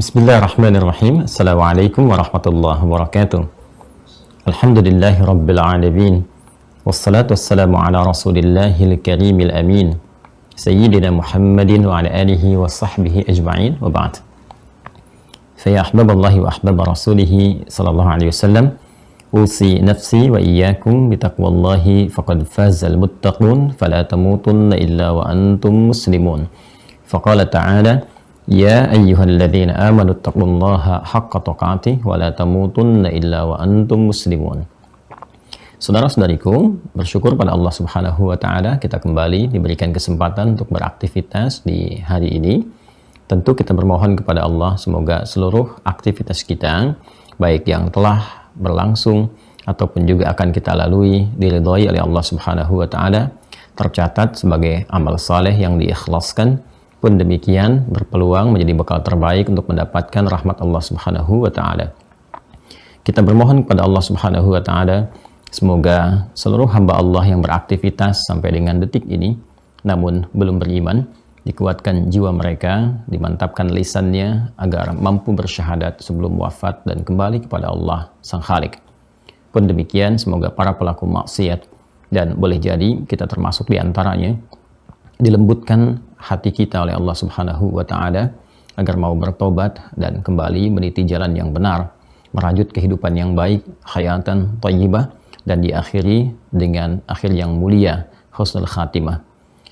Bismillahirrahmanirrahim. Assalamualaikum warahmatullahi wabarakatuh. Alhamdulillahi rabbil alamin. Wassalatu wassalamu ala rasulillahil karimil amin. Sayyidina Muhammadin wa ala alihi wa sahbihi ajma'in wa ba'd. Faya ahbaballahi wa ahbaba rasulihi sallallahu alaihi wasallam. Usi nafsi wa iyyakum bitaqwallahi faqad fazal muttaqun fala tamutunna illa wa antum muslimun. Faqala ta'ala Ya ayyuhalladzina amanu taqullaha haqqa tuqatih wa la tamutunna illa wa antum muslimun. Saudara-saudariku, bersyukur pada Allah Subhanahu wa taala kita kembali diberikan kesempatan untuk beraktivitas di hari ini. Tentu kita bermohon kepada Allah semoga seluruh aktivitas kita baik yang telah berlangsung ataupun juga akan kita lalui diridhai oleh Allah Subhanahu wa taala tercatat sebagai amal saleh yang diikhlaskan. Pun demikian berpeluang menjadi bekal terbaik untuk mendapatkan rahmat Allah Subhanahu wa taala. Kita bermohon kepada Allah Subhanahu wa taala semoga seluruh hamba Allah yang beraktivitas sampai dengan detik ini namun belum beriman dikuatkan jiwa mereka, dimantapkan lisannya agar mampu bersyahadat sebelum wafat dan kembali kepada Allah Sang Khalik. Pun demikian semoga para pelaku maksiat dan boleh jadi kita termasuk di antaranya dilembutkan hati kita oleh Allah Subhanahu wa taala agar mau bertobat dan kembali meniti jalan yang benar, merajut kehidupan yang baik, hayatan thayyibah, dan diakhiri dengan akhir yang mulia, husnul khatimah.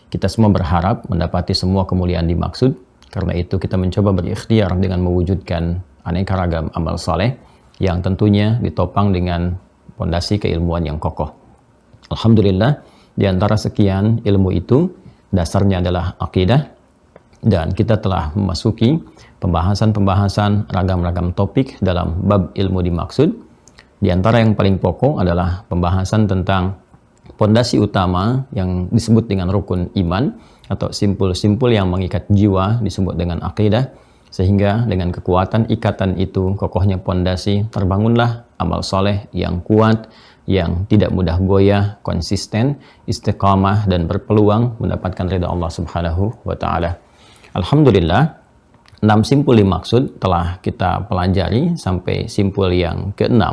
Kita semua berharap mendapati semua kemuliaan dimaksud, karena itu kita mencoba berikhtiar dengan mewujudkan aneka ragam amal saleh yang tentunya ditopang dengan fondasi keilmuan yang kokoh. Alhamdulillah, di antara sekian ilmu itu dasarnya adalah akidah, dan kita telah memasuki pembahasan-pembahasan ragam-ragam topik dalam bab ilmu dimaksud. Di antara yang paling pokok adalah pembahasan tentang pondasi utama yang disebut dengan rukun iman atau simpul-simpul yang mengikat jiwa disebut dengan akidah, sehingga dengan kekuatan ikatan itu, kokohnya pondasi, terbangunlah amal soleh yang kuat, yang tidak mudah goyah, konsisten, istiqamah, dan berpeluang mendapatkan ridha Allah Subhanahu wa taala. Alhamdulillah, 6 simpul dimaksud telah kita pelajari sampai simpul yang ke-6,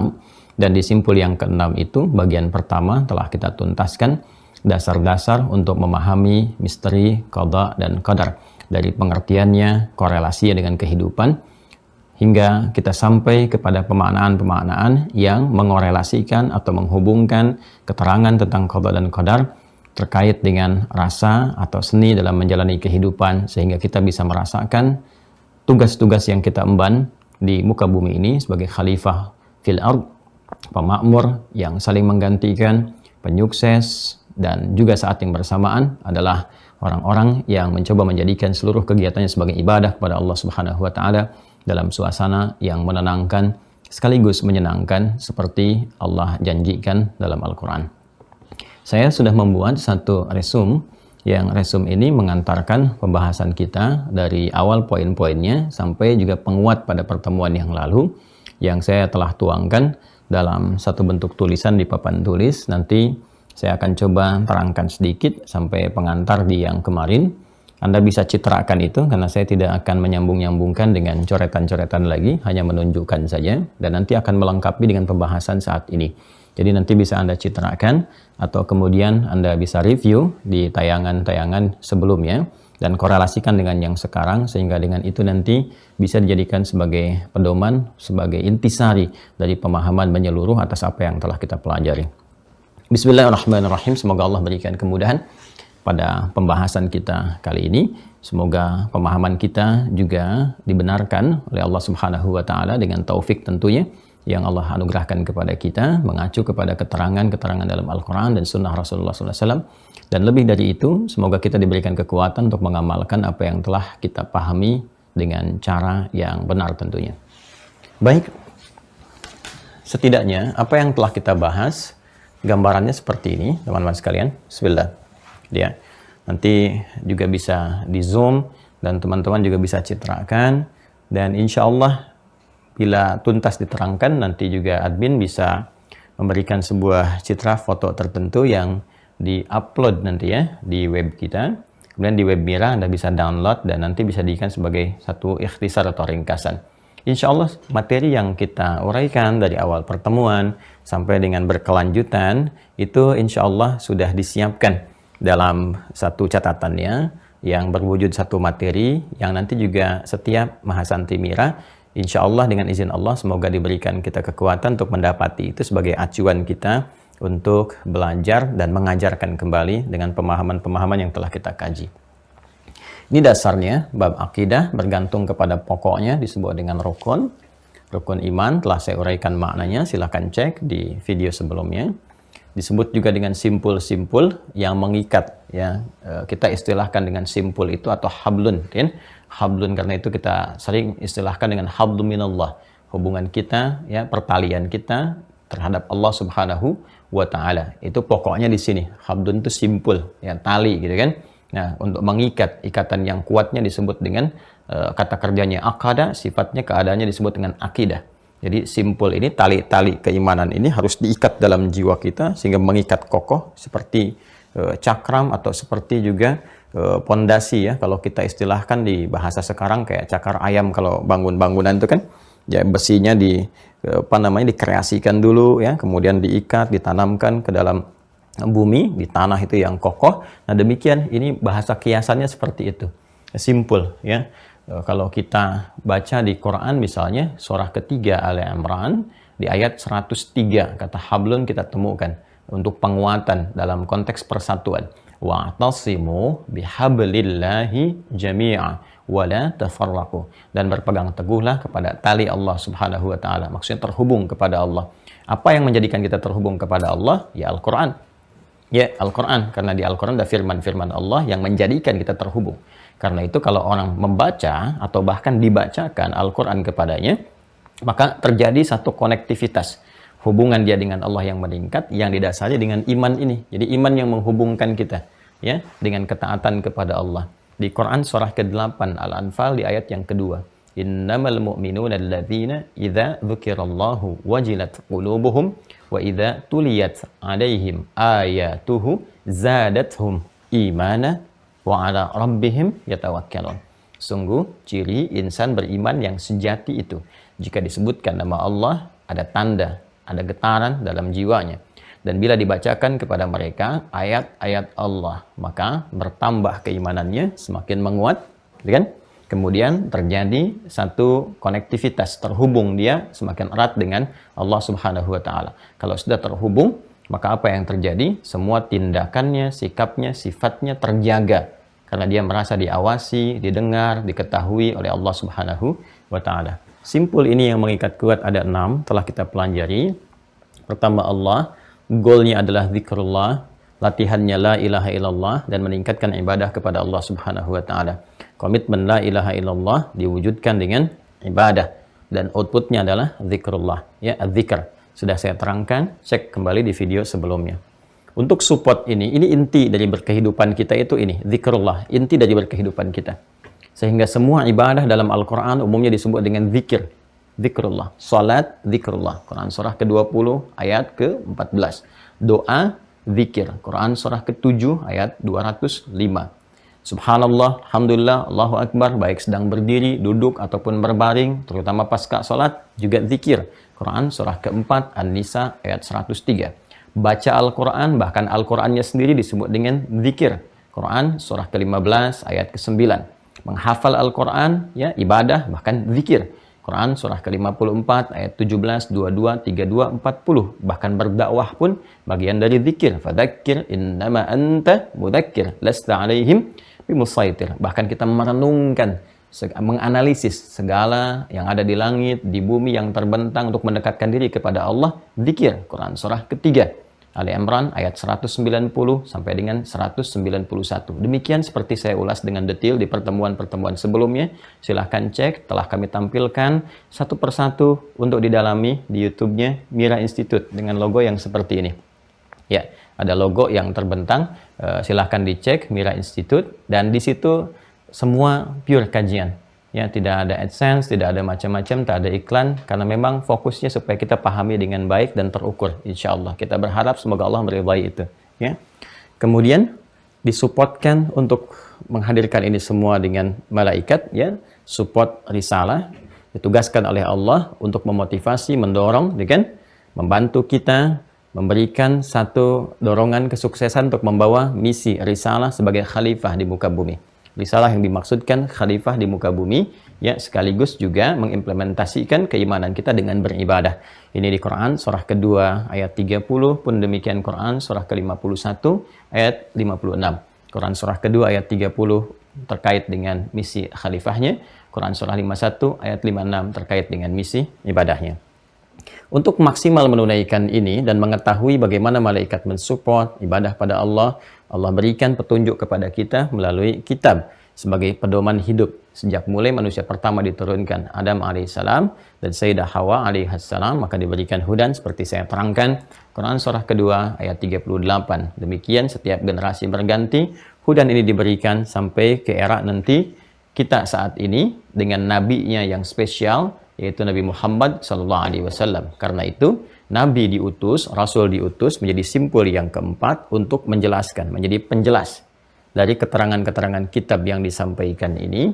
dan di simpul yang ke-6 itu bagian pertama telah kita tuntaskan dasar-dasar untuk memahami misteri qada dan qadar, dari pengertiannya, korelasinya dengan kehidupan, hingga kita sampai kepada pemaknaan-pemaknaan yang mengorelasikan atau menghubungkan keterangan tentang qada dan qadar terkait dengan rasa atau seni dalam menjalani kehidupan, sehingga kita bisa merasakan tugas-tugas yang kita emban di muka bumi ini sebagai khalifah fil ard, pemakmur yang saling menggantikan, penyukses, dan juga saat yang bersamaan adalah orang-orang yang mencoba menjadikan seluruh kegiatannya sebagai ibadah kepada Allah Subhanahu wa taala dalam suasana yang menenangkan sekaligus menyenangkan seperti Allah janjikan dalam Al-Quran. Saya sudah membuat satu resum, yang resum ini mengantarkan pembahasan kita dari awal poin-poinnya sampai juga penguat pada pertemuan yang lalu, yang saya telah tuangkan dalam satu bentuk tulisan di papan tulis. Nanti saya akan coba terangkan sedikit sampai pengantar di yang kemarin. Anda bisa citrakan itu, karena saya tidak akan menyambung-nyambungkan dengan coretan-coretan lagi, hanya menunjukkan saja, dan nanti akan melengkapi dengan pembahasan saat ini. Jadi nanti bisa Anda citrakan, atau kemudian Anda bisa review di tayangan-tayangan sebelumnya, dan korelasikan dengan yang sekarang, sehingga dengan itu nanti bisa dijadikan sebagai pedoman, sebagai intisari dari pemahaman menyeluruh atas apa yang telah kita pelajari. Bismillahirrahmanirrahim. Semoga Allah berikan kemudahan pada pembahasan kita kali ini. Semoga pemahaman kita juga dibenarkan oleh Allah Subhanahu wa taala dengan taufik tentunya yang Allah anugerahkan kepada kita, mengacu kepada keterangan-keterangan dalam Al-Quran dan Sunnah Rasulullah SAW. Dan lebih dari itu, semoga kita diberikan kekuatan untuk mengamalkan apa yang telah kita pahami dengan cara yang benar tentunya. Baik, setidaknya apa yang telah kita bahas, gambarannya seperti ini, teman-teman sekalian. Bismillah. Ya, nanti juga bisa di zoom dan teman-teman juga bisa citrakan, dan insya Allah bila tuntas diterangkan nanti juga admin bisa memberikan sebuah citra foto tertentu yang di-upload nanti ya di web kita. Kemudian di web Mira Anda bisa download dan nanti bisa dijadikan sebagai satu ikhtisar atau ringkasan. Insya Allah materi yang kita uraikan dari awal pertemuan sampai dengan berkelanjutan itu insya Allah sudah disiapkan dalam satu catatannya yang berwujud satu materi yang nanti juga setiap Mahasanti Mira insya Allah dengan izin Allah semoga diberikan kita kekuatan untuk mendapati itu sebagai acuan kita untuk belajar dan mengajarkan kembali dengan pemahaman-pemahaman yang telah kita kaji. Ini dasarnya, bab akidah bergantung kepada pokoknya disebut dengan rukun. Rukun iman telah saya uraikan maknanya, silahkan cek di video sebelumnya. Disebut juga dengan simpul-simpul yang mengikat, ya. Kita istilahkan dengan simpul itu atau hablun, kan? Hablun karena itu kita sering istilahkan dengan hablum minallah. Hubungan kita, ya, pertalian kita terhadap Allah Subhanahu wa taala. Itu pokoknya di sini. Hablun itu simpul, ya, tali gitu kan. Nah, untuk mengikat ikatan yang kuatnya disebut dengan kata kerjanya aqada, sifatnya keadaannya disebut dengan akidah. Jadi simpul ini, tali-tali keimanan ini harus diikat dalam jiwa kita sehingga mengikat kokoh seperti cakram atau seperti juga pondasi, ya. Kalau kita istilahkan di bahasa sekarang kayak cakar ayam kalau bangun bangunan itu kan, ya besinya dikreasikan dulu, ya, kemudian diikat, ditanamkan ke dalam bumi, di tanah itu yang kokoh. Nah demikian, ini bahasa kiasannya seperti itu, simpul, ya. Kalau kita baca di Quran misalnya surah ketiga Ali Imran di ayat 103 kata hablun kita temukan untuk penguatan dalam konteks persatuan. Wa'tasimu bihablillahi jami'a wa la tafarraqu, dan berpegang teguhlah kepada tali Allah Subhanahu wa taala. Maksudnya terhubung kepada Allah. Apa yang menjadikan kita terhubung kepada Allah? Ya Al-Qur'an. Ya, Al-Quran, karena di Al-Quran ada firman-firman Allah yang menjadikan kita terhubung. Karena itu kalau orang membaca atau bahkan dibacakan Al-Quran kepadanya, maka terjadi satu konektivitas. Hubungan dia dengan Allah yang meningkat, yang didasari dengan iman ini. Jadi iman yang menghubungkan kita, ya, dengan ketaatan kepada Allah. Di Quran surah ke-8 Al-Anfal di ayat yang kedua. Innamal mu'minuna alladzina idza dzukirallahu wajilat qulubuhum wa idza tuliyat alaihim ayatuhu zadathum imana wa ala rabbihim yatawakkalun. Sungguh ciri insan beriman yang sejati itu jika disebutkan nama Allah ada tanda, ada getaran dalam jiwanya, dan bila dibacakan kepada mereka ayat-ayat Allah maka bertambah keimanannya, semakin menguat, kan? Kemudian terjadi satu konektivitas, terhubung dia semakin erat dengan Allah Subhanahu wa taala. Kalau sudah terhubung, maka apa yang terjadi? Semua tindakannya, sikapnya, sifatnya terjaga karena dia merasa diawasi, didengar, diketahui oleh Allah Subhanahu wa taala. Simpul ini yang mengikat kuat ada 6 telah kita pelajari. Pertama Allah, goalnya adalah zikrullah, latihannya la ilaha illallah dan meningkatkan ibadah kepada Allah Subhanahu wa taala. Komitmen la ilaha illallah diwujudkan dengan ibadah dan outputnya adalah zikrullah, ya, adzikr. Sudah saya terangkan, cek kembali di video sebelumnya. Untuk support ini inti dari berkehidupan kita itu ini, zikrullah, inti dari berkehidupan kita. Sehingga semua ibadah dalam Al-Quran umumnya disebut dengan zikir, zikrullah. Salat, zikrullah. Quran surah ke-20 ayat ke-14. Doa, zikir. Quran surah ke-7 ayat 205. Subhanallah, Alhamdulillah, Allahu Akbar, baik sedang berdiri, duduk, ataupun berbaring, terutama pasca sholat, juga zikir. Quran surah ke-4, An-Nisa, ayat 103. Baca Al-Quran, bahkan Al-Qurannya sendiri disebut dengan zikir. Quran surah ke-15, ayat ke-9. Menghafal Al-Quran, ya, ibadah, bahkan zikir. Quran surah ke-54, ayat 17, 22, 32, 40. Bahkan berdakwah pun bagian dari zikir. Fadzakir innama anta mudzakir, lasta alaihim bimusaitir. Bahkan kita merenungkan, menganalisis segala yang ada di langit, di bumi yang terbentang untuk mendekatkan diri kepada Allah, zikir. Quran surah ketiga Ali Imran ayat 190 sampai dengan 191. Demikian seperti saya ulas dengan detail di pertemuan-pertemuan sebelumnya. Silahkan cek, telah kami tampilkan satu persatu untuk didalami di YouTube-nya Mira Institute dengan logo yang seperti ini. Ya, ada logo yang terbentang, silahkan dicek Mira Institute, dan di situ semua pure kajian. Ya, tidak ada AdSense, tidak ada macam-macam, tak ada iklan, karena memang fokusnya supaya kita pahami dengan baik dan terukur. Insya Allah kita berharap semoga Allah meridhai itu. Ya. Kemudian disupportkan untuk menghadirkan ini semua dengan malaikat, ya, support risalah, ditugaskan oleh Allah untuk memotivasi, mendorong, dengan membantu kita, memberikan satu dorongan kesuksesan untuk membawa misi risalah sebagai khalifah di muka bumi. Risalah yang dimaksudkan khalifah di muka bumi, ya, sekaligus juga mengimplementasikan keimanan kita dengan beribadah. Ini di Quran surah kedua ayat 30, pun demikian Quran surah ke-51 ayat 56. Quran surah kedua ayat 30 terkait dengan misi khalifahnya, Quran surah 51 ayat 56 terkait dengan misi ibadahnya. Untuk maksimal menunaikan ini dan mengetahui bagaimana malaikat mensupport ibadah pada Allah, Allah berikan petunjuk kepada kita melalui kitab sebagai pedoman hidup. Sejak mulai manusia pertama diturunkan, Adam alaihissalam dan Sayyidah Hawa alaihissalam, maka diberikan hudan seperti saya terangkan. Quran surah kedua ayat 38. Demikian setiap generasi berganti, hudan ini diberikan sampai ke era nanti kita saat ini dengan nabinya yang spesial, yaitu Nabi Muhammad SAW. Karena itu, Nabi diutus, Rasul diutus menjadi simpul yang keempat untuk menjelaskan, menjadi penjelas dari keterangan-keterangan kitab yang disampaikan ini,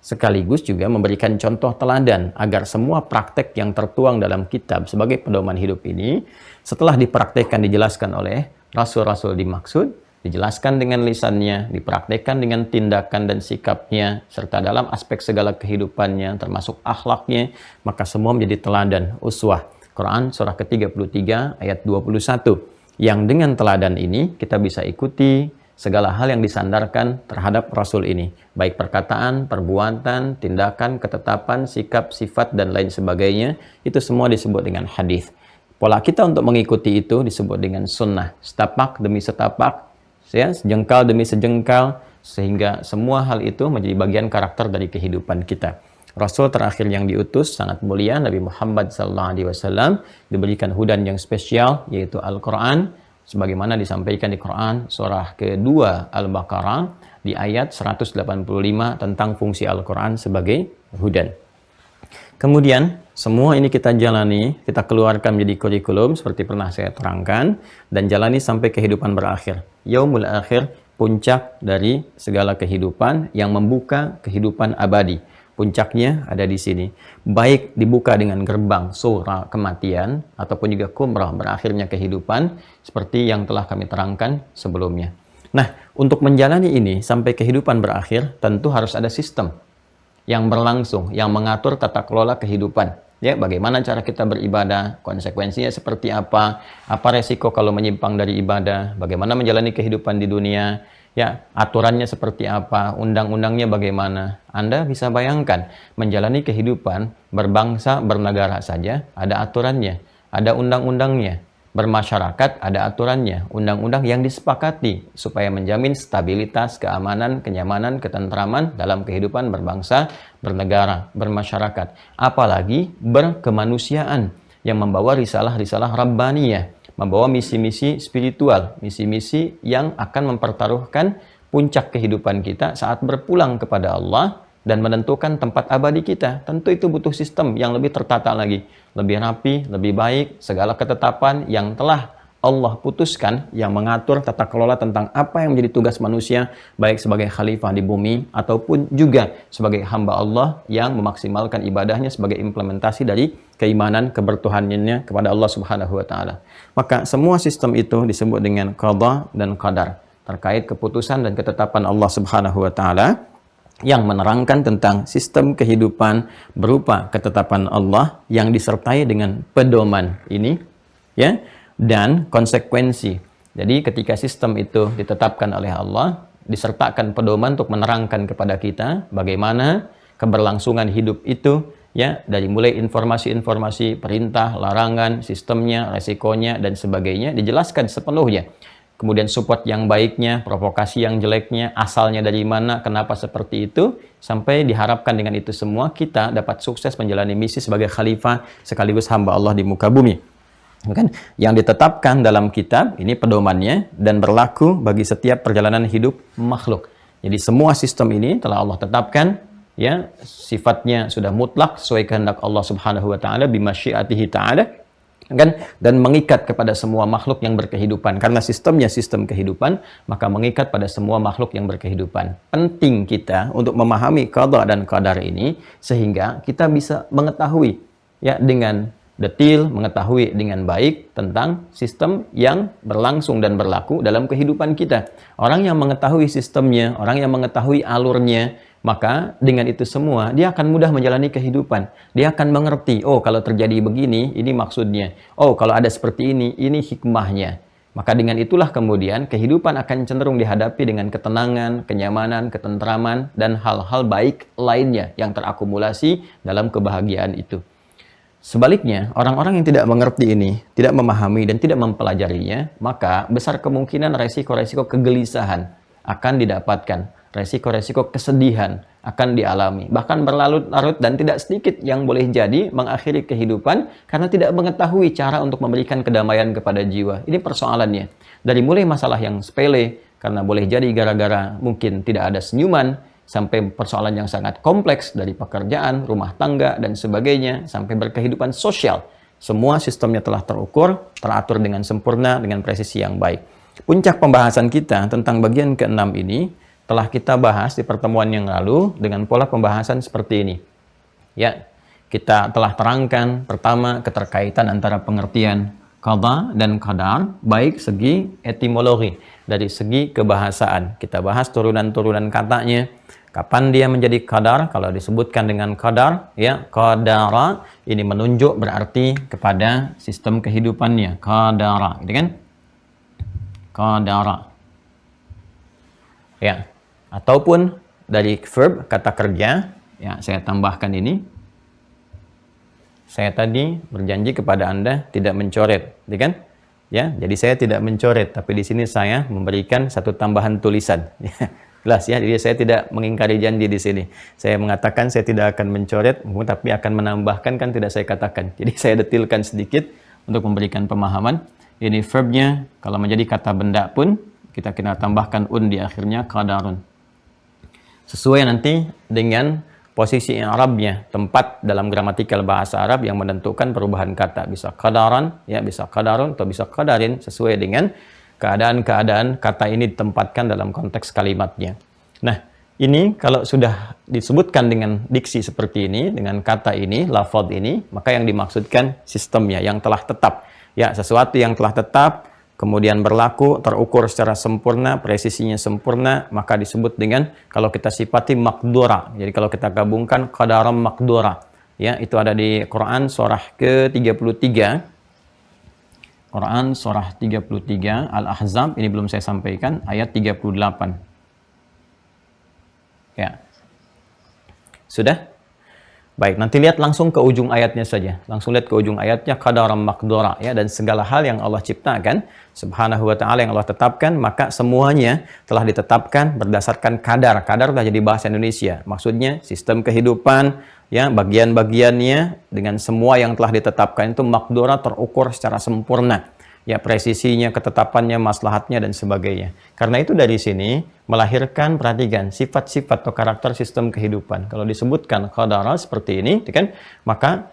sekaligus juga memberikan contoh teladan agar semua praktek yang tertuang dalam kitab sebagai pedoman hidup ini, setelah dipraktekkan, dijelaskan oleh Rasul-Rasul dimaksud, dijelaskan dengan lisannya, dipraktekkan dengan tindakan dan sikapnya, serta dalam aspek segala kehidupannya, termasuk akhlaknya, maka semua menjadi teladan, uswah. Quran surah ke-33 ayat 21. Yang dengan teladan ini, kita bisa ikuti segala hal yang disandarkan terhadap Rasul ini. Baik perkataan, perbuatan, tindakan, ketetapan, sikap, sifat, dan lain sebagainya. Itu semua disebut dengan hadis. Pola kita untuk mengikuti itu disebut dengan sunnah. Setapak demi setapak, ya, sejengkal demi sejengkal, sehingga semua hal itu menjadi bagian karakter dari kehidupan kita. Rasul terakhir yang diutus sangat mulia, Nabi Muhammad SAW, diberikan hudan yang spesial, yaitu Al-Quran, sebagaimana disampaikan di Quran surah kedua Al-Baqarah di ayat 185 tentang fungsi Al-Quran sebagai hudan. Kemudian semua ini kita jalani, kita keluarkan menjadi kurikulum seperti pernah saya terangkan, dan jalani sampai kehidupan berakhir. Yaumul akhir, puncak dari segala kehidupan yang membuka kehidupan abadi. Puncaknya ada di sini. Baik dibuka dengan gerbang sura kematian, ataupun juga kumrah berakhirnya kehidupan, seperti yang telah kami terangkan sebelumnya. Nah, untuk menjalani ini sampai kehidupan berakhir, tentu harus ada sistem yang berlangsung, yang mengatur tata kelola kehidupan. Ya, bagaimana cara kita beribadah, konsekuensinya seperti apa resiko kalau menyimpang dari ibadah, bagaimana menjalani kehidupan di dunia, ya, aturannya seperti apa, undang-undangnya bagaimana. Anda bisa bayangkan, menjalani kehidupan berbangsa, bernegara saja, ada aturannya, ada undang-undangnya. Bermasyarakat ada aturannya, undang-undang yang disepakati supaya menjamin stabilitas, keamanan, kenyamanan, ketentraman dalam kehidupan berbangsa, bernegara, bermasyarakat. Apalagi berkemanusiaan yang membawa risalah-risalah Rabbaniyah, membawa misi-misi spiritual, misi-misi yang akan mempertaruhkan puncak kehidupan kita saat berpulang kepada Allah dan menentukan tempat abadi kita. Tentu itu butuh sistem yang lebih tertata lagi, lebih rapi, lebih baik, segala ketetapan yang telah Allah putuskan yang mengatur tata kelola tentang apa yang menjadi tugas manusia, baik sebagai khalifah di bumi ataupun juga sebagai hamba Allah yang memaksimalkan ibadahnya sebagai implementasi dari keimanan kebertuhanannya kepada Allah Subhanahu wa taala. Maka semua sistem itu disebut dengan qada dan qadar, terkait keputusan dan ketetapan Allah Subhanahu wa taala yang menerangkan tentang sistem kehidupan berupa ketetapan Allah yang disertai dengan pedoman ini, ya, dan konsekuensi. Jadi ketika sistem itu ditetapkan oleh Allah, disertakan pedoman untuk menerangkan kepada kita bagaimana keberlangsungan hidup itu, ya, dari mulai informasi-informasi, perintah, larangan, sistemnya, resikonya, dan sebagainya, dijelaskan sepenuhnya. Kemudian support yang baiknya, provokasi yang jeleknya, asalnya dari mana, kenapa seperti itu, sampai diharapkan dengan itu semua kita dapat sukses menjalani misi sebagai khalifah sekaligus hamba Allah di muka bumi. Kan? Yang ditetapkan dalam kitab ini pedomannya dan berlaku bagi setiap perjalanan hidup makhluk. Jadi semua sistem ini telah Allah tetapkan, ya, sifatnya sudah mutlak sesuai kehendak Allah Subhanahu wa taala, bimasyiatihi ta'ala. kan, dan mengikat kepada semua makhluk yang berkehidupan. Karena sistemnya sistem kehidupan, maka mengikat pada semua makhluk yang berkehidupan. Penting kita untuk memahami qada dan qadar ini sehingga kita bisa mengetahui ya dengan detil, mengetahui dengan baik tentang sistem yang berlangsung dan berlaku dalam kehidupan kita. Orang yang mengetahui sistemnya, orang yang mengetahui alurnya, maka dengan itu semua dia akan mudah menjalani kehidupan. Dia akan mengerti, oh kalau terjadi begini, ini maksudnya. Oh kalau ada seperti ini hikmahnya. Maka dengan itulah kemudian kehidupan akan cenderung dihadapi dengan ketenangan, kenyamanan, ketentraman, dan hal-hal baik lainnya yang terakumulasi dalam kebahagiaan itu. Sebaliknya, orang-orang yang tidak mengerti ini, tidak memahami dan tidak mempelajarinya, maka besar kemungkinan resiko-resiko kegelisahan akan didapatkan. Resiko-resiko kesedihan akan dialami. Bahkan berlarut-larut dan tidak sedikit yang boleh jadi mengakhiri kehidupan karena tidak mengetahui cara untuk memberikan kedamaian kepada jiwa. Ini persoalannya. Dari mulai masalah yang sepele, karena boleh jadi gara-gara mungkin tidak ada senyuman, sampai persoalan yang sangat kompleks dari pekerjaan, rumah tangga, dan sebagainya, sampai berkehidupan sosial. Semua sistemnya telah terukur, teratur dengan sempurna, dengan presisi yang baik. Puncak pembahasan kita tentang bagian ke-6 ini telah kita bahas di pertemuan yang lalu dengan pola pembahasan seperti ini. Ya, kita telah terangkan pertama keterkaitan antara pengertian qada dan qadar, baik segi etimologi, dari segi kebahasaan. Kita bahas turunan-turunan katanya. Kapan dia menjadi qadar? Kalau disebutkan dengan qadar, ya, qadara, ini menunjuk berarti kepada sistem kehidupannya. Qadara, gitu kan? Qadara. Ya, ataupun dari verb, kata kerja, ya, saya tambahkan ini. Saya tadi berjanji kepada Anda tidak mencoret, gitu kan? Ya, jadi saya tidak mencoret, tapi di sini saya memberikan satu tambahan tulisan. Jelas ya, jadi saya tidak mengingkari janji di sini. Saya mengatakan saya tidak akan mencoret, tapi akan menambahkan, kan tidak saya katakan. Jadi saya detilkan sedikit untuk memberikan pemahaman. Ini verbnya, kalau menjadi kata benda pun, kita kena tambahkan un di akhirnya, qadarun. Sesuai nanti dengan posisi Arabnya, tempat dalam gramatikal bahasa Arab yang menentukan perubahan kata. Bisa qadaran, ya, bisa qadarun, atau bisa qadarin, sesuai dengan keadaan-keadaan kata ini ditempatkan dalam konteks kalimatnya. Nah, ini kalau sudah disebutkan dengan diksi seperti ini, dengan kata ini, lafaz ini, maka yang dimaksudkan sistemnya yang telah tetap. Ya, sesuatu yang telah tetap, kemudian berlaku, terukur secara sempurna, presisinya sempurna, maka disebut dengan, kalau kita sifati, maqdura. Jadi kalau kita gabungkan qadaram maqdura, ya, itu ada di Quran surah ke-33. Quran surah 33 Al-Ahzab, ini belum saya sampaikan, ayat 38. Ya. Sudah? Baik, nanti lihat langsung ke ujung ayatnya saja. Langsung lihat ke ujung ayatnya, qadaram maqdura, ya, dan segala hal yang Allah ciptakan, subhanahu wa ta'ala, yang Allah tetapkan, maka semuanya telah ditetapkan berdasarkan kadar. Kadar sudah jadi bahasa Indonesia. Maksudnya sistem kehidupan, ya, bagian-bagiannya dengan semua yang telah ditetapkan itu maqdura, terukur secara sempurna. Ya, presisinya, ketetapannya, maslahatnya, dan sebagainya. Karena itu dari sini melahirkan, perhatikan, sifat-sifat atau karakter sistem kehidupan. Kalau disebutkan qadara seperti ini, kan, maka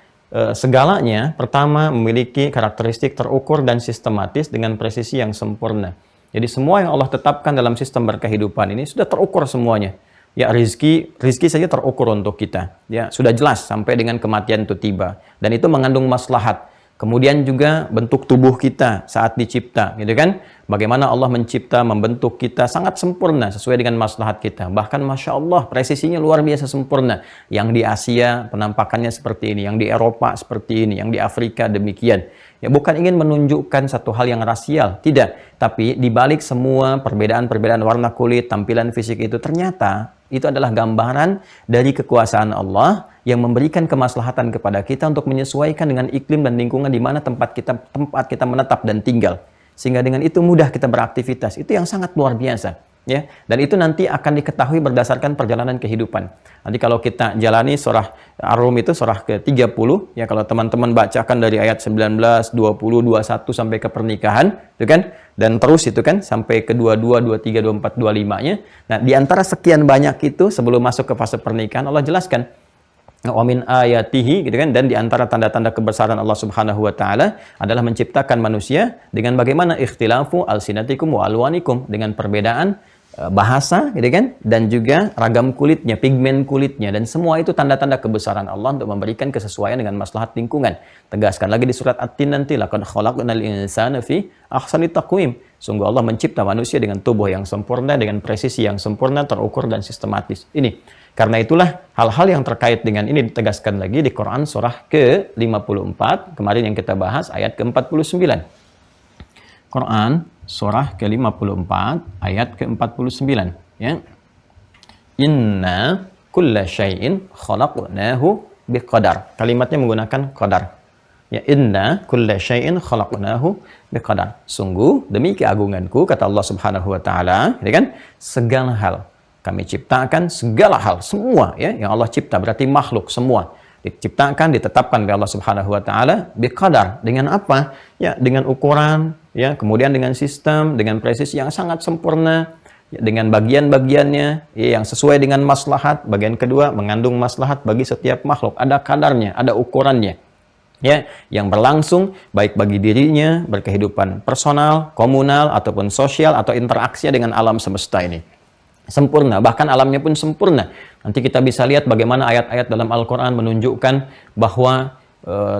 segalanya pertama memiliki karakteristik terukur dan sistematis dengan presisi yang sempurna. Jadi semua yang Allah tetapkan dalam sistem berkehidupan ini sudah terukur semuanya. Ya, rizki saja terukur untuk kita. Ya, sudah jelas sampai dengan kematian itu tiba. Dan itu mengandung maslahat. Kemudian juga bentuk tubuh kita saat dicipta, gitu kan? Bagaimana Allah mencipta, membentuk kita sangat sempurna sesuai dengan maslahat kita. Bahkan Masya Allah, presisinya luar biasa sempurna. Yang di Asia penampakannya seperti ini, yang di Eropa seperti ini, yang di Afrika demikian. Ya, bukan ingin menunjukkan satu hal yang rasial, tidak. Tapi dibalik semua perbedaan-perbedaan warna kulit, tampilan fisik itu, ternyata itu adalah gambaran dari kekuasaan Allah yang memberikan kemaslahatan kepada kita untuk menyesuaikan dengan iklim dan lingkungan di mana tempat kita menetap dan tinggal. Sehingga dengan itu mudah kita beraktivitas. Itu yang sangat luar biasa. Ya, dan itu nanti akan diketahui berdasarkan perjalanan kehidupan. Nanti kalau kita jalani surah Ar-Rum itu surah ke-30, ya, kalau teman-teman bacakan dari ayat 19, 20, 21 sampai ke pernikahan, itu kan, dan terus itu kan sampai ke 22, 23, 24, 25-nya. Nah, di antara sekian banyak itu sebelum masuk ke fase pernikahan Allah jelaskan wa min ayatihi, gitu kan, dan di antara tanda-tanda kebesaran Allah Subhanahu wa taala adalah menciptakan manusia dengan bagaimana ikhtilafu alsinatikum wa alwanikum, dengan perbedaan bahasa, gitu kan, dan juga ragam kulitnya, pigmen kulitnya, dan semua itu tanda-tanda kebesaran Allah untuk memberikan kesesuaian dengan maslahat lingkungan. Tegaskan lagi di surat At-Tin nanti, laqad khalaqnal insana fi ahsani taqwim. Sungguh Allah mencipta manusia dengan tubuh yang sempurna, dengan presisi yang sempurna, terukur dan sistematis. Ini karena itulah hal-hal yang terkait dengan ini ditegaskan lagi di Quran surah ke-54, kemarin yang kita bahas ayat ke-49. Quran surah ke-54 ayat ke-49, ya. Inna kulla syai'in khalaqnahu biqadar. Kalimatnya menggunakan qadar. Ya, inna kulla syai'in khalaqnahu biqadar. Sungguh demi keagunganku, kata Allah Subhanahu wa taala, ya kan? Segala hal kami ciptakan, segala hal, semua, ya, yang Allah cipta berarti makhluk semua diciptakan, ditetapkan oleh Allah Subhanahu wa taala biqadar. Dengan apa? Ya, dengan ukuran, ya, kemudian dengan sistem, dengan presisi yang sangat sempurna, ya, dengan bagian-bagiannya, ya, yang sesuai dengan maslahat. Bagian kedua mengandung maslahat bagi setiap makhluk, ada kadarnya, ada ukurannya, ya, yang berlangsung baik bagi dirinya, berkehidupan personal, komunal, ataupun sosial, atau interaksinya dengan alam semesta ini. Sempurna, bahkan alamnya pun sempurna. Nanti kita bisa lihat bagaimana ayat-ayat dalam Al-Quran menunjukkan bahwa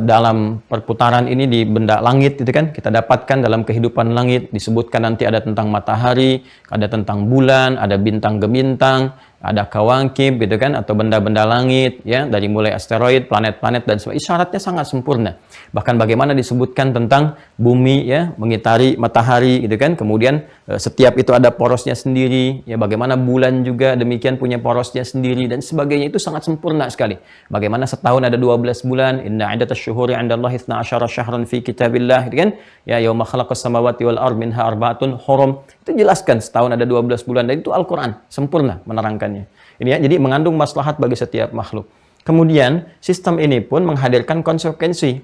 dalam perputaran ini di benda langit, itu kan, kita dapatkan dalam kehidupan langit, disebutkan nanti ada tentang matahari, ada tentang bulan, ada bintang gemintang, ada kawakib, gitu kan, atau benda-benda langit, ya, dari mulai asteroid, planet-planet, dan sebagainya. Isyaratnya sangat sempurna. Bahkan bagaimana disebutkan tentang bumi, ya, mengitari matahari, gitu kan, kemudian setiap itu ada porosnya sendiri, ya, bagaimana bulan juga demikian punya porosnya sendiri, dan sebagainya. Itu sangat sempurna sekali. Bagaimana setahun ada 12 bulan, inna iddatasy syuhuri 'indallahi 12 syahran fi kitabillah, gitu kan, ya, yauma khalaqas samawati wal ardh minha arba'atun hurum. Itu jelaskan setahun ada 12 bulan, dan itu Al-Quran sempurna menerangkannya. Ini, ya, jadi mengandung maslahat bagi setiap makhluk. Kemudian sistem ini pun menghadirkan konsekuensi.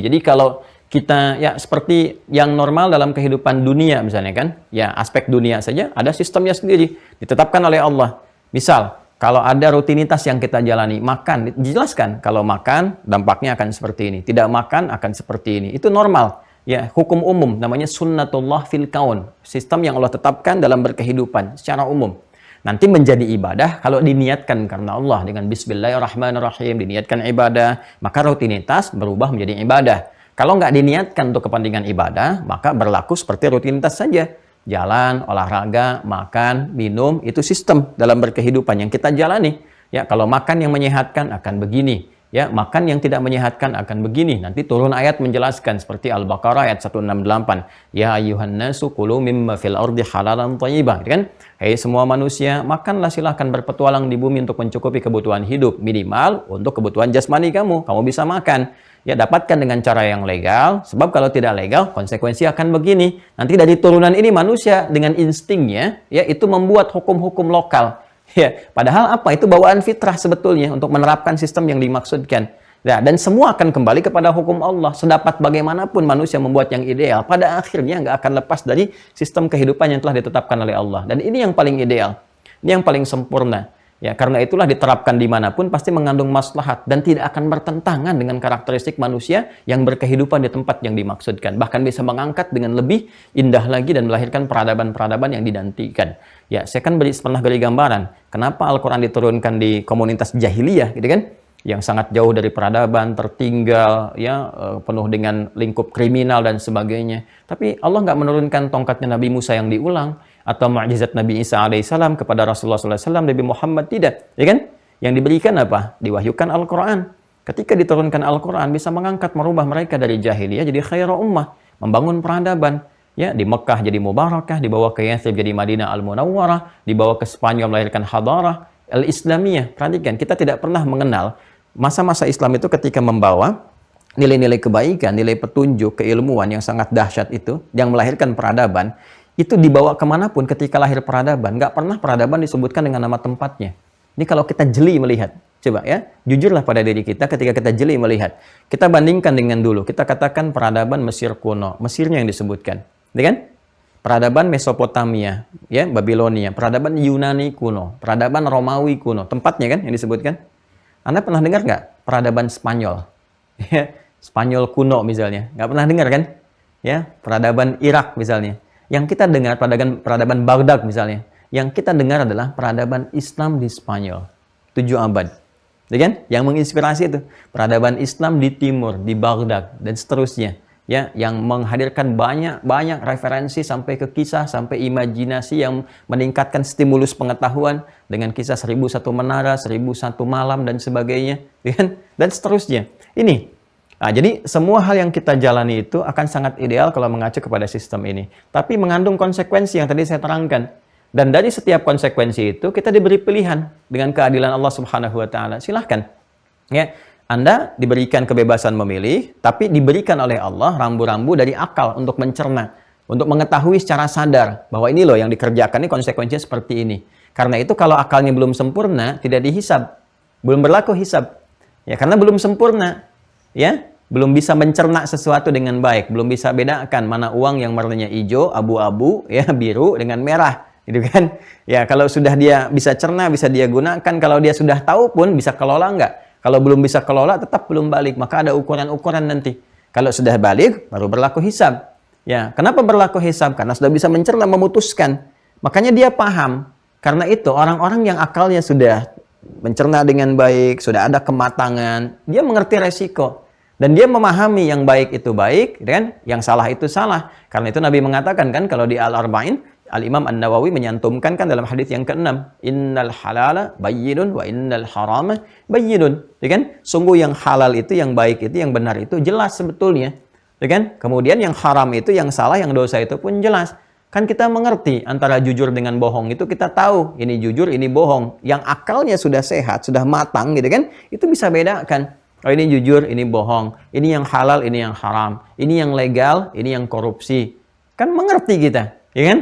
Jadi kalau kita, ya, seperti yang normal dalam kehidupan dunia misalnya kan, ya, aspek dunia saja ada sistemnya sendiri ditetapkan oleh Allah. Misal kalau ada rutinitas yang kita jalani, makan, dijelaskan kalau makan dampaknya akan seperti ini, tidak makan akan seperti ini. Itu normal. Ya, hukum umum namanya sunnatullah fil kaun, sistem yang Allah tetapkan dalam berkehidupan secara umum. Nanti menjadi ibadah kalau diniatkan karena Allah dengan bismillahirrahmanirrahim, diniatkan ibadah, maka rutinitas berubah menjadi ibadah. Kalau nggak diniatkan untuk kepentingan ibadah, maka berlaku seperti rutinitas saja. Jalan, olahraga, makan, minum, itu sistem dalam berkehidupan yang kita jalani. Ya, kalau makan yang menyehatkan akan begini. Ya, makan yang tidak menyehatkan akan begini. Nanti turun ayat menjelaskan seperti Al-Baqarah ayat 168. Ya ayyuhan nasu kulu mimma fil ardi halalan thayyibah, gitu kan? Hei semua manusia, makanlah, silahkan berpetualang di bumi untuk mencukupi kebutuhan hidup, minimal untuk kebutuhan jasmani kamu. Kamu bisa makan. Ya, dapatkan dengan cara yang legal, sebab kalau tidak legal, konsekuensi akan begini. Nanti dari turunan ini manusia dengan instingnya, ya, itu membuat hukum-hukum lokal. Ya, padahal apa? Itu bawaan fitrah sebetulnya untuk menerapkan sistem yang dimaksudkan. Nah, dan semua akan kembali kepada hukum Allah. Sedapat bagaimanapun manusia membuat yang ideal, pada akhirnya nggak akan lepas dari sistem kehidupan yang telah ditetapkan oleh Allah. Dan ini yang paling ideal, ini yang paling sempurna. Ya, karena itulah diterapkan dimanapun pasti mengandung maslahat dan tidak akan bertentangan dengan karakteristik manusia yang berkehidupan di tempat yang dimaksudkan. Bahkan bisa mengangkat dengan lebih indah lagi dan melahirkan peradaban-peradaban yang dinantikan. Ya, saya kan pernah beri gambaran kenapa Al-Quran diturunkan di komunitas jahiliyah, gitu kan? Yang sangat jauh dari peradaban, tertinggal, ya, penuh dengan lingkup kriminal dan sebagainya. Tapi Allah nggak menurunkan tongkatnya Nabi Musa yang diulang, atau mukjizat Nabi Isa alaihissalam kepada Rasulullah SAW, Nabi Muhammad tidak, ya kan? Yang diberikan apa? Diwahyukan Al-Quran. Ketika diturunkan Al-Quran bisa mengangkat, merubah mereka dari jahiliyah jadi khairu ummah, membangun peradaban. Ya, di Mekah jadi Mubarakah, dibawa ke Yathrib jadi Madinah Al-Munawwarah, dibawa ke Spanyol melahirkan Hadarah Al-Islamiyah. Perhatikan, kita tidak pernah mengenal masa-masa Islam itu ketika membawa nilai-nilai kebaikan, nilai petunjuk, keilmuan yang sangat dahsyat itu, yang melahirkan peradaban. Itu dibawa kemanapun ketika lahir peradaban. Nggak pernah peradaban disebutkan dengan nama tempatnya. Ini kalau kita jeli melihat. Coba ya, jujurlah pada diri kita ketika kita jeli melihat. Kita bandingkan dengan dulu. Kita katakan peradaban Mesir kuno. Mesirnya yang disebutkan. Ya kan? Peradaban Mesopotamia, ya, Babilonia. Peradaban Yunani kuno. Peradaban Romawi kuno. Tempatnya kan yang disebutkan. Anda pernah dengar nggak peradaban Spanyol? Spanyol kuno misalnya, nggak pernah dengar kan? Ya, peradaban Irak misalnya. Yang kita dengar peradaban Baghdad misalnya. Yang kita dengar adalah peradaban Islam di Spanyol. 7 abad. Ya kan? Yang menginspirasi itu peradaban Islam di timur, di Baghdad dan seterusnya. Ya, yang menghadirkan banyak referensi sampai ke kisah, sampai imajinasi yang meningkatkan stimulus pengetahuan dengan kisah 1001 menara, 1001 malam dan sebagainya, ya kan? Dan seterusnya. Ini. Nah, jadi semua hal yang kita jalani itu akan sangat ideal kalau mengacu kepada sistem ini. Tapi mengandung konsekuensi yang tadi saya terangkan. Dan dari setiap konsekuensi itu kita diberi pilihan dengan keadilan Allah Subhanahu wa taala. Silahkan. Ya, Anda diberikan kebebasan memilih, tapi diberikan oleh Allah rambu-rambu dari akal untuk mencerna, untuk mengetahui secara sadar bahwa ini loh yang dikerjakan ini konsekuensinya seperti ini. Karena itu kalau akalnya belum sempurna, tidak dihisab. Belum berlaku hisab. Ya, karena belum sempurna. Ya, belum bisa mencerna sesuatu dengan baik, belum bisa bedakan mana uang yang warnanya hijau, abu-abu, ya, biru dengan merah. Gitu kan? Ya, kalau sudah dia bisa cerna, bisa dia gunakan. Kalau dia sudah tahu pun bisa kelola enggak? Kalau belum bisa kelola, tetap belum balik. Maka ada ukuran-ukuran nanti. Kalau sudah balik, baru berlaku hisab. Ya, kenapa berlaku hisab? Karena sudah bisa mencerna, memutuskan. Makanya dia paham. Karena itu, orang-orang yang akalnya sudah mencerna dengan baik, sudah ada kematangan, dia mengerti resiko. Dan dia memahami yang baik itu baik, kan? Yang salah itu salah. Karena itu Nabi mengatakan kan, kalau di Al-Arba'in, Al-Imam An-Nawawi menyantumkan kan dalam hadis yang ke-6, innal halala bayyinun wa innal harama bayyinun. Ya kan? Sungguh yang halal itu, yang baik itu, yang benar itu jelas sebetulnya. Ya kan? Kemudian yang haram itu, yang salah, yang dosa itu pun jelas. Kan kita mengerti antara jujur dengan bohong itu kita tahu, ini jujur, ini bohong. Yang akalnya sudah sehat, sudah matang gitu kan, itu bisa bedakan. Oh, ini jujur, ini bohong. Ini yang halal, ini yang haram. Ini yang legal, ini yang korupsi. Kan mengerti kita, ya kan?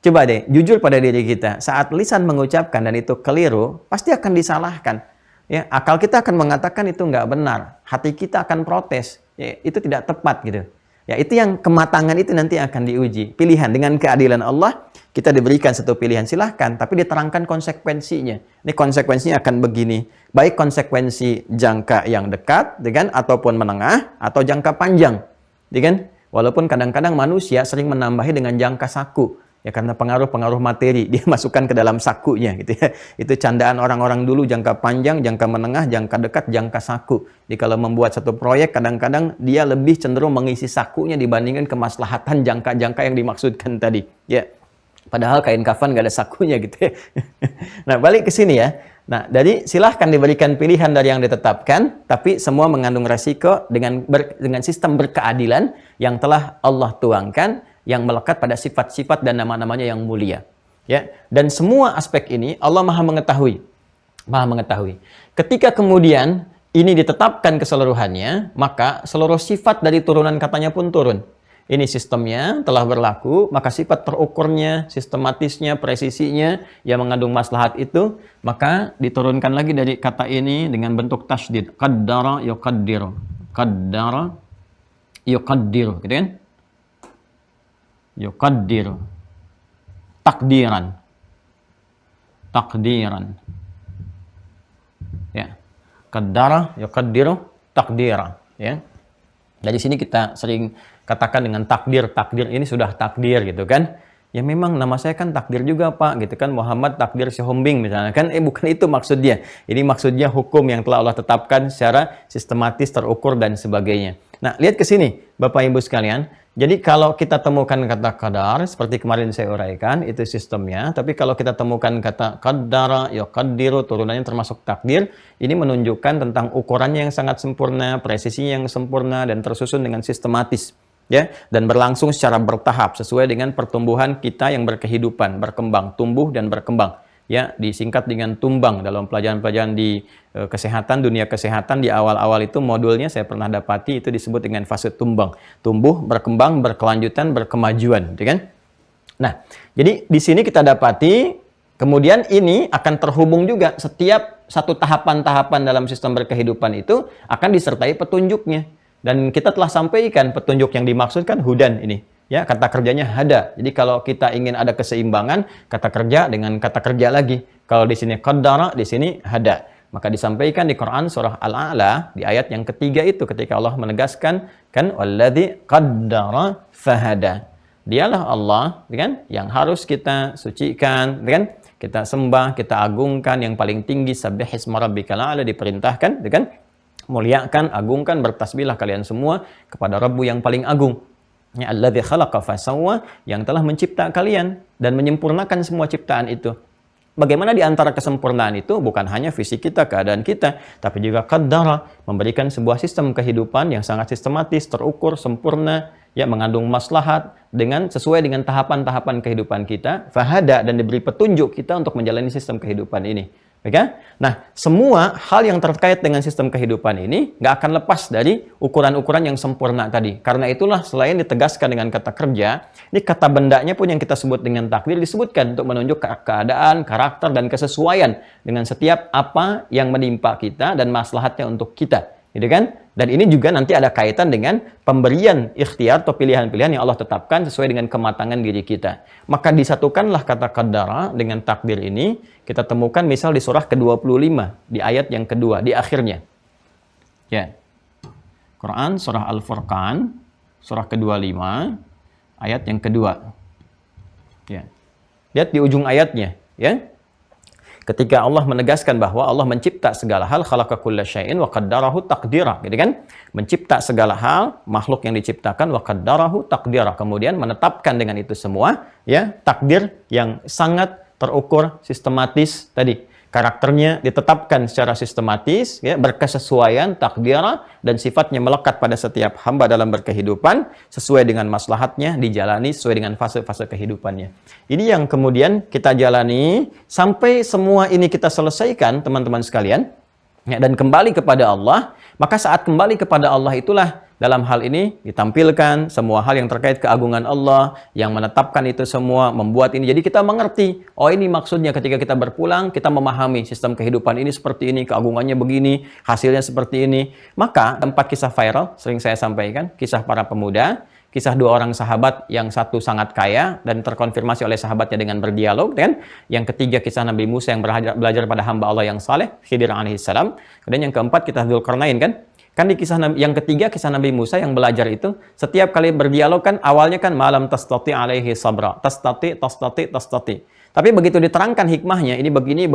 Coba deh, jujur pada diri kita. Saat lisan mengucapkan dan itu keliru, pasti akan disalahkan. Ya, akal kita akan mengatakan itu nggak benar. Hati kita akan protes. Ya, itu tidak tepat gitu. Ya, itu yang kematangan itu nanti akan diuji. Pilihan dengan keadilan Allah, kita diberikan satu pilihan silahkan, tapi diterangkan konsekuensinya. Ini konsekuensinya akan begini. Baik konsekuensi jangka yang dekat, kan, ataupun menengah, atau jangka panjang. Kan? Walaupun kadang-kadang manusia sering menambahi dengan jangka saku. Ya, karena pengaruh-pengaruh materi dia masukkan ke dalam sakunya gitu ya. Itu candaan orang-orang dulu, jangka panjang, jangka menengah, jangka dekat, jangka saku. Jadi kalau membuat satu proyek kadang-kadang dia lebih cenderung mengisi sakunya dibandingkan kemaslahatan jangka-jangka yang dimaksudkan tadi. Ya. Padahal kain kafan nggak ada sakunya gitu ya. Nah, balik ke sini ya. Nah, jadi silahkan diberikan pilihan dari yang ditetapkan, tapi semua mengandung resiko dengan sistem berkeadilan yang telah Allah tuangkan, yang melekat pada sifat-sifat dan nama-namanya yang mulia. Ya, dan semua aspek ini Allah Maha mengetahui. Maha mengetahui. Ketika kemudian ini ditetapkan keseluruhannya, maka seluruh sifat dari turunan katanya pun turun. Ini sistemnya telah berlaku, maka sifat terukurnya, sistematisnya, presisinya yang mengandung maslahat itu, maka diturunkan lagi dari kata ini dengan bentuk tasydid. Qaddara yuqaddiru. Qaddara yuqaddiru, gitu kan? Yuqaddiru. Takdiran. Takdiran. Ya. Qaddara yuqaddiru takdiran, ya. Dari sini kita sering katakan dengan takdir ini sudah takdir gitu kan. Ya memang nama saya kan takdir juga Pak gitu kan, Muhammad Takdir Sihombing misalnya kan, bukan itu maksudnya. Ini maksudnya hukum yang telah Allah tetapkan secara sistematis, terukur dan sebagainya. Nah, lihat ke sini Bapak Ibu sekalian. Jadi kalau kita temukan kata qadar seperti kemarin saya uraikan itu sistemnya, tapi kalau kita temukan kata qaddara yuqaddiru turunannya termasuk takdir, ini menunjukkan tentang ukurannya yang sangat sempurna, presisinya yang sempurna dan tersusun dengan sistematis. Ya, dan berlangsung secara bertahap sesuai dengan pertumbuhan kita yang berkehidupan, berkembang, tumbuh dan berkembang. Ya, disingkat dengan tumbang dalam pelajaran-pelajaran di kesehatan, dunia kesehatan di awal-awal itu modulnya saya pernah dapati itu disebut dengan fase tumbang. Tumbuh, berkembang, berkelanjutan, berkemajuan, gitu kan? Nah, jadi di sini kita dapati kemudian ini akan terhubung juga setiap satu tahapan-tahapan dalam sistem berkehidupan itu akan disertai petunjuknya. Dan kita telah sampaikan petunjuk yang dimaksudkan hudan ini. Ya, kata kerjanya hada. Jadi kalau kita ingin ada keseimbangan, kata kerja dengan kata kerja lagi. Kalau di sini qaddara, di sini hada. Maka disampaikan di Quran surah Al-A'la di ayat yang ketiga itu ketika Allah menegaskan kan walladzi qaddara fahada. Dialah Allah kan yang harus kita sucikan kan, kita sembah, kita agungkan yang paling tinggi. Sabbihisma rabbikal a'la, diperintahkan kan, muliakan, agungkan, bertasbihlah kalian semua kepada Rabbu yang paling agung. Ya alladzi khalaqa fasawwa, yang telah mencipta kalian dan menyempurnakan semua ciptaan itu. Bagaimana di antara kesempurnaan itu bukan hanya fisik kita, keadaan kita, tapi juga qaddara, memberikan sebuah sistem kehidupan yang sangat sistematis, terukur, sempurna, ya mengandung maslahat dengan sesuai dengan tahapan-tahapan kehidupan kita, fahada, dan diberi petunjuk kita untuk menjalani sistem kehidupan ini. Oke? Nah, semua hal yang terkait dengan sistem kehidupan ini nggak akan lepas dari ukuran-ukuran yang sempurna tadi. Karena itulah selain ditegaskan dengan kata kerja, ini kata bendanya pun yang kita sebut dengan takdir disebutkan untuk menunjuk keadaan, karakter, dan kesesuaian dengan setiap apa yang menimpa kita dan maslahatnya untuk kita. Gitu kan? Dan ini juga nanti ada kaitan dengan pemberian ikhtiar atau pilihan-pilihan yang Allah tetapkan sesuai dengan kematangan diri kita. Maka disatukanlah kata qaddara dengan takdir ini, kita temukan misal di surah ke-25, di ayat yang kedua, di akhirnya. Ya. Quran, surah Al-Furqan, surah ke-25, ayat yang kedua. Ya. Lihat di ujung ayatnya, ya. Ketika Allah menegaskan bahwa Allah mencipta segala hal, khalaqa kulla syai'in wa qaddarahu taqdira, gitu kan? Mencipta segala hal, makhluk yang diciptakan, wa qaddarahu taqdira, kemudian menetapkan dengan itu semua, ya, takdir yang sangat terukur, sistematis tadi. Karakternya ditetapkan secara sistematis, ya, berkesesuaian, takdira, dan sifatnya melekat pada setiap hamba dalam berkehidupan, sesuai dengan maslahatnya, dijalani sesuai dengan fase-fase kehidupannya. Ini yang kemudian kita jalani, sampai semua ini kita selesaikan, teman-teman sekalian, ya, dan kembali kepada Allah. Maka saat kembali kepada Allah itulah dalam hal ini ditampilkan semua hal yang terkait keagungan Allah, yang menetapkan itu semua, membuat ini. Jadi kita mengerti, oh ini maksudnya ketika kita berpulang, kita memahami sistem kehidupan ini seperti ini, keagungannya begini, hasilnya seperti ini. Maka 4 kisah viral, sering saya sampaikan, kisah para pemuda, kisah 2 orang sahabat, yang satu sangat kaya dan terkonfirmasi oleh sahabatnya dengan berdialog, kan? Yang ketiga kisah Nabi Musa yang belajar pada hamba Allah yang saleh, Khidir alaihissalam. Kemudian yang keempat kisah Dzulqarnain, kan? Kan di kisah yang ketiga kisah Nabi Musa yang belajar itu, setiap kali berdialog kan awalnya kan malam tastati alaihi sabra, tastati. Tapi begitu diterangkan hikmahnya, ini begini,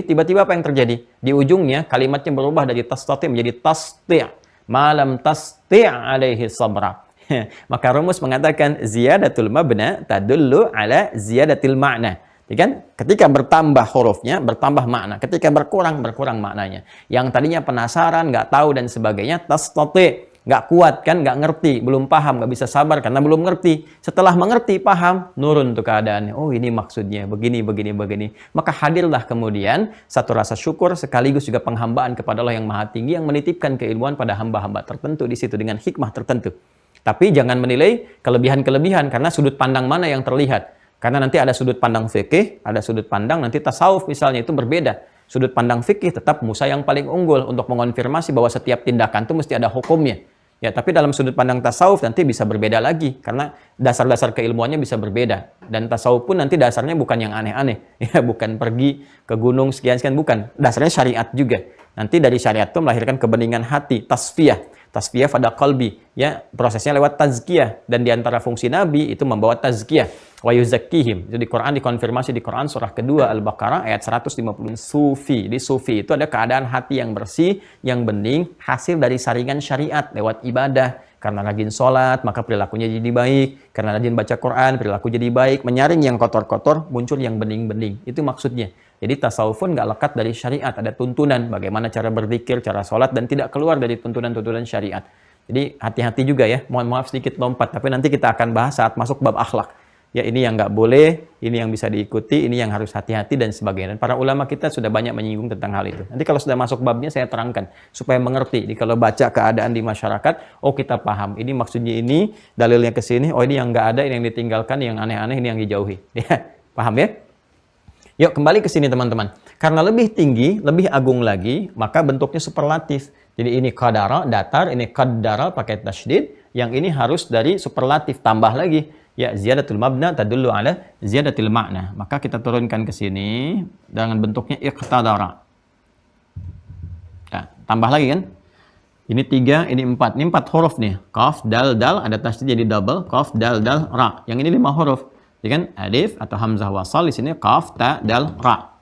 tiba-tiba apa yang terjadi? Di ujungnya kalimatnya berubah dari tastati menjadi tasti'. Malam tasti' alaihi sabra. Maka rumus mengatakan ziyadatul mabna tadullu ala ziyadatil ma'na. Kan? Ketika bertambah hurufnya, bertambah makna. Ketika berkurang maknanya. Yang tadinya penasaran, nggak tahu dan sebagainya, tastati, nggak kuat kan, nggak ngerti, belum paham, nggak bisa sabar karena belum ngerti. Setelah mengerti, paham, nurun tuh keadaannya. Oh ini maksudnya, begini. Maka hadirlah kemudian satu rasa syukur sekaligus juga penghambaan kepada Allah yang Maha Tinggi yang menitipkan keilmuan pada hamba-hamba tertentu di situ dengan hikmah tertentu. Tapi jangan menilai kelebihan-kelebihan karena sudut pandang mana yang terlihat. Karena nanti ada sudut pandang fikih, ada sudut pandang nanti tasawuf misalnya, itu berbeda. Sudut pandang fikih tetap Musa yang paling unggul untuk mengonfirmasi bahwa setiap tindakan itu mesti ada hukumnya. Ya, tapi dalam sudut pandang tasawuf nanti bisa berbeda lagi karena dasar-dasar keilmuannya bisa berbeda. Dan tasawuf pun nanti dasarnya bukan yang aneh-aneh, ya, bukan pergi ke gunung sekian-sekian, bukan. Dasarnya syariat juga. Nanti dari syariat itu melahirkan kebeningan hati, tasfiyah pada qalbi, ya, prosesnya lewat tazkiyah, dan di antara fungsi nabi itu membawa tazkiyah wa yuzakkihim. Itu di Quran, dikonfirmasi di Quran surah kedua Al-Baqarah ayat 150. Sufi, di sufi itu ada keadaan hati yang bersih, yang bening, hasil dari saringan syariat lewat ibadah. Karena rajin sholat, maka perilakunya jadi baik. Karena rajin baca Quran, perilaku jadi baik. Menyaring yang kotor-kotor, muncul yang bening-bening. Itu maksudnya. Jadi tasawuf pun nggak lekat dari syariat. Ada tuntunan bagaimana cara berzikir, cara sholat, dan tidak keluar dari tuntunan-tuntunan syariat. Jadi hati-hati juga ya. Mohon maaf sedikit lompat, tapi nanti kita akan bahas saat masuk bab akhlak. Ya, ini yang nggak boleh, ini yang bisa diikuti, ini yang harus hati-hati dan sebagainya. Dan para ulama kita sudah banyak menyinggung tentang hal itu. Nanti kalau sudah masuk babnya saya terangkan supaya mengerti. Jadi kalau baca keadaan di masyarakat, oh kita paham. Ini maksudnya ini, dalilnya ke sini. Oh ini yang nggak ada, ini yang ditinggalkan, yang aneh-aneh, ini yang dijauhi. Ya, paham ya? Yuk kembali ke sini teman-teman. Karena lebih tinggi, lebih agung lagi, maka bentuknya superlatif. Jadi ini qadara, datar, ini qaddara pakai tasydid. Yang ini harus dari superlatif, tambah lagi. Ya, ziyadatul mabna tadullu ala ziyadatil ma'na. Maka kita turunkan ke sini dengan bentuknya iqtadara. Nah, tambah lagi kan? Ini 3, ini 4. Ini 4 huruf nih. Qaf, dal, dal, ada tasdid jadi double. Qaf, dal, dal, ra. Yang ini 5 huruf. Ya kan? Alif atau hamzah wasal di sini qaf, ta, dal, ra.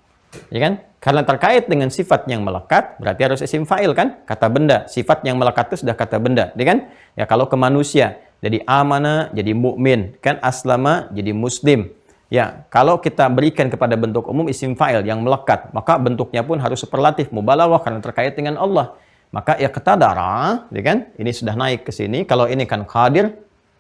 Ya kan? Karena terkait dengan sifat yang melekat, berarti harus isim fa'il kan? Kata benda. Sifat yang melekat itu sudah kata benda, ya kan? Ya kalau ke manusia, jadi amana, jadi mukmin, kan? Aslama, jadi muslim. Ya, kalau kita berikan kepada bentuk umum isim fa'il yang melekat, maka bentuknya pun harus superlatif, mubalaghah karena terkait dengan Allah. Maka ya iqtadara, ya kan? Ini sudah naik ke sini. Kalau ini kan qadir,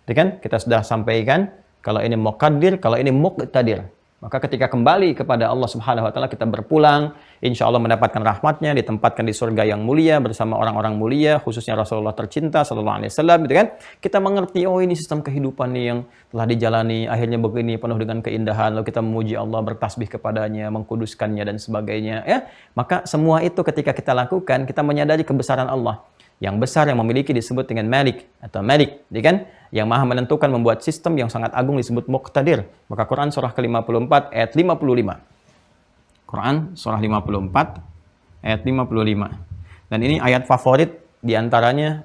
ya kan? Kita sudah sampaikan. Kalau ini muqaddir, kalau ini muqtadir. Maka ketika kembali kepada Allah Subhanahu wa taala kita berpulang, insya Allah mendapatkan rahmatnya, ditempatkan di surga yang mulia bersama orang-orang mulia, khususnya Rasulullah tercinta sallallahu alaihi wasallam, gitu kan? Kita mengerti, oh ini sistem kehidupan nih yang telah dijalani, akhirnya begini penuh dengan keindahan, lalu kita memuji Allah, bertasbih kepadanya, mengkuduskannya dan sebagainya, ya. Maka semua itu ketika kita lakukan, kita menyadari kebesaran Allah. Yang besar yang memiliki disebut dengan Malik atau Malik, ya kan? Yang maha menentukan, membuat sistem yang sangat agung disebut Muqtadir. Maka Quran surah ke-54 ayat 55. Quran surah 54 ayat 55. Dan ini ayat favorit diantaranya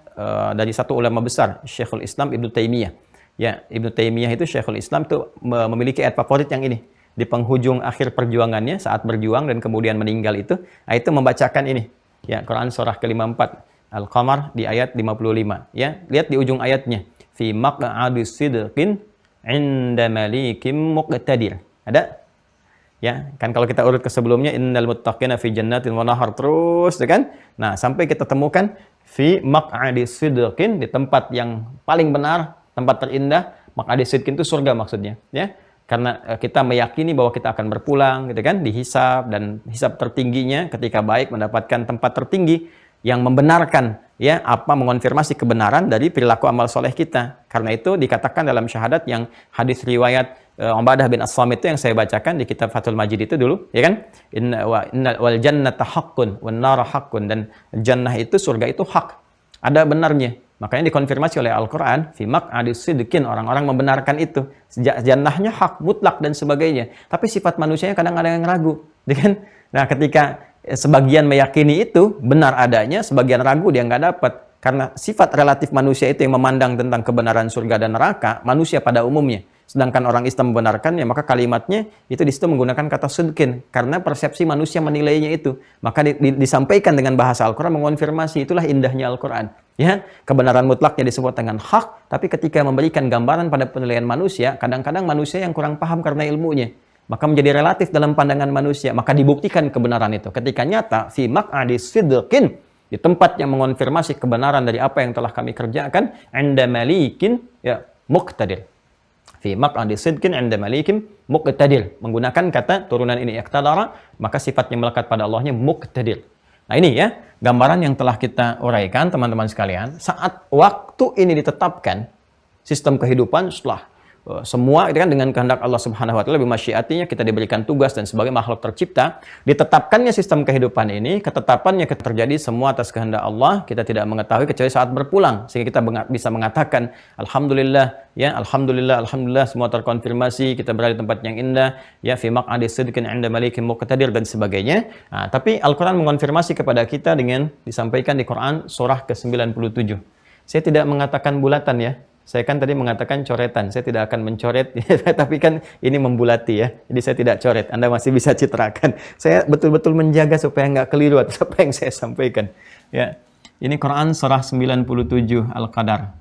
dari satu ulama besar, Syekhul Islam Ibnu Taimiyah. Ya, Ibnu Taimiyah itu Syekhul Islam itu memiliki ayat favorit yang ini. Di penghujung akhir perjuangannya saat berjuang dan kemudian meninggal itu membacakan ini. Ya, Quran surah ke-54 Al-Qamar di ayat 55. Ya, lihat di ujung ayatnya. Fi maq'adi sidqin 'inda malikim muqtadir. Ada? Ya, kan kalau kita urut ke sebelumnya innal muttaqina fi jannatin wa nahar terus, ya kan? Nah, sampai kita temukan fi maq'adi sidqin, di tempat yang paling benar, tempat terindah. Maq'adi sidqin itu surga maksudnya, ya. Karena kita meyakini bahwa kita akan berpulang, gitu kan, dihisab, dan hisab tertingginya ketika baik mendapatkan tempat tertinggi yang membenarkan, ya, mengonfirmasi kebenaran dari perilaku amal soleh kita. Karena itu dikatakan dalam syahadat yang hadis riwayat Ubadah bin As-Samit itu yang saya bacakan di kitab Fathul Majid itu dulu, ya kan? Wal jannata haqqun wan nara haqqun, dan jannah itu, surga itu hak, ada benarnya. Makanya dikonfirmasi oleh Al-Qur'an, fi maq'adi sidqin, orang-orang membenarkan itu. Jannahnya hak mutlak dan sebagainya. Tapi sifat manusianya kadang ada yang ragu, ya kan? Nah, ketika sebagian meyakini itu benar adanya, sebagian ragu, dia nggak dapat. Karena sifat relatif manusia itu yang memandang tentang kebenaran surga dan neraka, manusia pada umumnya. Sedangkan orang Islam membenarkannya, maka kalimatnya itu di situ menggunakan kata sidqin, karena persepsi manusia menilainya itu. Maka disampaikan dengan bahasa Al-Quran, mengonfirmasi. Itulah indahnya Al-Quran. Ya, kebenaran mutlaknya disebut dengan hak, tapi ketika memberikan gambaran pada penilaian manusia, kadang-kadang manusia yang kurang paham karena ilmunya, maka menjadi relatif dalam pandangan manusia, maka dibuktikan kebenaran itu. Ketika nyata, fi maq'adi sidqin, di tempat yang mengonfirmasi kebenaran dari apa yang telah kami kerjakan, 'inda malikin, ya, muqtadir. Fi maq'adi sidqin 'inda malikin muqtadir. Menggunakan kata turunan ini iqtadara, maka sifatnya melekat pada Allahnya muqtadir. Nah ini ya, gambaran yang telah kita uraikan teman-teman sekalian. Saat waktu ini ditetapkan, sistem kehidupan setelah semua itu kan dengan kehendak Allah Subhanahu wa taala, bimasyiatinya kita diberikan tugas dan sebagai makhluk tercipta, ditetapkannya sistem kehidupan ini, ketetapannya terjadi semua atas kehendak Allah, kita tidak mengetahui kecuali saat berpulang, sehingga kita bisa mengatakan alhamdulillah, ya, alhamdulillah semua terkonfirmasi, kita berada di tempat yang indah, ya, fi maq'adi sidqin 'inda malikin muqtadir dan sebagainya. Nah, tapi Al-Qur'an mengonfirmasi kepada kita dengan disampaikan di Quran surah ke-97. Saya tidak mengatakan bulatan, ya. Saya kan tadi mengatakan coretan, saya tidak akan mencoret, tapi kan ini membulati, ya. Jadi saya tidak coret, Anda masih bisa citrakan. Saya betul-betul menjaga supaya nggak keliru atas apa yang saya sampaikan. Ya, ini Quran surah 97 Al-Qadar,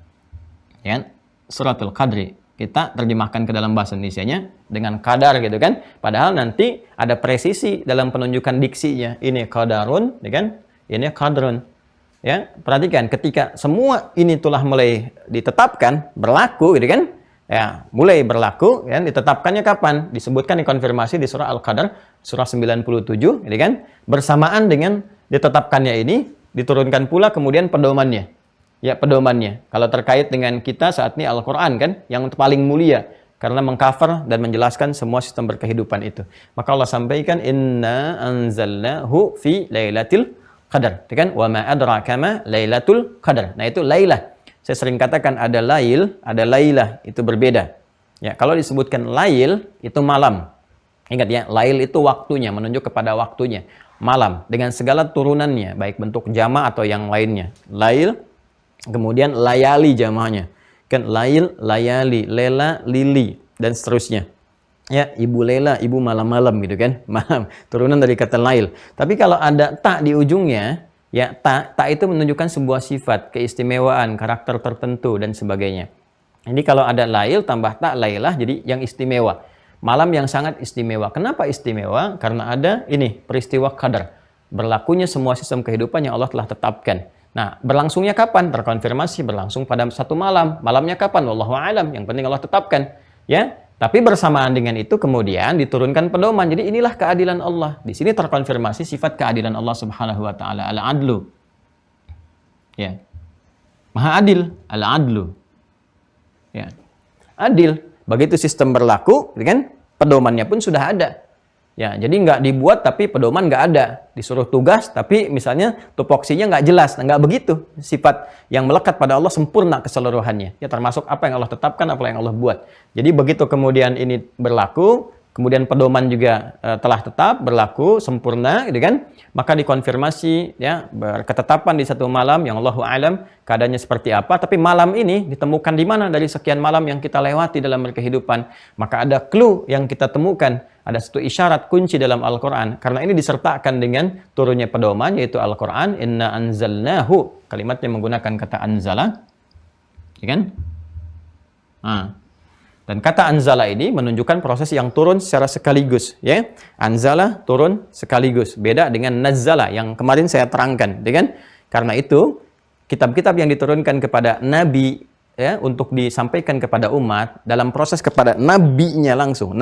ya, suratul Qadri. Kita terjemahkan ke dalam bahasa Indonesianya dengan qadar, gitu kan. Padahal nanti ada presisi dalam penunjukan diksinya. Ini qadarun, ya kan? Ini qadrun. Ya, perhatikan ketika semua ini telah mulai ditetapkan, berlaku, gitu kan? Ya, mulai berlaku, ya, ditetapkannya kapan? Disebutkan dikonfirmasi di surah Al-Qadar, surah 97, gitu kan? Bersamaan dengan ditetapkannya ini, diturunkan pula kemudian pedomannya. Ya, pedomannya. Kalau terkait dengan kita saat ini Al-Qur'an kan, yang paling mulia karena mengcover dan menjelaskan semua sistem berkehidupan itu. Maka Allah sampaikan, inna anzalnahu fi lailatul Qadar, kan? Wa ma adraka ma Lailatul Qadar. Nah, itu lailah. Saya sering katakan ada lail, ada lailah, itu berbeda. Ya, kalau disebutkan lail itu malam. Ingat ya, lail itu waktunya, menunjuk kepada waktunya. malam dengan segala turunannya, baik bentuk jama atau yang lainnya. Lail, kemudian layali jamanya. Kan lail, layali, lela, lili dan seterusnya. Ya, ibu lela, ibu malam-malam gitu kan. Malam, turunan dari kata lail. Tapi kalau ada ta di ujungnya, ya ta itu menunjukkan sebuah sifat, keistimewaan, karakter tertentu dan sebagainya. Jadi kalau ada lail tambah ta lailah jadi yang istimewa. Malam yang sangat istimewa. Kenapa istimewa? Karena ada ini peristiwa qadar. Berlakunya semua sistem kehidupan yang Allah telah tetapkan. Nah, berlangsungnya kapan? Terkonfirmasi berlangsung pada satu malam. Malamnya kapan? Wallahu a'lam. Yang penting Allah tetapkan. Ya, tapi bersamaan dengan itu kemudian diturunkan pedoman. Jadi inilah keadilan Allah. Di sini terkonfirmasi sifat keadilan Allah Subhanahu wa taala, al-adlu. Ya. Maha adil, al-adlu. Ya. Adil. Begitu sistem berlaku, kan? Pedomannya pun sudah ada. Ya, jadi nggak dibuat tapi pedoman nggak ada. Disuruh tugas tapi misalnya tupoksinya nggak jelas. Nah, nggak begitu. Sifat yang melekat pada Allah sempurna keseluruhannya. Ya, termasuk apa yang Allah tetapkan, apa yang Allah buat. Jadi begitu kemudian ini berlaku, kemudian pedoman juga telah tetap berlaku sempurna, gitu kan? Maka dikonfirmasi ya ketetapan di satu malam yang Allahu a'lam keadaannya seperti apa. Tapi malam ini ditemukan di mana dari sekian malam yang kita lewati dalam berkehidupan. Maka ada clue yang kita temukan. Ada satu isyarat kunci dalam Al-Quran. Karena ini disertakan dengan turunnya pedoman, yaitu Al-Quran. Inna anzalnahu. Kalimatnya menggunakan kata anzala. Ya kan? Nah. Dan kata anzala ini menunjukkan proses yang turun secara sekaligus. Ya? Anzala turun sekaligus. Beda dengan nazzala yang kemarin saya terangkan. Ya kan? Karena itu, kitab-kitab yang diturunkan kepada Nabi, ya, untuk disampaikan kepada umat dalam proses kepada nabinya langsung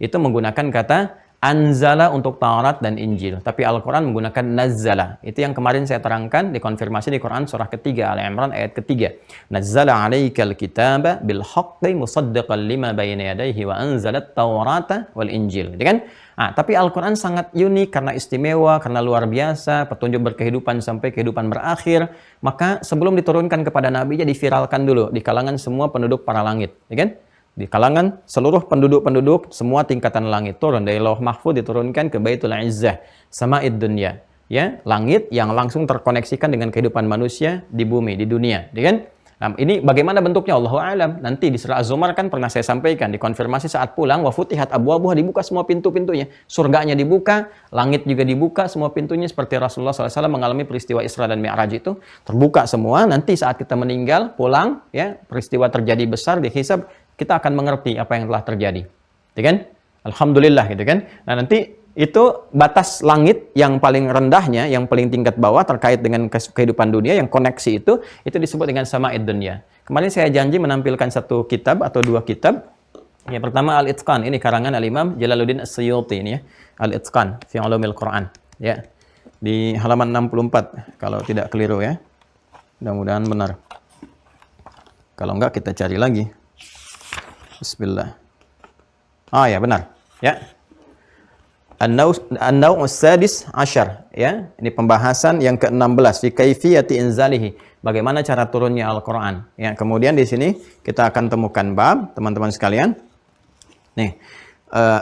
itu menggunakan kata anzala untuk Taurat dan Injil, tapi Al-Quran menggunakan nazzala. Itu yang kemarin saya terangkan, dikonfirmasi di Quran surah ketiga Al-Imran ayat ketiga. Nazzala 'alaikal kitaba bil haqqi musaddiqan lima bayna yadayhi wa anzalat Taurata wal Injil. Gitu kan? Nah, tapi Al-Quran sangat unik karena istimewa, karena luar biasa, petunjuk berkehidupan sampai kehidupan berakhir. Maka sebelum diturunkan kepada Nabi, diviralkan dulu di kalangan semua penduduk para langit. Ya kan? Di kalangan seluruh penduduk-penduduk, semua tingkatan langit. Turun dari Lauh Mahfuz diturunkan ke Baitul Izzah, Sama'id Dunya. Ya, langit yang langsung terkoneksikan dengan kehidupan manusia di bumi, di dunia. Ya kan? Nah, ini bagaimana bentuknya Allahu a'lam. Nanti di surah Az-Zumar kan pernah saya sampaikan, dikonfirmasi saat pulang, wa futihat abwabuha, dibuka semua pintu-pintunya. Surganya dibuka, langit juga dibuka semua pintunya, seperti Rasulullah SAW mengalami peristiwa Isra dan Mi'raj itu, terbuka semua. Nanti saat kita meninggal, pulang, ya, peristiwa terjadi besar, dihisab, kita akan mengerti apa yang telah terjadi. Ya kan? Alhamdulillah gitu kan. Nah, nanti itu batas langit yang paling rendahnya, yang paling tingkat bawah terkait dengan kehidupan dunia, yang koneksi itu disebut dengan Sama'id Dunya. Kemarin saya janji menampilkan satu kitab atau dua kitab. Yang pertama Al-Itqan, ini karangan Al-Imam Jalaluddin As-Suyuti ini ya. Al-Itqan fi Ulumil Quran, ya. Di halaman 64 kalau tidak keliru ya. Mudah-mudahan benar. Kalau enggak kita cari lagi. Bismillah. Ah ya, benar. Ya. An-Naw' as-Sadis Ashar, ya. Ini pembahasan yang ke-16 fi kaifiyati inzalihi. Bagaimana cara turunnya Al-Qur'an. Ya, kemudian di sini kita akan temukan bab, teman-teman sekalian. Nih,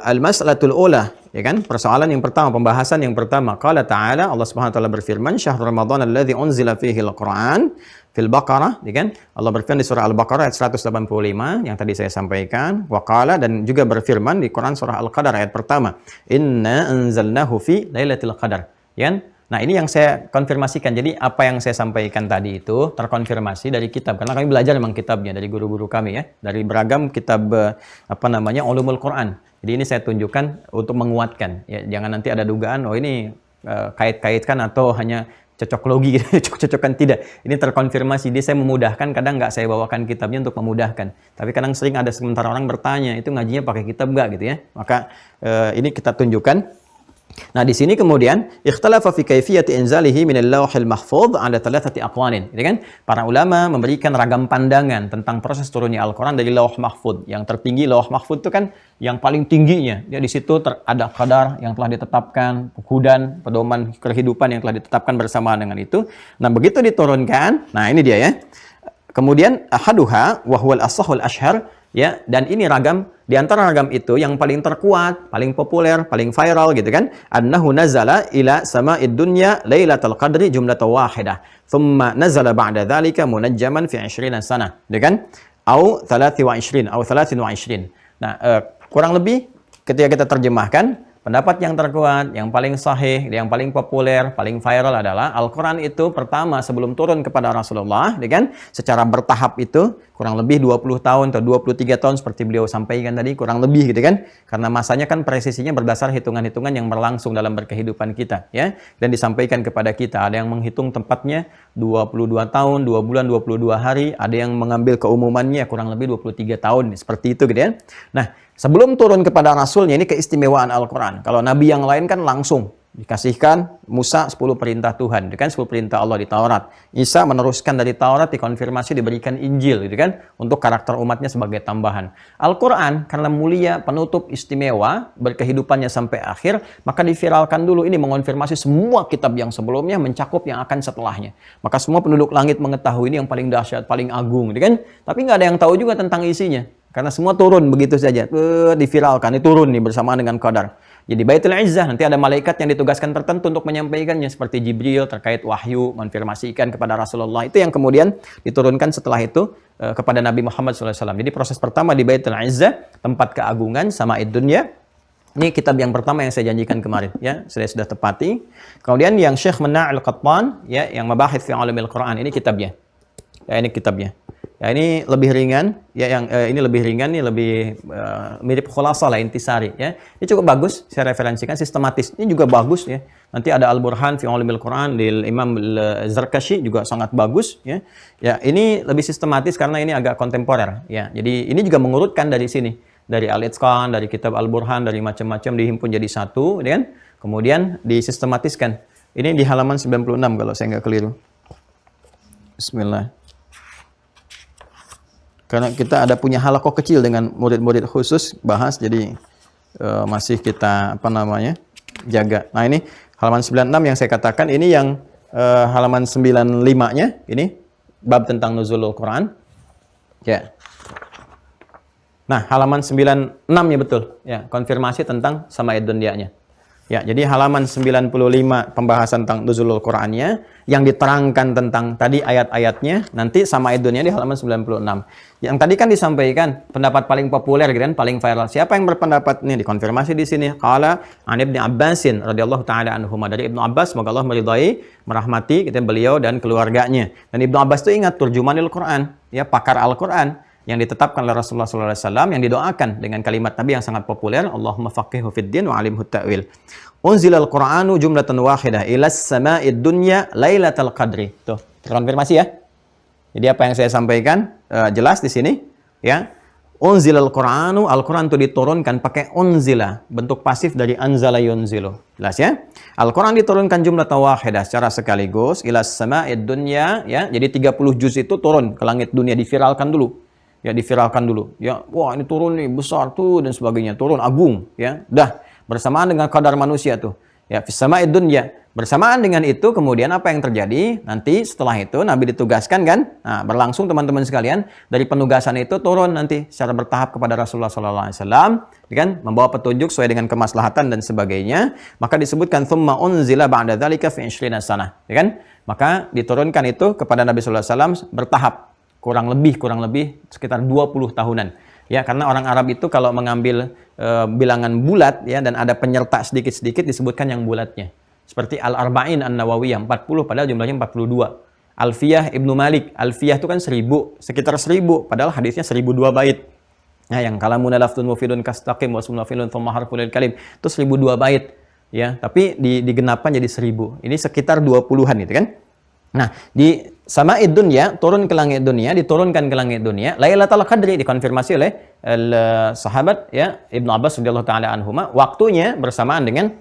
al-mas'alatul ula, ya kan? Persoalan yang pertama, pembahasan yang pertama. Qala ta'ala, Allah Subhanahu wa taala berfirman, "Syahrul Ramadan alladzi unzila fihi al-Qur'an." Fil Baqarah, ya kan? Allah berfirman di surah Al-Baqarah ayat 185 yang tadi saya sampaikan. Wa qala, dan juga berfirman di Quran surah Al-Qadar ayat pertama, "Inna anzalnahu fi lailatul qadar." Ya kan? Nah, ini yang saya konfirmasikan. Jadi apa yang saya sampaikan tadi itu terkonfirmasi dari kitab. Karena kami belajar memang kitabnya dari guru-guru kami ya, dari beragam kitab Ulumul Quran. Jadi ini saya tunjukkan untuk menguatkan. Ya, jangan nanti ada dugaan, oh ini kait-kaitkan atau hanya cocok logi, cocok-cocokan, tidak. Ini terkonfirmasi. Dia saya memudahkan, kadang nggak saya bawakan kitabnya untuk memudahkan. Tapi kadang sering ada sementara orang bertanya, itu ngajinya pakai kitab nggak gitu ya. Maka ini kita tunjukkan. Nah, di sini kemudian ikhtalafa fi kaifiyati inzalihi min al-lawhil mahfuz ala thalathati aqwanin. Gitu kan? Para ulama memberikan ragam pandangan tentang proses turunnya Al-Qur'an dari Lauh Mahfuz. Yang tertinggi Lauh Mahfuz itu kan yang paling tingginya. Ya, di situ ada qadar yang telah ditetapkan, hudan, pedoman kehidupan yang telah ditetapkan bersamaan dengan itu. Nah, begitu diturunkan, nah ini dia ya. Kemudian ahaduha wa huwal ashahul ashhar, Ya, dan ini ragam, di antara ragam itu yang paling terkuat, paling populer, paling viral gitu kan, annahu nazala ila sama'id dunya lailatul qadri jumlatan wahidah, thumma nazala ba'da dzalika munajjaman fi 20 sanah, gitu kan? Au 23 au 23. Nah, kurang lebih ketika kita terjemahkan, pendapat yang terkuat, yang paling sahih, yang paling populer, paling viral adalah Al-Quran itu pertama sebelum turun kepada Rasulullah, kan? Secara bertahap itu kurang lebih 20 tahun atau 23 tahun seperti beliau sampaikan tadi, kurang lebih gitu kan? Karena masanya kan presisinya berdasar hitungan-hitungan yang berlangsung dalam berkehidupan kita, ya. Dan disampaikan kepada kita, ada yang menghitung tempatnya 22 tahun, 2 bulan, 22 hari, ada yang mengambil keumumannya kurang lebih 23 tahun, seperti itu gitu ya. Nah, sebelum turun kepada Rasulnya, ini keistimewaan Al-Quran. Kalau Nabi yang lain kan langsung dikasihkan Musa 10 perintah Tuhan, kan 10 perintah Allah di Taurat. Isa meneruskan dari Taurat, dikonfirmasi, diberikan Injil, gitu kan, untuk karakter umatnya sebagai tambahan. Al-Quran karena mulia, penutup, istimewa, berkehidupannya sampai akhir, maka diviralkan dulu. Ini mengonfirmasi semua kitab yang sebelumnya, mencakup yang akan setelahnya. Maka semua penduduk langit mengetahui ini yang paling dahsyat, paling agung, gitu kan. Tapi nggak ada yang tahu juga tentang isinya. Karena semua turun begitu saja, diviralkan, ini turun nih bersamaan dengan qadar. Jadi Baitul Izzah nanti ada malaikat yang ditugaskan tertentu untuk menyampaikannya, seperti Jibril terkait wahyu, menfirmasikan kepada Rasulullah. Itu yang kemudian diturunkan setelah itu kepada Nabi Muhammad SAW. Jadi proses pertama di Baitul Izzah, tempat keagungan, sama'id dunya. Ini kitab yang pertama yang saya janjikan kemarin, ya, saya sudah tepati. Kemudian yang Syekh Mana' Al-Qattan, ya, yang Mabahith fi Ulumil Quran, ini kitabnya. Ya, ini kitabnya. Ya, ini lebih ringan, ya, yang ini lebih ringan, ini lebih mirip Khulasah lah, intisari, ya. Ini cukup bagus, saya referensikan, sistematis. Ini juga bagus, ya. Nanti ada Al-Burhan fi Ulumil Quran dari Imam Zarkashi, juga sangat bagus, ya. Ya, ini lebih sistematis karena ini agak kontemporer, ya. Jadi ini juga mengurutkan dari sini, dari Al-Itqan, dari kitab Al-Burhan, dari macam-macam dihimpun jadi satu, ya kan? Kemudian disistematiskan. Ini di halaman 96 kalau saya nggak keliru. Bismillah. Karena kita ada punya halakoh kecil dengan murid-murid khusus bahas, jadi masih kita jaga. Nah, ini halaman 96 yang saya katakan, ini yang halaman 95-nya, ini bab tentang nuzulul Quran. Ya. Nah, halaman 96-nya betul, ya, konfirmasi tentang sama'id dunyanya. Ya, jadi halaman 95 pembahasan tentang nuzulul Qur'annya, yang diterangkan tentang tadi ayat-ayatnya, nanti sama dunya di halaman 96. Yang tadi kan disampaikan pendapat paling populer gitu kan, paling viral. Siapa yang berpendapat ini? Dikonfirmasi di sini. Qala an Ibnu Abbasin radhiyallahu taala anhuma, dari Ibnu Abbas, semoga Allah meridai, merahmati kita beliau dan keluarganya. Dan Ibnu Abbas itu ingat turjumanil Qur'an, ya, pakar Al-Qur'an yang ditetapkan oleh Rasulullah SAW, yang didoakan dengan kalimat Nabi yang sangat populer, Allahumma faqihhu fid din wa alimhu ta'wil. Unzilal Qur'anu jumlatan wahidah ilas sama'id dunya lailatul qadri. Tuh, terkonfirmasi ya. Jadi apa yang saya sampaikan jelas di sini, ya. Unzilal Qur'anu, Al-Qur'an itu diturunkan pakai unzila, bentuk pasif dari anzala yunzilu. Jelas ya? Al-Qur'an diturunkan jumlatan wahidah secara sekaligus ilas sama'id dunya, ya. Jadi 30 juz itu turun ke langit dunia, diviralkan dulu. Ya, diviralkan dulu. Ya, wah, ini turun nih, besar tuh dan sebagainya, turun agung, ya. Dah bersamaan dengan kadar manusia tuh. Ya, fissama'id dunya. Bersamaan dengan itu kemudian apa yang terjadi? Nanti setelah itu Nabi ditugaskan kan? Nah, berlangsung teman-teman sekalian, dari penugasan itu turun nanti secara bertahap kepada Rasulullah SAW, kan? Membawa petunjuk sesuai dengan kemaslahatan dan sebagainya. Maka disebutkan tsumma unzila ba'da dzalika fi 20 sanah, ya kan? Maka diturunkan itu kepada Nabi SAW bertahap. Kurang lebih sekitar 20 tahunan. Ya, karena orang Arab itu kalau mengambil bilangan bulat, ya, dan ada penyerta sedikit-sedikit disebutkan yang bulatnya. Seperti Al-Arba'in An-Nawawiyah 40 padahal jumlahnya 42. Alfiyah Ibnu Malik, Alfiyah itu kan 1000, sekitar 1000 padahal hadisnya 1002 bait. Nah, yang kalamun lafdun mufidun kastaqim wa sunna filun thumma harful kalim itu 1002 bait, ya, tapi digenapkan jadi 1000. Ini sekitar 20-an gitu kan. Nah, di sama'id dunya, turun ke langit dunia, diturunkan ke langit dunia, Lailatul Qadri dikonfirmasi oleh sahabat, ya, Ibnu Abbas radhiyallahu taala anhuma, waktunya bersamaan dengan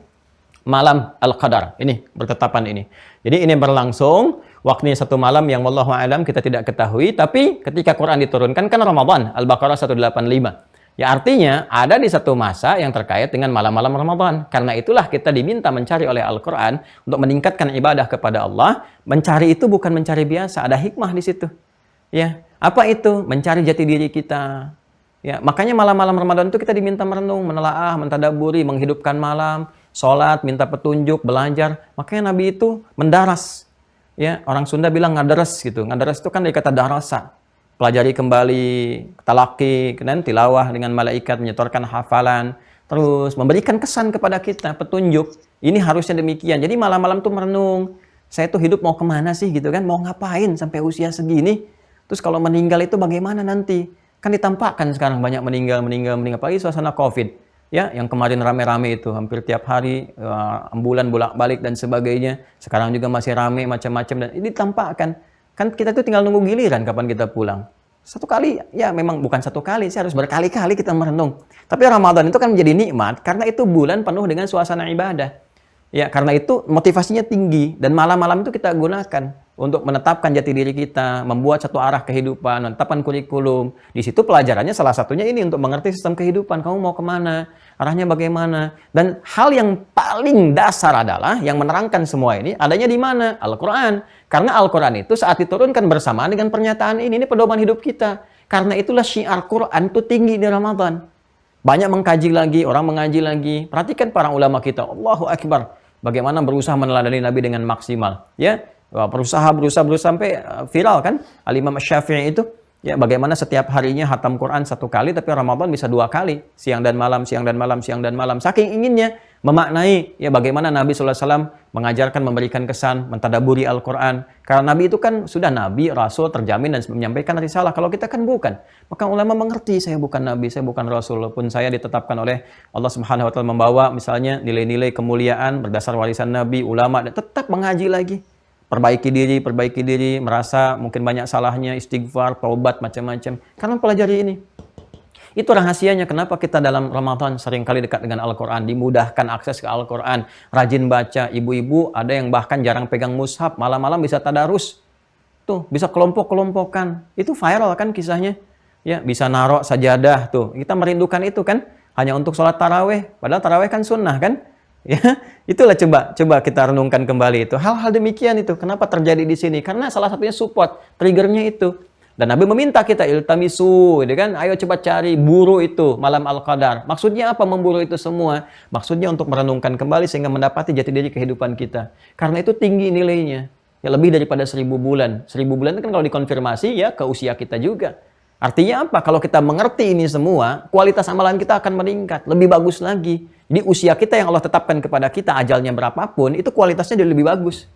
malam Al-Qadar. Ini bertetapan ini. Jadi ini berlangsung waktunya satu malam yang wallahu alam kita tidak ketahui, tapi ketika Quran diturunkan kan Ramadan, Al-Baqarah 185. Ya, artinya ada di satu masa yang terkait dengan malam-malam Ramadan. Karena itulah kita diminta mencari oleh Al-Quran untuk meningkatkan ibadah kepada Allah. Mencari itu bukan mencari biasa, ada hikmah di situ. Ya, apa itu? Mencari jati diri kita. Ya, makanya malam-malam Ramadan itu kita diminta merenung, menelaah, mentadaburi, menghidupkan malam, sholat, minta petunjuk, belajar. Makanya Nabi itu mendaras. Ya, orang Sunda bilang ngadaras gitu. Ngadaras itu kan dari kata darasa. Pelajari kembali, talaki, dan tilawah dengan malaikat, menyetorkan hafalan, terus memberikan kesan kepada kita, petunjuk. Ini harusnya demikian. Jadi malam-malam tuh merenung. Saya tuh hidup mau kemana sih gitu kan? Mau ngapain sampai usia segini? Terus kalau meninggal itu bagaimana nanti? Kan ditampakkan sekarang banyak meninggal. Apalagi suasana COVID. Ya, yang kemarin rame-rame itu. Hampir tiap hari, ambulan bolak-balik dan sebagainya. Sekarang juga masih rame macam-macam. Dan ini ditampakkan. Kan kita tuh tinggal nunggu giliran kapan kita pulang. Satu kali, ya memang bukan satu kali. Sih harus berkali-kali kita merenung. Tapi Ramadan itu kan menjadi nikmat. Karena itu bulan penuh dengan suasana ibadah. Ya, karena itu motivasinya tinggi dan malam-malam itu kita gunakan untuk menetapkan jati diri kita, membuat satu arah kehidupan, menetapkan kurikulum. Di situ pelajarannya salah satunya ini untuk mengerti sistem kehidupan. Kamu mau kemana? Arahnya bagaimana? Dan hal yang paling dasar adalah yang menerangkan semua ini adanya di mana? Al-Quran. Karena Al-Quran itu saat diturunkan bersamaan dengan pernyataan ini pedoman hidup kita. Karena itulah syiar Quran itu tinggi di Ramadan. Banyak mengkaji lagi, orang mengaji lagi. Perhatikan para ulama kita, Allahu Akbar. Bagaimana berusaha meneladani Nabi dengan maksimal. Ya, berusaha sampai viral kan. Al-Imam Syafi'i itu, ya bagaimana setiap harinya hatam Quran 1 kali, tapi Ramadan bisa 2 kali. Siang dan malam. Saking inginnya memaknai ya bagaimana Nabi SAW mengajarkan, memberikan kesan, mentadaburi Al-Quran. Karena Nabi itu kan sudah Nabi, Rasul, terjamin dan menyampaikan risalah. Kalau kita kan bukan. Maka ulama mengerti, saya bukan Nabi, saya bukan Rasul. Walaupun saya ditetapkan oleh Allah Subhanahu Wa Taala membawa misalnya nilai-nilai kemuliaan berdasar warisan Nabi, ulama, dan tetap mengaji lagi. Perbaiki diri, merasa mungkin banyak salahnya, istighfar, taubat, macam-macam. Karena pelajari ini. Itu rahasianya kenapa kita dalam Ramadan seringkali dekat dengan Al-Quran, dimudahkan akses ke Al-Quran, rajin baca, ibu-ibu ada yang bahkan jarang pegang mushaf, malam-malam bisa tadarus, tuh bisa kelompok-kelompokan, itu viral kan kisahnya, ya bisa narok sajadah tuh, kita merindukan itu kan, hanya untuk sholat taraweh, padahal taraweh kan sunnah kan, ya itulah coba kita renungkan kembali itu, hal-hal demikian itu, kenapa terjadi di sini? Karena salah satunya support, triggernya itu. Dan Nabi meminta kita iltamisu, gitu kan? Ayo coba cari, buru itu malam Al-Qadar. Maksudnya apa memburu itu semua? Maksudnya untuk merenungkan kembali sehingga mendapati jati diri kehidupan kita. Karena itu tinggi nilainya. Ya lebih daripada 1000 bulan. 1000 bulan itu kan kalau dikonfirmasi ya ke usia kita juga. Artinya apa? Kalau kita mengerti ini semua, kualitas amalan kita akan meningkat, lebih bagus lagi. Jadi usia kita yang Allah tetapkan kepada kita, ajalnya berapapun, itu kualitasnya jadi lebih bagus.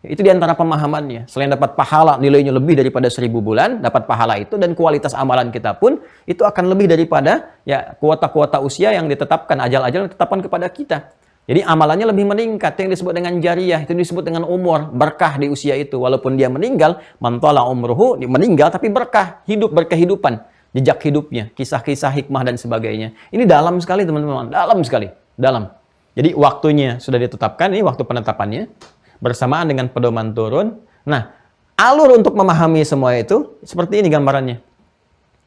Itu diantara pemahamannya. Selain dapat pahala nilainya lebih daripada 1000 bulan, dapat pahala itu dan kualitas amalan kita pun itu akan lebih daripada ya kuota-kuota usia yang ditetapkan, ajal-ajal yang ditetapkan kepada kita. Jadi amalannya lebih meningkat. Yang disebut dengan jariyah, itu disebut dengan umur, berkah di usia itu. Walaupun dia meninggal, mantala umruhu, dia meninggal tapi berkah, hidup berkehidupan, jejak hidupnya, kisah-kisah hikmah dan sebagainya. Ini dalam sekali teman-teman, dalam sekali, dalam. Jadi waktunya sudah ditetapkan, ini waktu penetapannya. Bersamaan dengan pedoman turun. Nah, alur untuk memahami semua itu seperti ini gambarannya.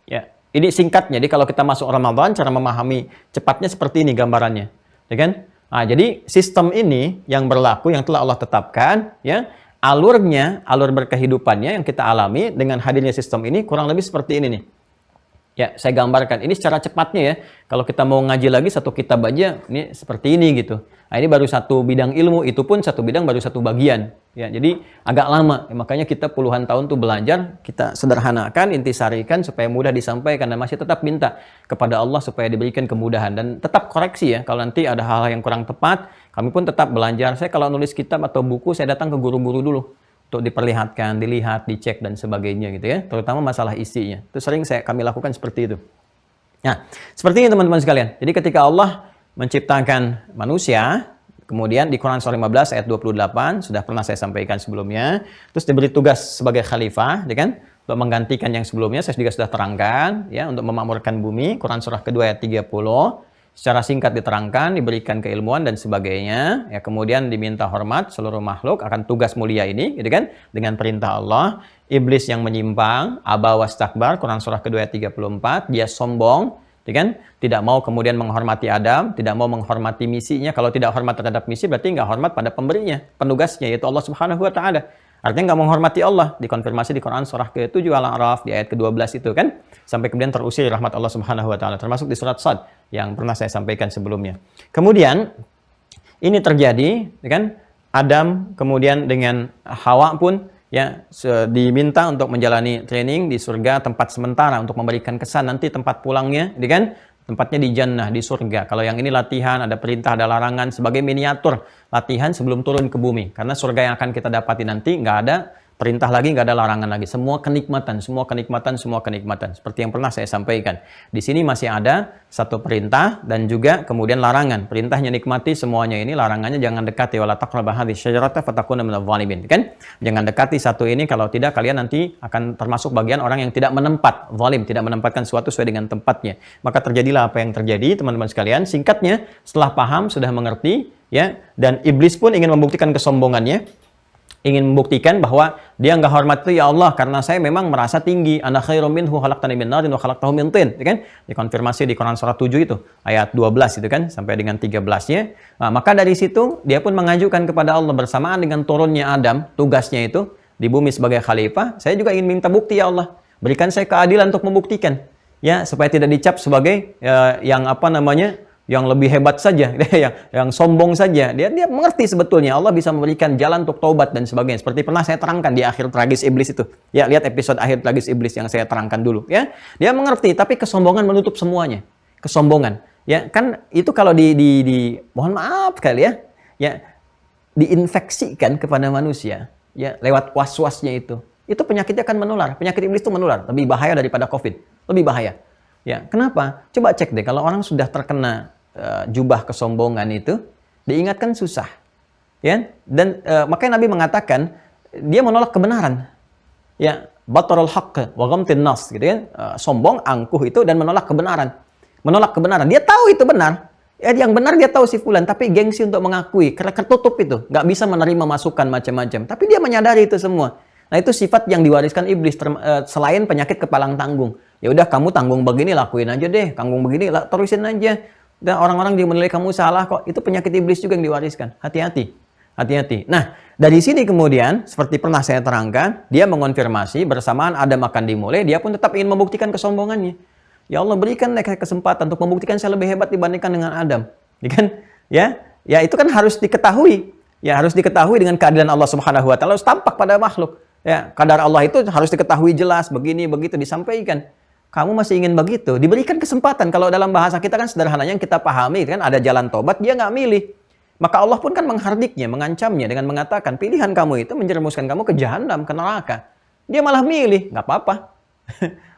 Ya, ini singkatnya. Jadi kalau kita masuk Ramadan, cara memahami cepatnya seperti ini gambarannya, ya kan? Nah, jadi sistem ini yang berlaku yang telah Allah tetapkan, ya, alurnya, alur berkehidupannya yang kita alami dengan hadirnya sistem ini kurang lebih seperti ini nih. Ya, saya gambarkan. Ini secara cepatnya ya. Kalau kita mau ngaji lagi satu kitab aja, ini seperti ini gitu. Nah, ini baru satu bidang ilmu, itu pun satu bidang baru satu bagian. Ya, jadi agak lama. Ya, makanya kita puluhan tahun tuh belajar, kita sederhanakan, intisarikan supaya mudah disampaikan dan masih tetap minta kepada Allah supaya diberikan kemudahan dan tetap koreksi ya. Kalau nanti ada hal-hal yang kurang tepat, kami pun tetap belajar. Saya kalau nulis kitab atau buku, saya datang ke guru-guru dulu untuk diperlihatkan, dilihat, dicek dan sebagainya gitu ya. Terutama masalah isinya. Itu sering kami lakukan seperti itu. Nah, seperti ini teman-teman sekalian. Jadi ketika Allah menciptakan manusia, kemudian di Quran surah 15 ayat 28 sudah pernah saya sampaikan sebelumnya, terus diberi tugas sebagai khalifah, ya kan? Untuk menggantikan yang sebelumnya saya juga sudah terangkan ya, untuk memakmurkan bumi, Quran surah kedua ayat 30. Secara singkat diterangkan, diberikan keilmuan dan sebagainya. Ya, kemudian diminta hormat seluruh makhluk akan tugas mulia ini, gitu kan? Dengan perintah Allah. Iblis yang menyimpang, aba wastakbar, Quran surah kedua ayat 34, dia sombong, gitu kan? Tidak mau kemudian menghormati Adam, tidak mau menghormati misinya. Kalau tidak hormat terhadap misi, berarti nggak hormat pada pemberinya, penugasnya, yaitu Allah Subhanahu Wa Taala. Artinya nggak menghormati Allah. Dikonfirmasi di Quran surah ke-7 Al-A'raf di ayat ke-12 itu kan. Sampai kemudian terusir rahmat Allah Subhanahu wa taala. Termasuk di surat Shad yang pernah saya sampaikan sebelumnya. Kemudian ini terjadi kan, Adam kemudian dengan Hawa pun ya diminta untuk menjalani training di surga, tempat sementara untuk memberikan kesan nanti tempat pulangnya, kan? Tempatnya di jannah, di surga. Kalau yang ini latihan, ada perintah, ada larangan, sebagai miniatur latihan sebelum turun ke bumi. Karena surga yang akan kita dapati nanti nggak ada perintah lagi, nggak ada larangan lagi. Semua kenikmatan, semua kenikmatan, semua kenikmatan. Seperti yang pernah saya sampaikan. Di sini masih ada satu perintah dan juga kemudian larangan. Perintahnya nikmati semuanya ini, larangannya jangan dekati. Wala taqrabu hadhihi syajarata fatakuna minadh dhalimin. Kan? Jangan dekati satu ini, kalau tidak kalian nanti akan termasuk bagian orang yang tidak menempat, zalim, tidak menempatkan sesuatu sesuai dengan tempatnya. Maka terjadilah apa yang terjadi, teman-teman sekalian. Singkatnya, setelah paham, sudah mengerti, ya, dan iblis pun ingin membuktikan kesombongannya, ingin membuktikan bahwa dia nggak hormat itu, ya Allah, karena saya memang merasa tinggi. Ana khairum minhu khalaqtani min narin wa khalaqtahu min tin, kan? Dikonfirmasi di Quran surah 7 itu, ayat 12 itu kan, sampai dengan 13-nya. Nah, maka dari situ dia pun mengajukan kepada Allah bersamaan dengan turunnya Adam, tugasnya itu di bumi sebagai khalifah. Saya juga ingin minta bukti, ya Allah. Berikan saya keadilan untuk membuktikan, ya, supaya tidak dicap sebagai yang apa namanya, yang lebih hebat saja, yang sombong saja. Dia mengerti sebetulnya Allah bisa memberikan jalan untuk taubat dan sebagainya. Seperti pernah saya terangkan di akhir tragis iblis itu. Ya, lihat episode akhir tragis iblis yang saya terangkan dulu. Ya, dia mengerti, tapi kesombongan menutup semuanya. Kesombongan, ya kan, itu kalau mohon maaf kali ya, diinfeksikan kepada manusia, ya, lewat was-wasnya itu penyakitnya akan menular. Penyakit iblis itu menular, lebih bahaya daripada COVID, lebih bahaya. Ya, kenapa? Coba cek deh, kalau orang sudah terkena jubah kesombongan itu, diingatkan susah, ya. Dan makanya Nabi mengatakan dia menolak kebenaran, ya, batarul haqq wa ghamtin nas, gitu kan, sombong, angkuh itu, dan menolak kebenaran. Dia tahu itu benar, ya, yang benar dia tahu si fulan, tapi gengsi untuk mengakui, karena tertutup itu, nggak bisa menerima masukan macam-macam. Tapi dia menyadari itu semua. Nah, itu sifat yang diwariskan iblis, selain penyakit kepalang tanggung. Ya udah, kamu tanggung begini, lakuin aja deh, tanggung begini, terusin aja. Dan orang-orang dia menilai kamu salah kok. Itu penyakit iblis juga yang diwariskan. Hati-hati. Hati-hati. Nah, dari sini kemudian, seperti pernah saya terangkan, dia mengonfirmasi bersamaan Adam akan dimulai, dia pun tetap ingin membuktikan kesombongannya. Ya Allah, berikan mereka kesempatan untuk membuktikan saya lebih hebat dibandingkan dengan Adam. Ya kan? Ya, itu kan harus diketahui. Ya, harus diketahui dengan keadilan Allah Subhanahu wa taala, harus tampak pada makhluk. Ya, kadar Allah itu harus diketahui jelas, begini, begitu, disampaikan. Kamu masih ingin begitu? Diberikan kesempatan. Kalau dalam bahasa kita kan sederhananya yang kita pahami kan, ada jalan tobat, dia nggak milih. Maka Allah pun kan menghardiknya, mengancamnya dengan mengatakan, pilihan kamu itu menjerumuskan kamu ke jahanam, ke neraka. Dia malah milih, nggak apa-apa.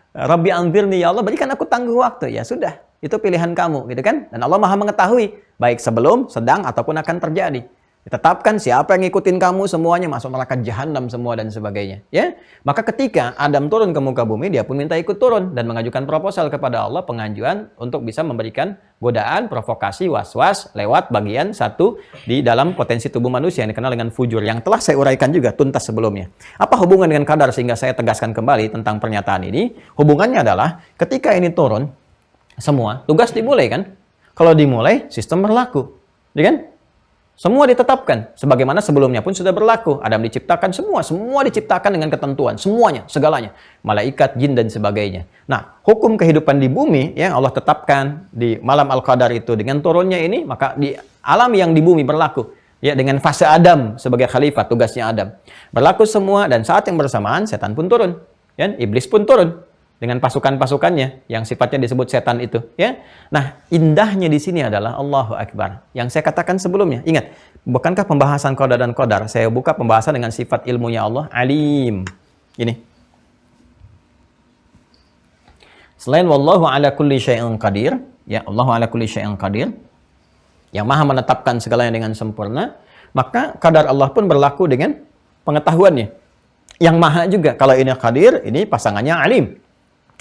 Rabbi anzirni, ya Allah, berikan aku tangguh waktu. Ya sudah, itu pilihan kamu, gitu kan? Dan Allah Maha mengetahui, baik sebelum, sedang, ataupun akan terjadi. Ditetapkan siapa yang ngikutin kamu semuanya masuk neraka jahanam semua dan sebagainya, ya. Maka ketika Adam turun ke muka bumi, dia pun minta ikut turun dan mengajukan proposal kepada Allah, pengajuan untuk bisa memberikan godaan, provokasi, was-was lewat bagian satu di dalam potensi tubuh manusia yang dikenal dengan fujur, yang telah saya uraikan juga tuntas sebelumnya. Apa hubungan dengan kadar sehingga saya tegaskan kembali tentang pernyataan ini? Hubungannya adalah ketika ini turun semua, tugas dimulai kan? Kalau dimulai, sistem berlaku, ya kan? Semua ditetapkan, sebagaimana sebelumnya pun sudah berlaku. Adam diciptakan semua diciptakan dengan ketentuan, semuanya, segalanya. Malaikat, jin, dan sebagainya. Nah, hukum kehidupan di bumi yang Allah tetapkan di malam Al-Qadar itu dengan turunnya ini, maka di alam yang di bumi berlaku. Ya, dengan fase Adam sebagai khalifah, tugasnya Adam. Berlaku semua, dan saat yang bersamaan, setan pun turun. Ya, iblis pun turun. Dengan pasukan-pasukannya yang sifatnya disebut setan itu, ya. Nah, indahnya di sini adalah Allahu Akbar. Yang saya katakan sebelumnya, ingat, bukankah pembahasan qada dan qadar? Saya buka pembahasan dengan sifat ilmunya Allah, alim. Ini. Selain wallahu ala kulli syai'in qadir, ya, Allahu ala kulli syai'in qadir, yang Maha menetapkan segalanya dengan sempurna, maka qadar Allah pun berlaku dengan pengetahuannya. Yang Maha juga, kalau ini qadir, ini pasangannya alim.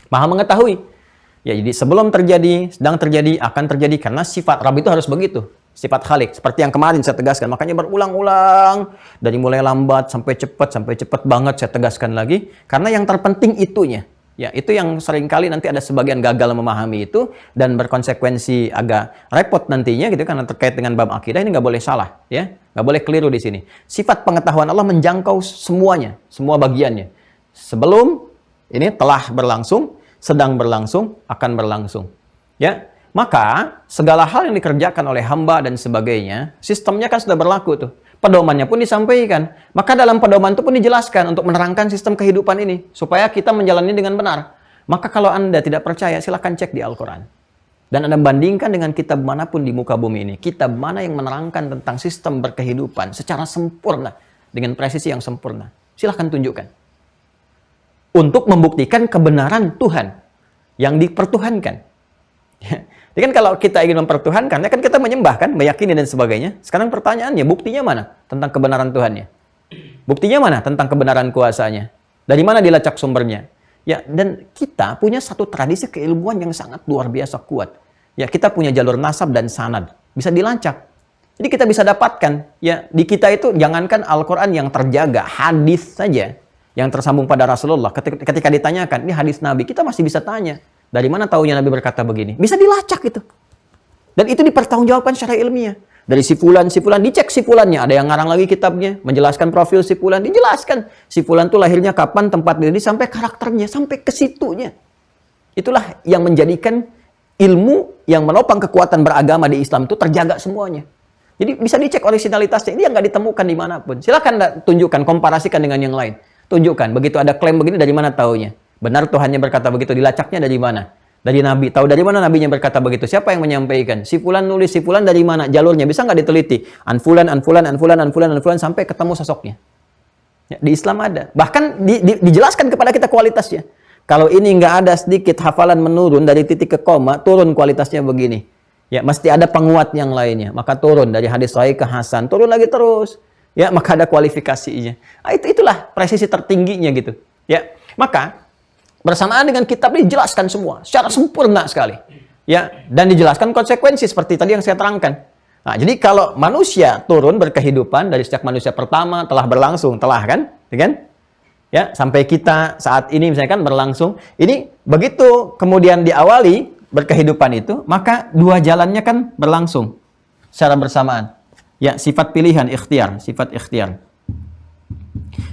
Maha mengetahui. Ya, jadi sebelum terjadi, sedang terjadi, akan terjadi, karena sifat Rabb itu harus begitu. Sifat Khalik, seperti yang kemarin saya tegaskan. Makanya berulang-ulang, dari mulai lambat sampai cepat banget saya tegaskan lagi. Karena yang terpenting itunya. Ya, itu yang seringkali nanti ada sebagian gagal memahami itu dan berkonsekuensi agak repot nantinya gitu karena terkait dengan bab akidah ini nggak boleh salah, ya, nggak boleh keliru di sini. Sifat pengetahuan Allah menjangkau semuanya, semua bagiannya. Sebelum ini telah berlangsung, sedang berlangsung, akan berlangsung. Ya, maka segala hal yang dikerjakan oleh hamba dan sebagainya, sistemnya kan sudah berlaku tuh. Pedomannya pun disampaikan. Maka dalam pedoman itu pun dijelaskan untuk menerangkan sistem kehidupan ini. Supaya kita menjalani dengan benar. Maka kalau Anda tidak percaya, silakan cek di Al-Quran. Dan Anda bandingkan dengan kitab manapun di muka bumi ini. Kitab mana yang menerangkan tentang sistem berkehidupan secara sempurna. Dengan presisi yang sempurna. Silakan tunjukkan. Untuk membuktikan kebenaran Tuhan. Yang dipertuhankan. Jadi kan kalau kita ingin mempertuhankan, ya kan kita menyembah kan, meyakini dan sebagainya. Sekarang pertanyaannya, buktinya mana tentang kebenaran Tuhannya? Buktinya mana tentang kebenaran kuasanya? Dari mana dilacak sumbernya? Ya, dan kita punya satu tradisi keilmuan yang sangat luar biasa kuat. Ya, kita punya jalur nasab dan sanad, bisa dilacak. Jadi kita bisa dapatkan, ya di kita itu jangankan Al-Quran yang terjaga, hadis saja yang tersambung pada Rasulullah. Ketika ditanyakan, ini hadis Nabi, kita masih bisa tanya. Dari mana taunya Nabi berkata begini? Bisa dilacak itu. Dan itu dipertanggungjawabkan secara ilmiah. Dari si fulan, dicek si fulannya. Ada yang ngarang lagi kitabnya, menjelaskan profil si fulan, dijelaskan. Si fulan itu lahirnya kapan, tempat diri, sampai karakternya, sampai ke situnya. Itulah yang menjadikan ilmu yang menopang kekuatan beragama di Islam itu terjaga semuanya. Jadi bisa dicek originalitasnya. Ini yang nggak ditemukan dimanapun. Silakan tunjukkan, komparasikan dengan yang lain. Tunjukkan, begitu ada klaim begini, dari mana taunya? Benar Tuhannya berkata begitu, dilacaknya dari mana? Dari Nabi. Tahu dari mana Nabinya berkata begitu? Siapa yang menyampaikan? Si fulan nulis, si fulan dari mana? Jalurnya bisa nggak diteliti? Anfulan, sampai ketemu sosoknya. Ya, di Islam ada. Bahkan dijelaskan kepada kita kualitasnya. Kalau ini nggak ada sedikit hafalan menurun dari titik ke koma, turun kualitasnya begini. Ya, mesti ada penguat yang lainnya. Maka turun dari hadis sahih ke hasan, turun lagi terus. Ya, maka ada kualifikasinya. Nah, itulah presisi tertingginya gitu. Ya, maka bersamaan dengan kitab ini dijelaskan semua secara sempurna sekali. Ya, dan dijelaskan konsekuensi seperti tadi yang saya terangkan. Nah, jadi kalau manusia turun berkehidupan dari sejak manusia pertama telah berlangsung, telah kan? Ya, sampai kita saat ini misalnya kan berlangsung. Ini begitu kemudian diawali berkehidupan itu, maka dua jalannya kan berlangsung secara bersamaan. Ya, sifat pilihan, ikhtiar, sifat ikhtiar.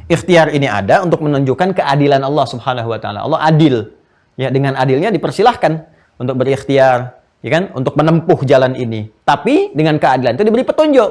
Ikhtiar ini ada untuk menunjukkan keadilan Allah Subhanahu wa taala. Allah adil. Ya, dengan adilnya dipersilahkan untuk berikhtiar, ya kan, untuk menempuh jalan ini. Tapi dengan keadilan itu diberi petunjuk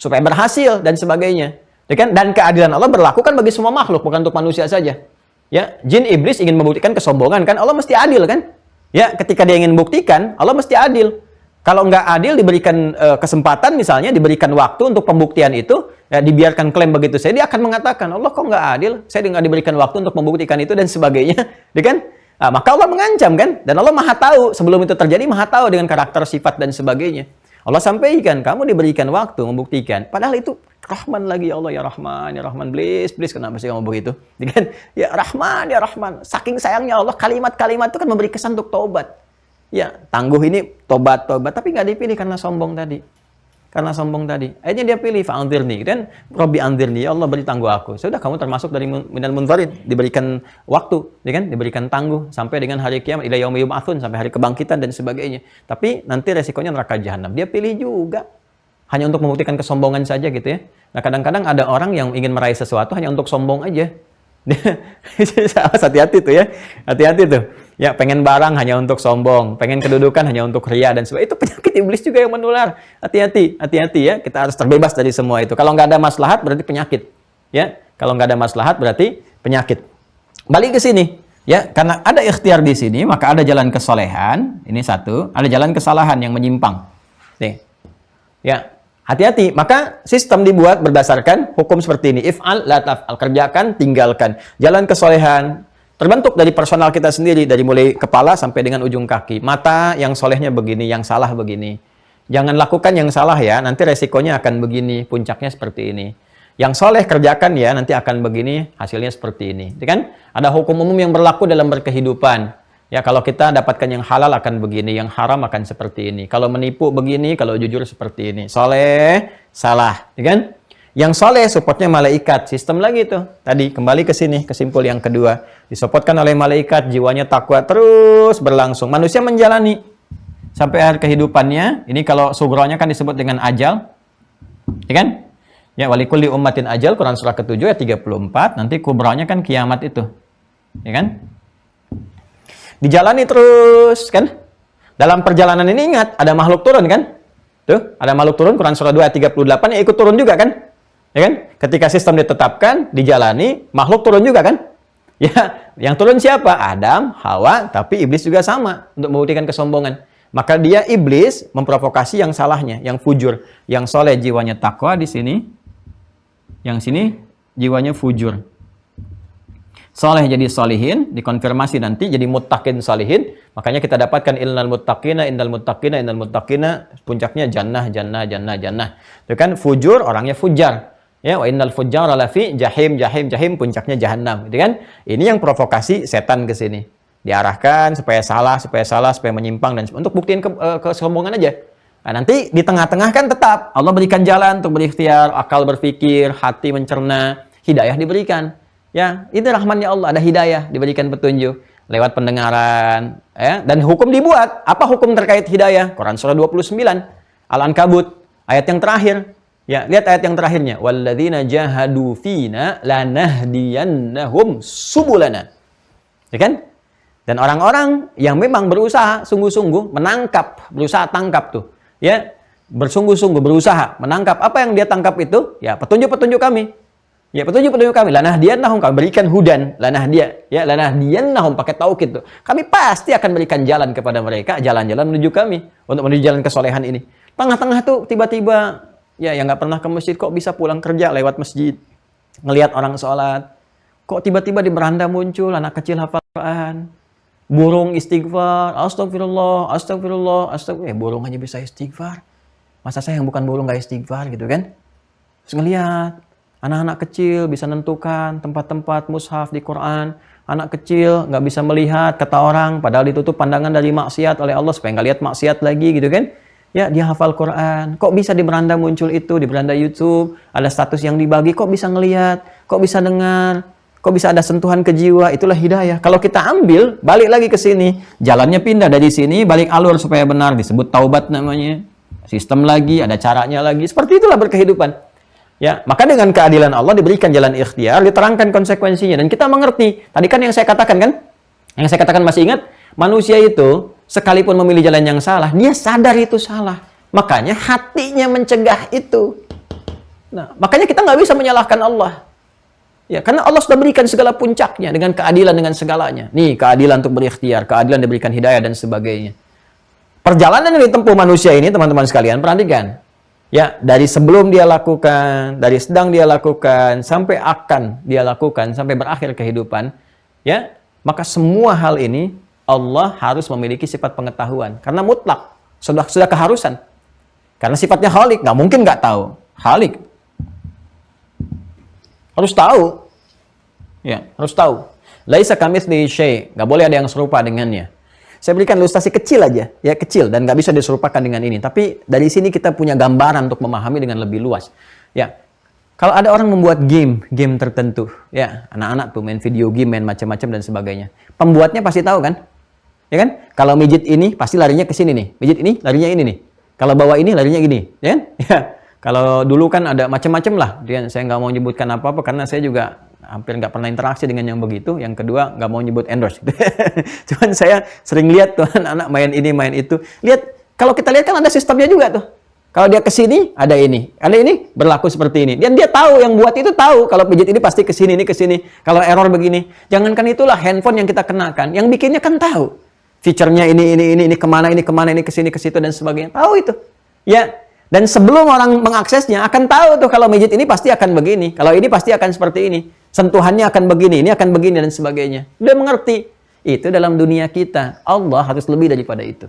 supaya berhasil dan sebagainya. Ya kan? Dan keadilan Allah berlaku kan bagi semua makhluk, bukan untuk manusia saja. Ya, jin iblis ingin membuktikan kesombongan kan, Allah mesti adil kan? Ya, ketika dia ingin membuktikan, Allah mesti adil. Kalau nggak adil diberikan kesempatan misalnya, diberikan waktu untuk pembuktian itu, ya, dibiarkan klaim begitu saja, dia akan mengatakan, Allah kok nggak adil? Saya nggak diberikan waktu untuk membuktikan itu dan sebagainya. Ya kan? Nah, maka Allah mengancam kan? Dan Allah maha tahu, sebelum itu terjadi maha tahu dengan karakter, sifat dan sebagainya. Allah sampaikan, kamu diberikan waktu membuktikan. Padahal itu Rahman lagi, ya Allah ya Rahman, please kenapa sih kamu begitu? Ya kan? Ya Rahman, saking sayangnya Allah, kalimat-kalimat itu kan memberi kesan untuk taubat. Ya, tangguh ini tobat, tapi nggak dipilih karena sombong tadi. Akhirnya dia pilih fa'anzirni, dan Rabbi anzirni, ya Allah beri tangguh aku. Sudah, kamu termasuk dari minal munzarin, diberikan waktu, ya kan? Diberikan tangguh sampai dengan hari kiamat, ila yaumi yub'atsun, sampai hari kebangkitan dan sebagainya. Tapi nanti resikonya neraka jahanam. Dia pilih juga hanya untuk membuktikan kesombongan saja gitu ya. Nah, kadang-kadang ada orang yang ingin meraih sesuatu hanya untuk sombong aja. Hati-hati tuh ya. Hati-hati tuh. Ya, pengen barang hanya untuk sombong, pengen kedudukan hanya untuk ria dan sebagainya. Itu penyakit iblis juga yang menular. Hati-hati ya. Kita harus terbebas dari semua itu. Kalau nggak ada maslahat berarti penyakit. Ya, kalau nggak ada maslahat berarti penyakit. Balik ke sini. Ya, karena ada ikhtiar di sini, maka ada jalan kesolehan. Ini satu. Ada jalan kesalahan yang menyimpang. Nih. Ya, hati-hati. Maka sistem dibuat berdasarkan hukum seperti ini. If'al, la taf'al. Kerjakan, tinggalkan. Jalan kesolehan terbentuk dari personal kita sendiri, dari mulai kepala sampai dengan ujung kaki. Mata yang solehnya begini, yang salah begini. Jangan lakukan yang salah ya, nanti resikonya akan begini, puncaknya seperti ini. Yang soleh kerjakan ya, nanti akan begini, hasilnya seperti ini. Kan? Ada hukum umum yang berlaku dalam berkehidupan. Ya, kalau kita dapatkan yang halal akan begini, yang haram akan seperti ini. Kalau menipu begini, kalau jujur seperti ini. Soleh, salah. Ya kan? Yang soleh supportnya malaikat. Sistem lagi tuh. Tadi kembali ke sini, kesimpul yang kedua. Disupportkan oleh malaikat, jiwanya takwa terus berlangsung. Manusia menjalani sampai akhir kehidupannya. Ini kalau sugronya kan disebut dengan ajal. Ya kan? Ya, walikulli ummatin ajal, Quran surah ke-7 ayat 34. Nanti kubronya kan kiamat itu. Ya kan? Dijalani terus kan? Dalam perjalanan ini ingat, ada makhluk turun kan? Tuh, ada makhluk turun, Quran surah 2 ayat 38 yang ikut turun juga kan? Ya kan? Ketika sistem ditetapkan, dijalani, makhluk turun juga kan? Ya, yang turun siapa? Adam, Hawa, tapi iblis juga sama untuk membuktikan kesombongan. Maka dia iblis memprovokasi yang salahnya, yang fujur, yang soleh jiwanya takwa di sini, yang sini jiwanya fujur. Soleh jadi solihin, dikonfirmasi nanti jadi muttaqin solihin. Makanya kita dapatkan innal muttaqina, puncaknya jannah. Itu kan fujur, orangnya fujar. Ya, wa innal fujjara lafi jahim, puncaknya jahannam. Gitu kan? Ini yang provokasi setan ke sini. Diarahkan supaya salah, supaya menyimpang dan untuk buktiin kesombongan aja. Nah, nanti di tengah-tengah kan tetap Allah berikan jalan untuk berikhtiar, akal berpikir, hati mencerna, hidayah diberikan. Ya, itu rahmatnya Allah, ada hidayah, diberikan petunjuk lewat pendengaran, ya, dan hukum dibuat. Apa hukum terkait hidayah? Quran surah 29, Al-Ankabut, ayat yang terakhir. Ya, lihat ayat yang terakhirnya. Walladzina jahadu fina lanahdiyannahum subulana. Ya kan? Dan orang-orang yang memang berusaha sungguh-sungguh menangkap, berusaha tangkap tuh, ya, bersungguh-sungguh berusaha menangkap apa yang dia tangkap itu, ya, petunjuk-petunjuk kami. Ya, petunjuk-petunjuk kami, lanahdiyannahum, kami berikan hudan, lanahdiyannahum pakai taukid tuh. Kami pasti akan berikan jalan kepada mereka, jalan-jalan menuju kami untuk menuju jalan kesolehan ini. Tengah-tengah tuh tiba-tiba, ya, yang nggak pernah ke masjid kok bisa pulang kerja lewat masjid, ngelihat orang sholat, kok tiba-tiba di beranda muncul anak kecil hafal Quran, burung istighfar, astagfirullah, burung aja bisa istighfar, masa saya yang bukan burung nggak istighfar gitu kan? Terus ngelihat anak-anak kecil bisa nentukan tempat-tempat mushaf di Quran. Anak kecil nggak bisa melihat, kata orang, padahal ditutup pandangan dari maksiat oleh Allah supaya nggak lihat maksiat lagi gitu kan. Ya, dia hafal Quran. Kok bisa di beranda muncul itu, di beranda YouTube, ada status yang dibagi, kok bisa ngelihat, kok bisa dengar, kok bisa ada sentuhan ke jiwa, itulah hidayah. Kalau kita ambil, balik lagi ke sini, jalannya pindah dari sini, balik alur supaya benar, disebut taubat namanya. Sistem lagi, ada caranya lagi, seperti itulah berkehidupan. Ya, maka dengan keadilan Allah diberikan jalan ikhtiar, diterangkan konsekuensinya, dan kita mengerti. Tadi kan yang saya katakan kan, yang saya katakan masih ingat, manusia itu sekalipun memilih jalan yang salah, dia sadar itu salah. Makanya hatinya mencegah itu. Nah, makanya kita nggak bisa menyalahkan Allah. Ya, karena Allah sudah berikan segala puncaknya dengan keadilan, dengan segalanya. Nih, keadilan untuk berikhtiar, keadilan diberikan hidayah dan sebagainya. Perjalanan yang ditempuh manusia ini, teman-teman sekalian, perhatikan. Ya, dari sebelum dia lakukan, dari sedang dia lakukan, sampai akan dia lakukan, sampai berakhir kehidupan, ya, maka semua hal ini Allah harus memiliki sifat pengetahuan. Karena mutlak, sudah keharusan. Karena sifatnya khalik, nggak mungkin nggak tahu. Khalik. Harus tahu. Ya, harus tahu. Laisa kamitslihi syai', nggak boleh ada yang serupa dengannya. Saya berikan ilustrasi kecil aja, ya, kecil dan nggak bisa diserupakan dengan ini. Tapi dari sini kita punya gambaran untuk memahami dengan lebih luas. Ya, kalau ada orang membuat game tertentu, ya, anak-anak tuh main video game, main macam-macam dan sebagainya. Pembuatnya pasti tahu kan? Ya kan? Kalau mijit ini pasti larinya ke sini nih. Mijit ini larinya ini nih. Kalau bawa ini larinya gini, ya kan? Ya. Kalau dulu kan ada macam-macam lah. Saya nggak mau nyebutkan apa-apa karena saya juga hampir nggak pernah interaksi dengan yang begitu. Yang kedua, nggak mau nyebut endorse. Cuman saya sering lihat tuh anak-anak main ini, main itu. Lihat, kalau kita lihat kan ada sistemnya juga tuh. Kalau dia ke sini, ada ini. Ada ini, berlaku seperti ini. Dan dia tahu, yang buat itu tahu. Kalau pijit ini pasti ke sini, ini ke sini. Kalau error begini. Jangankan itulah handphone yang kita kenakan. Yang bikinnya kan tahu. Feature-nya ini kemana, ini ke sini, ke situ, dan sebagainya. Tahu itu. Ya. Dan sebelum orang mengaksesnya, akan tahu tuh kalau pijit ini pasti akan begini. Kalau ini pasti akan seperti ini. Sentuhannya akan begini, ini akan begini, dan sebagainya. Dia mengerti. Itu dalam dunia kita. Allah harus lebih daripada itu.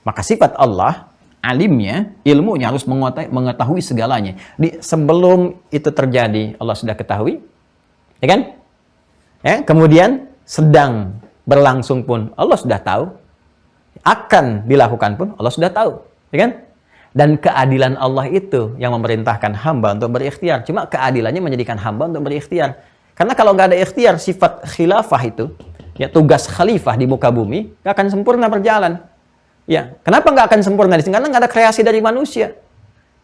Maka sifat Allah, alimnya, ilmunya harus mengetahui segalanya. Sebelum itu terjadi, Allah sudah ketahui. Ya kan? Ya, kemudian sedang berlangsung pun Allah sudah tahu. Akan dilakukan pun Allah sudah tahu. Ya kan? Dan keadilan Allah itu yang memerintahkan hamba untuk berikhtiar. Cuma keadilannya menjadikan hamba untuk berikhtiar. Karena kalau nggak ada ikhtiar, sifat khilafah itu, ya tugas khalifah di muka bumi, nggak akan sempurna berjalan. Ya, kenapa nggak akan sempurna di sini? Karena nggak ada kreasi dari manusia.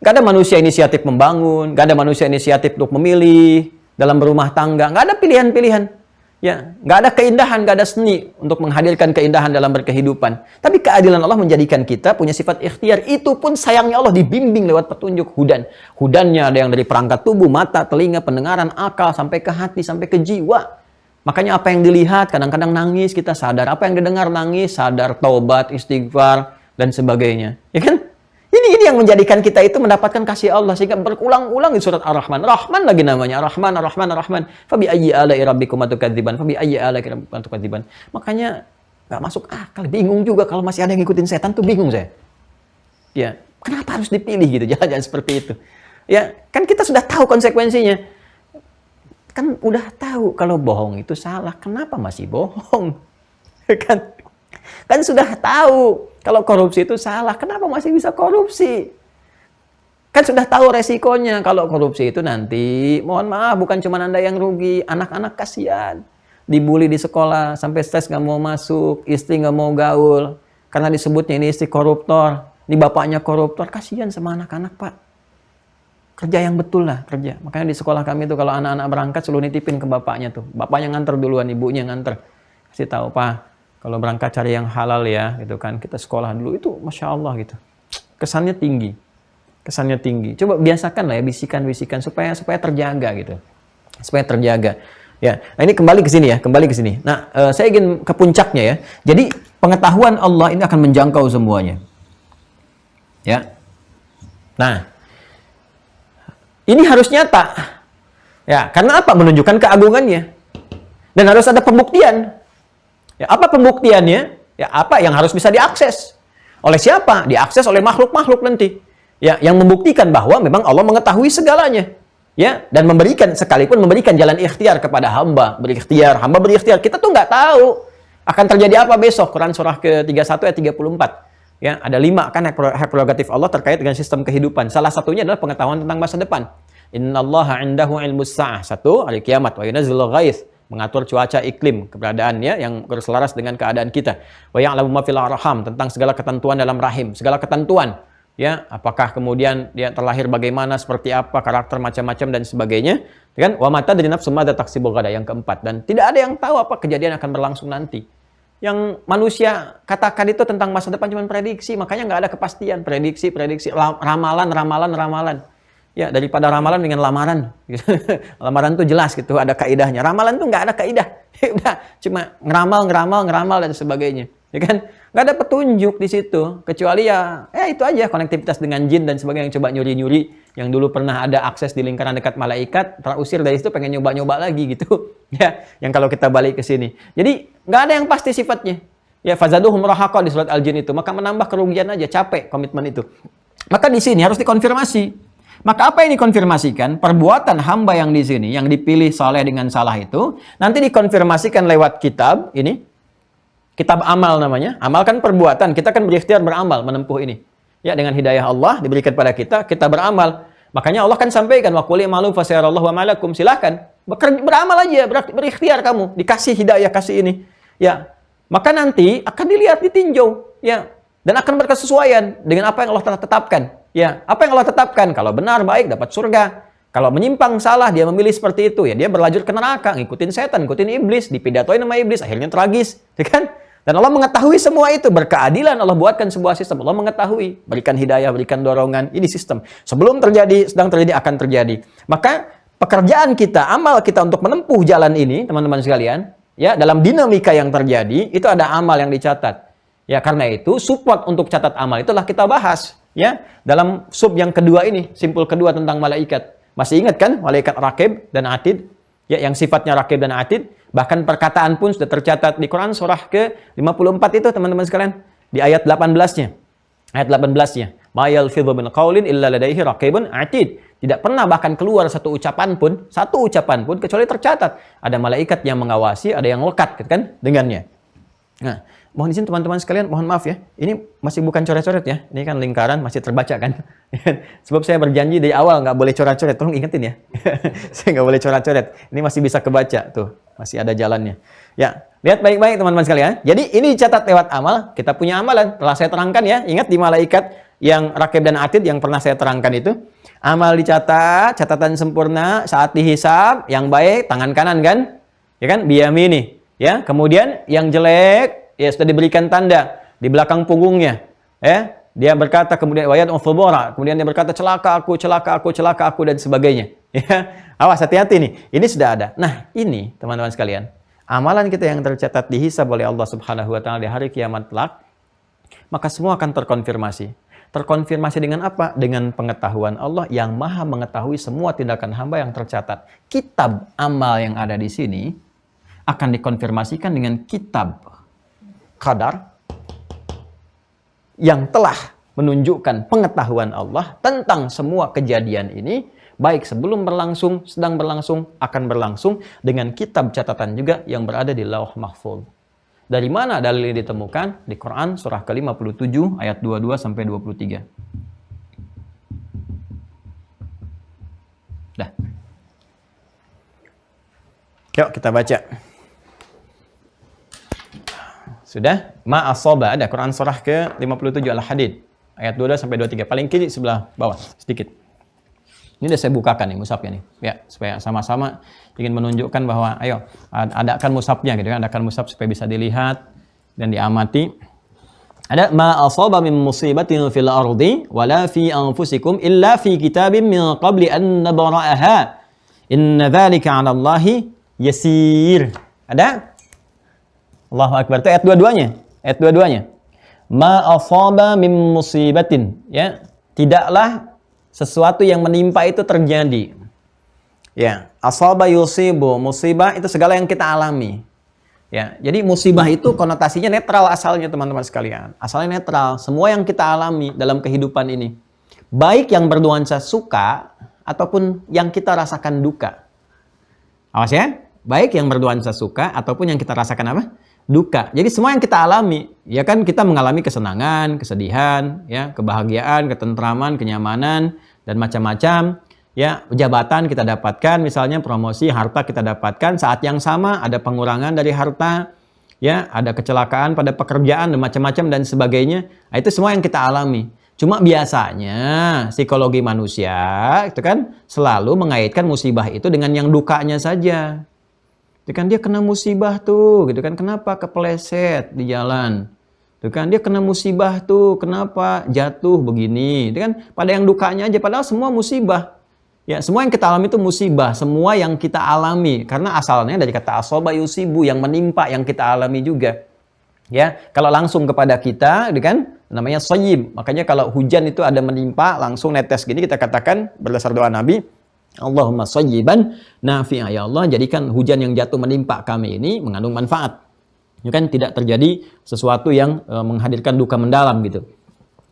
Nggak ada manusia inisiatif membangun, nggak ada manusia inisiatif untuk memilih dalam berumah tangga, nggak ada pilihan-pilihan. Ya, nggak ada keindahan, nggak ada seni untuk menghadirkan keindahan dalam berkehidupan. Tapi keadilan Allah menjadikan kita punya sifat ikhtiar. Itu pun sayangnya Allah dibimbing lewat petunjuk hudan. Hudannya ada yang dari perangkat tubuh, mata, telinga, pendengaran, akal, sampai ke hati, sampai ke jiwa. Makanya apa yang dilihat, kadang-kadang nangis, kita sadar. Apa yang didengar, nangis, sadar, taubat, istighfar, dan sebagainya. Ya kan? Ini yang menjadikan kita itu mendapatkan kasih Allah. Sehingga berulang-ulang di surat Ar-Rahman. Rahman lagi namanya. Rahman, Ar-Rahman, Ar-Rahman. Fabi ayyi ala'i rabbikum tukadziban. Fabi ayyi ala'i rabbikum tukadziban. Makanya nggak masuk akal. Bingung juga kalau masih ada yang ngikutin setan tuh bingung saya. Ya, kenapa harus dipilih gitu? Jangan seperti itu. Ya, kan kita sudah tahu konsekuensinya. Kan udah tahu kalau bohong itu salah. Kenapa masih bohong? Kan sudah tahu kalau korupsi itu salah. Kenapa masih bisa korupsi? Kan sudah tahu resikonya. Kalau korupsi itu nanti, mohon maaf, bukan cuma Anda yang rugi. Anak-anak kasihan. Dibully di sekolah, sampai stres nggak mau masuk. Istri nggak mau gaul. Karena disebutnya ini istri koruptor. Ini bapaknya koruptor. Kasihan sama anak-anak, Pak. Kerja yang betul lah, kerja. Makanya di sekolah kami itu kalau anak-anak berangkat selalu nitipin ke bapaknya tuh. Bapaknya nganter duluan, ibunya nganter. Kasih tahu, Pak, kalau berangkat cari yang halal ya, gitu kan. Kita sekolah dulu itu, Masya Allah gitu. Kesannya tinggi. Kesannya tinggi. Coba biasakan lah ya, bisikan-bisikan supaya terjaga gitu. Supaya terjaga. Ya, nah ini kembali ke sini ya, kembali ke sini. Nah, saya ingin ke puncaknya ya. Jadi, pengetahuan Allah ini akan menjangkau semuanya. Ya. Nah, ini harus nyata. Ya, karena apa? Menunjukkan keagungannya. Dan harus ada pembuktian. Ya, apa pembuktiannya? Ya, apa yang harus bisa diakses? Oleh siapa? Diakses oleh makhluk-makhluk nanti. Ya, yang membuktikan bahwa memang Allah mengetahui segalanya. Ya, dan memberikan, sekalipun memberikan jalan ikhtiar kepada hamba. Hamba berikhtiar. Kita tuh nggak tahu akan terjadi apa besok. Quran surah ke-31 ayat 34. Ya, ada 5 kan hak prerogatif Allah terkait dengan sistem kehidupan. Salah satunya adalah pengetahuan tentang masa depan. Innallaha 'indahu 'ilmus sa'ah. 1, hari kiamat. Wa yunazzilul ghaits, mengatur cuaca iklim, keberadaannya yang berselaras dengan keadaan kita. Wa ya'lamu ma fil arham, tentang segala ketentuan dalam rahim, segala ketentuan. Ya, apakah kemudian dia terlahir bagaimana, seperti apa, karakter macam-macam dan sebagainya. Kan? Wa ma tadri nafsun madza taksibu ghadan, yang keempat. Dan tidak ada yang tahu apa kejadian akan berlangsung nanti. Yang manusia katakan itu tentang masa depan cuma prediksi, makanya nggak ada kepastian. Prediksi, ramalan. Ya, daripada ramalan dengan lamaran. Lamaran tuh jelas gitu, ada kaidahnya. Ramalan tuh nggak ada kaidah. Udah, cuma ngeramal dan sebagainya. Ya kan? Nggak ada petunjuk di situ. Kecuali ya itu aja, konektivitas dengan jin dan sebagainya yang coba nyuri-nyuri. Yang dulu pernah ada akses di lingkaran dekat malaikat, terusir dari situ pengen nyoba-nyoba lagi gitu. Ya, yang kalau kita balik ke sini. Jadi, nggak ada yang pasti sifatnya. Ya, fazaduhum rahaqa di surat Al-Jin itu. Maka menambah kerugian aja, capek komitmen itu. Maka di sini harus dikonfirmasi. Maka apa yang dikonfirmasikan? Perbuatan hamba yang di sini, yang dipilih saleh dengan salah itu, nanti dikonfirmasikan lewat kitab ini. Kitab amal namanya. Amal kan perbuatan. Kita kan berikhtiar beramal menempuh ini. Ya, dengan hidayah Allah diberikan pada kita beramal. Makanya Allah kan sampaikan, wa qul i'malu fasayarallahu wa malakum. Silakan beramal aja, berikhtiar kamu, dikasih hidayah, kasih ini. Ya. Maka nanti akan dilihat, ditinjau, ya. Dan akan berkesesuaian dengan apa yang Allah telah tetapkan. Ya, apa yang Allah tetapkan? Kalau benar baik dapat surga. Kalau menyimpang salah, dia memilih seperti itu, ya dia berlanjut ke neraka, ngikutin setan, ngikutin iblis, dipidatoin sama iblis, akhirnya tragis, ya kan? Dan Allah mengetahui semua itu, berkeadilan Allah buatkan sebuah sistem. Allah mengetahui, berikan hidayah, berikan dorongan, ini sistem. Sebelum terjadi, sedang terjadi, akan terjadi. Maka pekerjaan kita, amal kita untuk menempuh jalan ini, teman-teman sekalian, ya dalam dinamika yang terjadi, itu ada amal yang dicatat. Ya karena itu, support untuk catat amal itulah kita bahas. Ya dalam sub yang kedua ini, simpul kedua tentang malaikat. Masih ingat kan, malaikat Raqib dan Atid? Ya yang sifatnya Raqib dan Atid. Bahkan perkataan pun sudah tercatat di Quran surah ke-54 itu teman-teman sekalian. Di ayat 18-nya. Ayat 18-nya. Ma yalfidhu min qaulin illa ladaihi raqibun atid. Tidak pernah bahkan keluar satu ucapan pun kecuali tercatat. Ada malaikat yang mengawasi, ada yang lekat kan dengannya. Nah, Mohon izin teman-teman sekalian, mohon maaf ya. Ini masih bukan coret-coret ya. Ini kan lingkaran masih terbaca kan. Sebab saya berjanji dari awal nggak boleh coret-coret. Tolong ingetin ya. Saya nggak boleh coret-coret. Ini masih bisa kebaca tuh. Masih ada jalannya. Ya, lihat baik-baik teman-teman sekalian. Jadi ini dicatat lewat amal. Kita punya amalan. Telah saya terangkan ya. Ingat di malaikat yang Rakib dan Atid yang pernah saya terangkan itu. Amal dicatat, catatan sempurna. Saat dihisab, yang baik tangan kanan kan? Ya kan? Biyamini. Ya, kemudian yang jelek ya sudah diberikan tanda di belakang punggungnya. Ya, dia berkata kemudian wayat ufubora, kemudian dia berkata celaka aku dan sebagainya. Ya, awas hati-hati nih. Ini sudah ada. Nah, ini teman-teman sekalian, amalan kita yang tercatat dihisab oleh Allah Subhanahu wa taala di hari kiamat kelak, maka semua akan terkonfirmasi. Terkonfirmasi dengan apa? Dengan pengetahuan Allah yang Maha mengetahui semua tindakan hamba yang tercatat. Kitab amal yang ada di sini akan dikonfirmasikan dengan kitab qadar yang telah menunjukkan pengetahuan Allah tentang semua kejadian ini, baik sebelum berlangsung, sedang berlangsung, akan berlangsung, dengan kitab catatan juga yang berada di Lauh Mahfuz. Dari mana dalil ini ditemukan? Di Quran surah ke-57 ayat 22 sampai 23. Dah. Yuk kita baca. Sudah? Ma'asoba, ada Quran surah ke-57 Al-Hadid ayat 22 sampai 23, paling kiri sebelah bawah sedikit. Ini udah saya bukakan nih mushafnya nih. Ya, supaya sama-sama ingin menunjukkan bahwa ayo adakan mushafnya gitu kan, adakan mushaf supaya bisa dilihat dan diamati. Ada ma'asaba min musibatin fil ardi wala fi anfusikum illa fi kitabim min qabli an nabra'aha. Inna dzalika 'ala Allahi yasir. Ada? Allahu Akbar. Itu ayat dua-duanya. Ayat dua-duanya. Ma asaba min musibatin. Ya. Tidaklah sesuatu yang menimpa itu terjadi. Ya. Asaba yusibu. Musibah itu segala yang kita alami. Ya. Jadi musibah itu konotasinya netral asalnya teman-teman sekalian. Asalnya netral. Semua yang kita alami dalam kehidupan ini. Baik yang bernuansa suka ataupun yang kita rasakan duka. Awas ya. Baik yang bernuansa suka ataupun yang kita rasakan apa? Duka. Jadi semua yang kita alami, ya kan kita mengalami kesenangan, kesedihan, ya, kebahagiaan, ketentraman, kenyamanan dan macam-macam. Ya, jabatan kita dapatkan, misalnya promosi, harta kita dapatkan, saat yang sama ada pengurangan dari harta, ya, ada kecelakaan pada pekerjaan dan macam-macam dan sebagainya. Nah, itu semua yang kita alami. Cuma biasanya psikologi manusia itu kan selalu mengaitkan musibah itu dengan yang dukanya saja. Itu kan dia kena musibah tuh, gitu kan, kenapa kepleset di jalan. Itu kan dia kena musibah tuh, kenapa jatuh begini. Itu kan pada yang dukanya aja, padahal semua musibah. Ya, semua yang kita alami itu musibah, semua yang kita alami karena asalnya dari kata asoba yusibu, yang menimpa, yang kita alami juga. Ya, kalau langsung kepada kita, gitu kan, namanya sayyib. Makanya kalau hujan itu ada menimpa, langsung netes gini, kita katakan berdasar doa Nabi, Allahumma sayyiban nafi'a, ya Allah jadikan hujan yang jatuh menimpa kami ini mengandung manfaat. Itu kan tidak terjadi sesuatu yang menghadirkan duka mendalam gitu.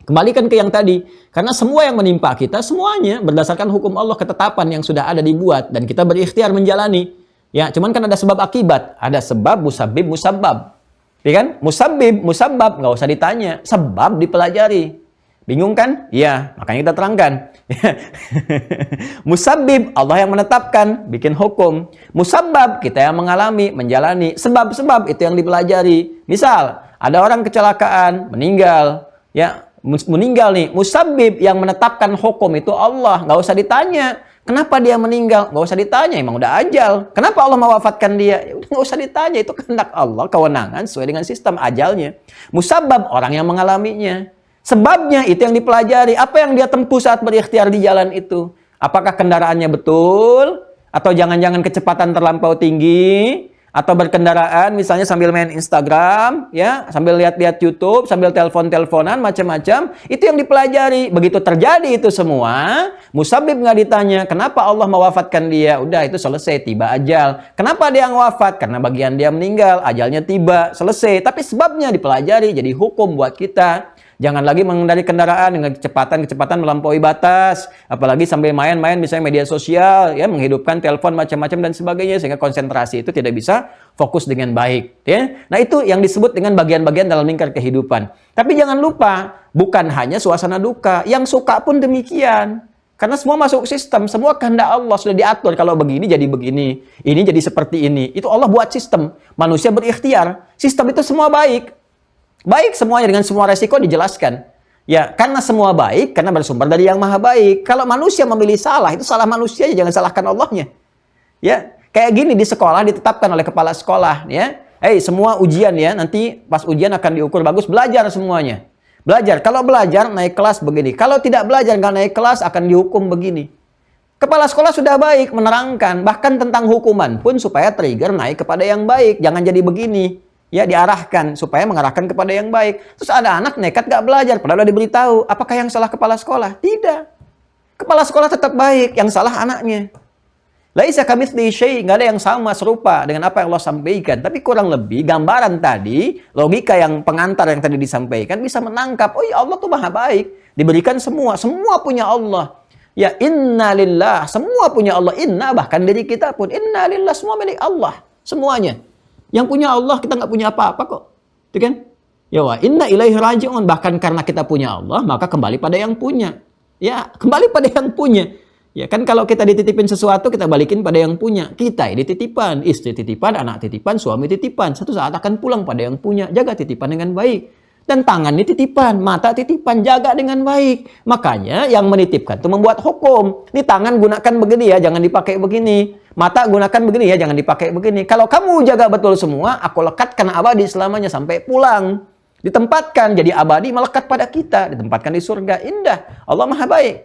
Kembalikan ke yang tadi, karena semua yang menimpa kita semuanya berdasarkan hukum Allah, ketetapan yang sudah ada dibuat dan kita berikhtiar menjalani. Ya, cuman kan ada sebab akibat, ada sebab, musabib, musabbab. Ya kan? Musabib, musabbab nggak usah ditanya, sebab dipelajari. Bingung kan? Iya, makanya kita terangkan. Musabbib, Allah yang menetapkan, bikin hukum. Musabbab, kita yang mengalami, menjalani. Sebab-sebab itu yang dipelajari. Misal, ada orang kecelakaan, meninggal. Ya, meninggal nih. Musabbib yang menetapkan hukum itu Allah. Nggak usah ditanya. Kenapa dia meninggal? Nggak usah ditanya, emang udah ajal. Kenapa Allah mewafatkan dia? Ya udah nggak usah ditanya, itu kehendak Allah, kewenangan sesuai dengan sistem ajalnya. Musabbab, orang yang mengalaminya. Sebabnya itu yang dipelajari. Apa yang dia tempuh saat berikhtiar di jalan itu? Apakah kendaraannya betul? Atau jangan-jangan kecepatan terlampau tinggi? Atau berkendaraan misalnya sambil main Instagram, ya, sambil lihat-lihat YouTube, sambil telepon-teleponan, macam-macam. Itu yang dipelajari. Begitu terjadi itu semua, musabib nggak ditanya, kenapa Allah mewafatkan dia? Udah, itu selesai, tiba ajal. Kenapa dia yang wafat? Karena bagian dia meninggal, ajalnya tiba, selesai. Tapi sebabnya dipelajari, jadi hukum buat kita. Jangan lagi mengendarai kendaraan dengan kecepatan melampaui batas, apalagi sambil main-main misalnya media sosial, ya menghidupkan telepon macam-macam dan sebagainya sehingga konsentrasi itu tidak bisa fokus dengan baik, ya. Nah, itu yang disebut dengan bagian-bagian dalam lingkar kehidupan. Tapi jangan lupa, bukan hanya suasana duka, yang suka pun demikian. Karena semua masuk sistem, semua kehendak Allah sudah diatur. Kalau begini jadi begini, ini jadi seperti ini. Itu Allah buat sistem. Manusia berikhtiar. Sistem itu semua baik. Baik semuanya dengan semua resiko dijelaskan. Ya, karena semua baik, karena bersumber dari yang maha baik. Kalau manusia memilih salah, itu salah manusia, jangan salahkan Allahnya. Ya, kayak gini di sekolah ditetapkan oleh kepala sekolah, ya. Semua ujian ya, nanti pas ujian akan diukur bagus, belajar semuanya. Belajar, kalau belajar naik kelas begini. Kalau tidak belajar nggak naik kelas akan dihukum begini. Kepala sekolah sudah baik menerangkan, bahkan tentang hukuman pun supaya trigger naik kepada yang baik. Jangan jadi begini. Ya, diarahkan supaya mengarahkan kepada yang baik. Terus ada anak nekat gak belajar, padahal udah diberitahu. Apakah yang salah kepala sekolah? Tidak. Kepala sekolah tetap baik, yang salah anaknya. Laisa kamitslihi syai', nggak ada yang sama serupa dengan apa yang Allah sampaikan. Tapi kurang lebih gambaran tadi, logika yang pengantar yang tadi disampaikan bisa menangkap, oh ya Allah tuh maha baik. Diberikan semua punya Allah. Ya, inna lillah, semua punya Allah. Inna, bahkan diri kita pun, inna lillah, semua milik Allah. Semuanya. Yang punya Allah, kita nggak punya apa-apa kok. Itu kan? Ya wa inna ilaihi raji'un. Bahkan karena kita punya Allah, maka kembali pada yang punya. Ya, kembali pada yang punya. Ya kan kalau kita dititipin sesuatu, kita balikin pada yang punya. Kita dititipan, istri titipan, anak titipan, suami titipan. Satu saat akan pulang pada yang punya. Jaga titipan dengan baik. Dan tangan titipan, mata titipan, jaga dengan baik. Makanya yang menitipkan itu membuat hukum. Ini tangan gunakan begini ya, jangan dipakai begini. Mata gunakan begini ya, jangan dipakai begini. Kalau kamu jaga betul semua, aku lekatkan abadi selamanya sampai pulang. Ditempatkan jadi abadi, melekat pada kita. Ditempatkan di surga, indah. Allah maha baik.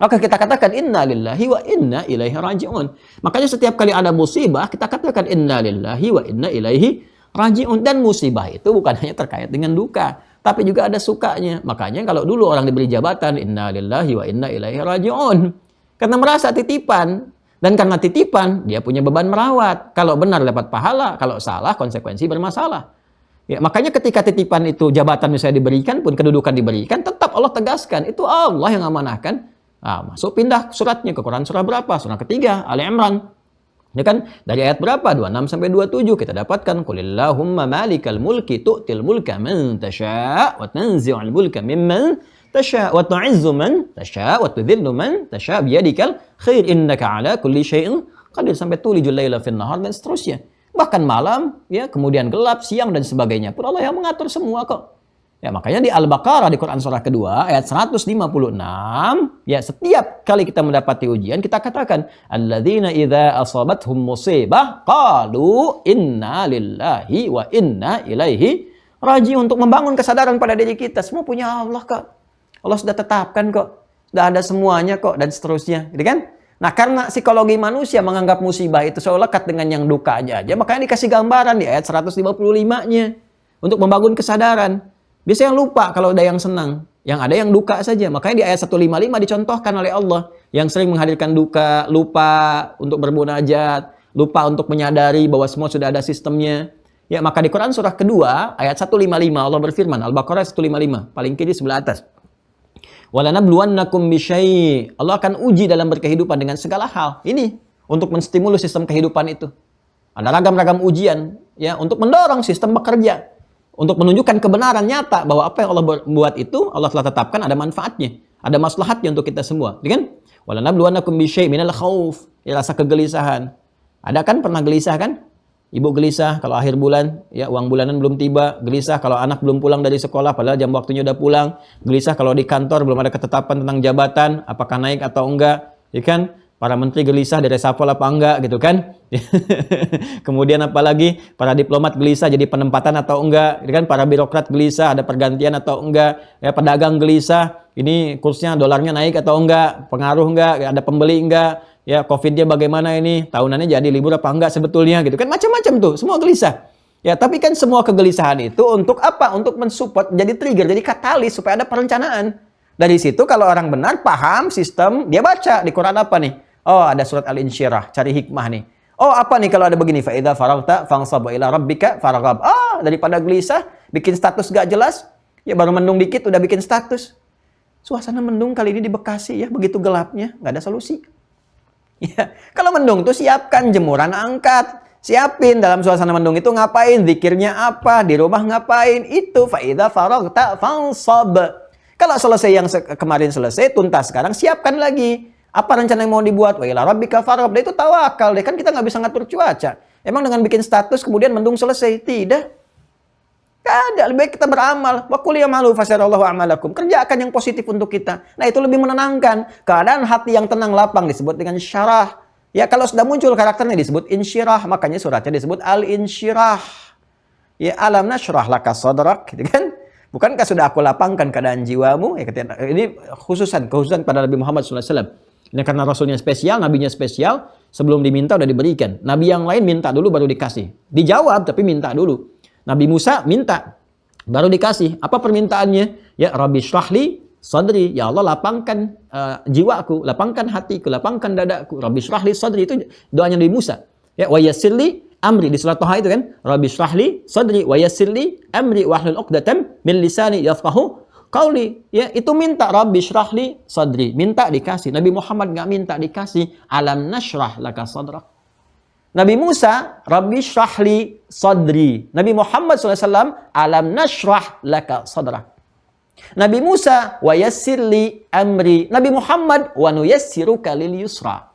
Maka kita katakan, inna lillahi wa inna ilaihi raji'un. Makanya setiap kali ada musibah, kita katakan, inna lillahi wa inna ilaihi raji'un. Dan musibah itu bukan hanya terkait dengan duka, tapi juga ada sukanya. Makanya kalau dulu orang diberi jabatan, inna lillahi wa inna ilaihi raji'un. Karena merasa titipan. Dan karena titipan, dia punya beban merawat. Kalau benar dapat pahala, kalau salah konsekuensi bermasalah. Ya, makanya ketika titipan itu jabatan misalnya diberikan pun, kedudukan diberikan, tetap Allah tegaskan. Itu Allah yang amanahkan. Masuk pindah suratnya ke Quran surah berapa? Surah ketiga, Ali Imran. Ya kan? Dari ayat berapa? 26 sampai 27 kita dapatkan qulillahumma malikal mulki tu'til mulka man tasha' wa tanzi'ul mulka mimman tasha' wa tu'izzu man tasha' wa tudhillu man tasha' biyadikal khair innaka ala kulli syai'in qadir sampai tulijul laila fin nahar dan seterusnya. Bahkan malam, ya, kemudian gelap, siang dan sebagainya. Pun Allah yang mengatur semua kok. Ya, makanya di Al-Baqarah di Quran surah kedua ayat 156, ya, setiap kali kita mendapati ujian kita katakan alladzina idza asabathum musibah qalu inna lillahi wa inna ilaihi raji'un, untuk membangun kesadaran pada diri kita. Semua punya Allah kok. Allah sudah tetapkan kok. Sudah ada semuanya kok dan seterusnya, gitu kan? Nah, karena psikologi manusia menganggap musibah itu selalu lekat dengan yang duka aja, makanya dikasih gambaran di ayat 155-nya untuk membangun kesadaran. Biasanya lupa kalau ada yang senang, yang ada yang duka saja. Makanya di ayat 155 dicontohkan oleh Allah yang sering menghadirkan duka, lupa untuk bermunajat, lupa untuk menyadari bahwa semua sudah ada sistemnya. Ya, maka di Quran surah kedua ayat 155 Allah berfirman, Al-Baqarah 155, paling kiri sebelah atas. Walanabluwannakum bisyai'. Allah akan uji dalam berkehidupan dengan segala hal. Ini untuk menstimulus sistem kehidupan itu. Ada ragam-ragam ujian ya untuk mendorong sistem bekerja. Untuk menunjukkan kebenaran nyata bahwa apa yang Allah buat itu Allah telah tetapkan ada manfaatnya, ada maslahatnya untuk kita semua, ya kan? Walanabluwannakum bisyai' minal khauf, ya, rasa kegelisahan. Ada kan pernah gelisah kan? Ibu gelisah kalau akhir bulan, ya, uang bulanan belum tiba, gelisah kalau anak belum pulang dari sekolah padahal jam waktunya udah pulang, gelisah kalau di kantor belum ada ketetapan tentang jabatan, apakah naik atau enggak, ya kan? Para menteri gelisah di reshuffle apa enggak gitu kan. Kemudian apalagi para diplomat gelisah jadi penempatan atau enggak, gitu kan? Para birokrat gelisah ada pergantian atau enggak, ya, pedagang gelisah ini kursnya dolarnya naik atau enggak, pengaruh enggak, ada pembeli enggak, ya, Covid-nya bagaimana ini, tahunannya jadi libur apa enggak sebetulnya gitu kan, macam-macam tuh, semua gelisah. Ya, tapi kan semua kegelisahan itu untuk apa? Untuk mensupport, jadi trigger, jadi katalis supaya ada perencanaan. Dari situ kalau orang benar paham sistem, dia baca di Quran apa nih? Oh, ada surat Al-Insyirah, cari hikmah nih. Oh, apa nih kalau ada begini? Fa idza faragta fansab ila rabbika farghab. Daripada gelisah, bikin status gak jelas, Ya baru mendung dikit udah bikin status. Suasana mendung kali ini di Bekasi ya, begitu gelapnya, nggak ada solusi. Ya, kalau mendung tuh siapkan jemuran angkat. Siapin dalam suasana mendung itu ngapain, zikirnya apa, di rumah ngapain, itu faida faragta fansab. Kalau selesai yang kemarin selesai, tuntas sekarang, siapkan lagi. Apa rencana yang mau dibuat? Wa ila rabbika farghab. Itu tawakal deh, kan kita nggak bisa ngatur cuaca. Emang dengan bikin status kemudian mendung selesai? Tidak. Nggak ada, lebih baik kita beramal. Wa qul ya'malu fasarallahu a'malakum. Kerjakan yang positif untuk kita. Nah, itu lebih menenangkan. Keadaan hati yang tenang lapang disebut dengan syarah. Ya, kalau sudah muncul karakternya disebut insyirah, makanya suratnya disebut al-insyirah. Ya, alam nasyrah laka sadrak, gitu kan? Bukankah sudah aku lapangkan keadaan jiwamu? Ya, ini khususan pada Nabi Muhammad SAW. Ini karena Rasulnya spesial, Nabinya spesial, sebelum diminta udah diberikan. Nabi yang lain minta dulu baru dikasih. Dijawab, tapi minta dulu. Nabi Musa minta, baru dikasih. Apa permintaannya? Ya, Rabbi syrahli sadri, ya Allah lapangkan jiwaku, lapangkan hatiku, lapangkan dadaku. Rabbi syrahli sadri, itu doanya Nabi Musa. Ya, wa yassirli amri, di surat Thaha itu kan, Rabbi syrahli sadri wa yassirli amri wahlul 'uqdatam min lisani yafqahu qauli. Ya, itu minta Rabbi syrahli sadri, minta dikasih. Nabi Muhammad enggak minta dikasih. Alam nasyrah laka sadrak. Nabi Musa, Rabbi syrahli sadri. Nabi Muhammad SAW, alam nasyrah laka sadrak. Nabi Musa, wa yassirli amri. Nabi Muhammad, wa nuyassiruka lil yusra.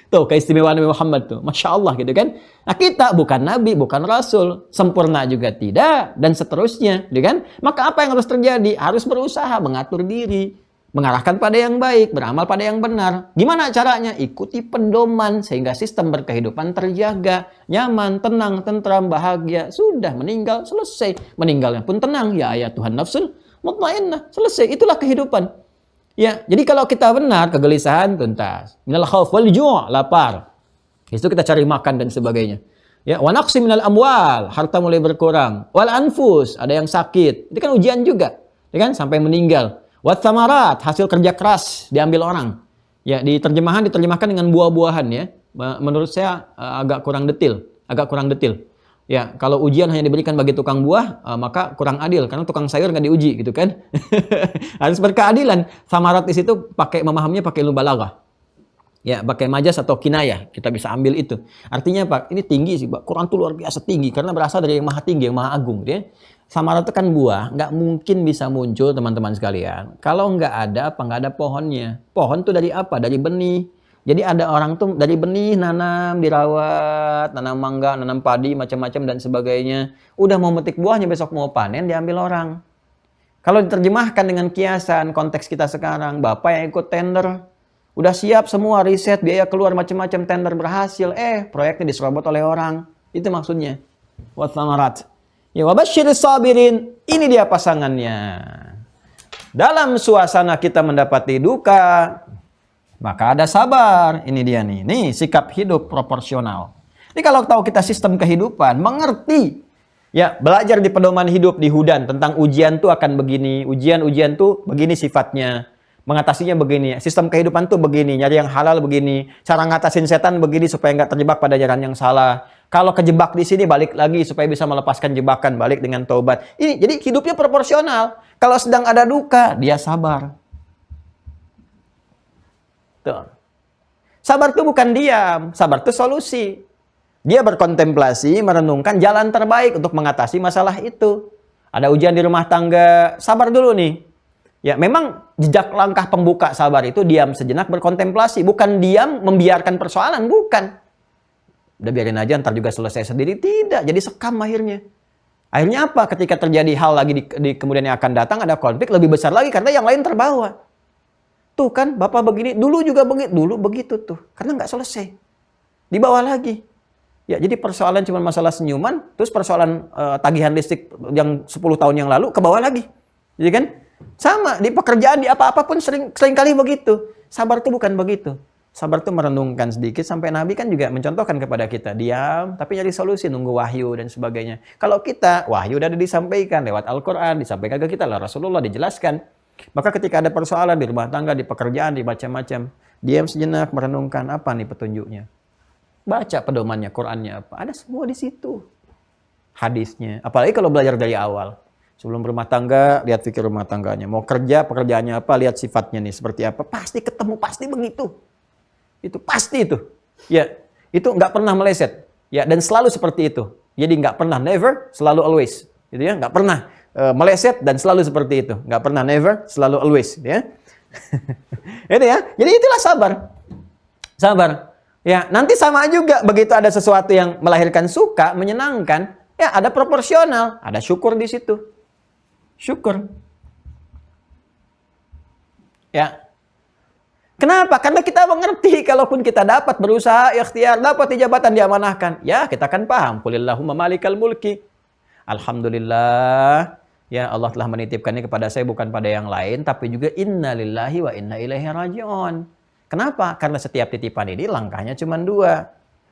Tuh keistimewaan Nabi Muhammad tuh. Masya Allah gitu kan. Nah kita bukan Nabi, bukan Rasul. Sempurna juga tidak. Dan seterusnya. Gitu kan. Maka apa yang harus terjadi? Harus berusaha mengatur diri. Mengarahkan pada yang baik, beramal pada yang benar. Gimana caranya? Ikuti pedoman sehingga sistem berkehidupan terjaga, nyaman, tenang, tentram, bahagia. Sudah meninggal, selesai. Meninggalnya pun tenang. Ya ayat Tuhan nafsul mutmainnah. Selesai. Itulah kehidupan. Ya, jadi kalau kita benar, kegelisahan tuntas. Minal khauf wal ju', lapar. Itu kita cari makan dan sebagainya. Ya, wa naqsi minal amwal, harta mulai berkurang. Wal anfus, ada yang sakit. Itu kan ujian juga. Ya kan? Sampai meninggal. Wat thamarat, hasil kerja keras diambil orang. Ya, diterjemahkan dengan buah-buahan ya. Menurut saya agak kurang detail. Ya, kalau ujian hanya diberikan bagi tukang buah, maka kurang adil karena tukang sayur nggak diuji gitu kan. Harus berkeadilan. Thamarat di situ memahaminya pakai mubalaghah. Ya, pakai majas atau kinayah. Kita bisa ambil itu. Artinya Pak, ini tinggi sih Pak. Quran itu luar biasa tinggi karena berasal dari yang maha tinggi, yang maha agung ya. Samarat itu kan buah, nggak mungkin bisa muncul teman-teman sekalian. Kalau nggak ada pohonnya. Pohon tuh dari apa? Dari benih. Jadi ada orang tuh dari benih nanam, dirawat, nanam mangga, nanam padi, macam-macam dan sebagainya. Udah mau metik buahnya, besok mau panen, diambil orang. Kalau diterjemahkan dengan kiasan, konteks kita sekarang, Bapak yang ikut tender, udah siap semua riset, biaya keluar macam-macam, tender berhasil, proyeknya diserobot oleh orang. Itu maksudnya. Wat samarat. Ya wabasyiris sabirin, ini dia pasangannya. Dalam suasana kita mendapati duka, maka ada sabar. Ini dia nih. Nih sikap hidup proporsional. Jadi kalau tahu kita sistem kehidupan, mengerti. Ya, belajar di pedoman hidup di Hudan tentang ujian tuh akan begini, ujian tuh begini sifatnya. Mengatasinya begini, sistem kehidupan tuh begini, nyari yang halal begini, cara ngatasin setan begini supaya nggak terjebak pada jalan yang salah. Kalau kejebak di sini balik lagi supaya bisa melepaskan jebakan, balik dengan taubat. Ini jadi hidupnya proporsional. Kalau sedang ada duka, dia sabar. Tuh. Sabar itu bukan diam, sabar itu solusi. Dia berkontemplasi, merenungkan jalan terbaik untuk mengatasi masalah itu. Ada ujian di rumah tangga, sabar dulu nih. Ya, memang jejak langkah pembuka sabar itu diam sejenak berkontemplasi, bukan diam membiarkan persoalan, bukan. Udah biarin aja, ntar juga selesai sendiri. Tidak, jadi sekam akhirnya. Akhirnya apa? Ketika terjadi hal lagi di kemudian yang akan datang, ada konflik lebih besar lagi karena yang lain terbawa. Tuh kan, Bapak begini, dulu juga begitu, dulu begitu tuh. Karena nggak selesai. Dibawa lagi. Ya, jadi persoalan cuma masalah senyuman, terus persoalan tagihan listrik yang 10 tahun yang lalu ke bawah lagi. Jadi kan? Sama, di pekerjaan, di apa-apa pun sering kali begitu. Sabar itu bukan begitu. Sabar itu merenungkan sedikit, sampai Nabi kan juga mencontohkan kepada kita. Diam, tapi nyari solusi, nunggu wahyu dan sebagainya. Kalau kita, wahyu udah disampaikan lewat Al-Quran, disampaikan ke kita, lah Rasulullah dijelaskan. Maka ketika ada persoalan di rumah tangga, di pekerjaan, di macam-macam, diam sejenak, merenungkan apa nih petunjuknya. Baca pedomannya, Qurannya apa. Ada semua di situ. Hadisnya. Apalagi kalau belajar dari awal. Sebelum berumah tangga, lihat fikir rumah tangganya. Mau kerja, pekerjaannya apa, lihat sifatnya nih seperti apa. Pasti ketemu, pasti begitu. Itu pasti itu. Ya, itu nggak pernah meleset. Ya, dan selalu seperti itu. Jadi nggak pernah, never, selalu always. Gitu ya, nggak pernah meleset dan selalu seperti itu. Nggak pernah, never, selalu always. Ya. Itu ya. Jadi itulah sabar. Sabar. Ya, nanti sama juga begitu ada sesuatu yang melahirkan suka, menyenangkan, ya ada proporsional, ada syukur di situ. Syukur. Ya. Kenapa? Karena kita mengerti kalaupun kita dapat berusaha, ikhtiar, dapat di jabatan diamanahkan. Ya, kita akan paham. Qulillahumma malikal mulki. Alhamdulillah. Ya, Allah telah menitipkannya kepada saya bukan pada yang lain, tapi juga innalillahi wa inna ilaihi raji'un. Kenapa? Karena setiap titipan ini langkahnya cuma dua.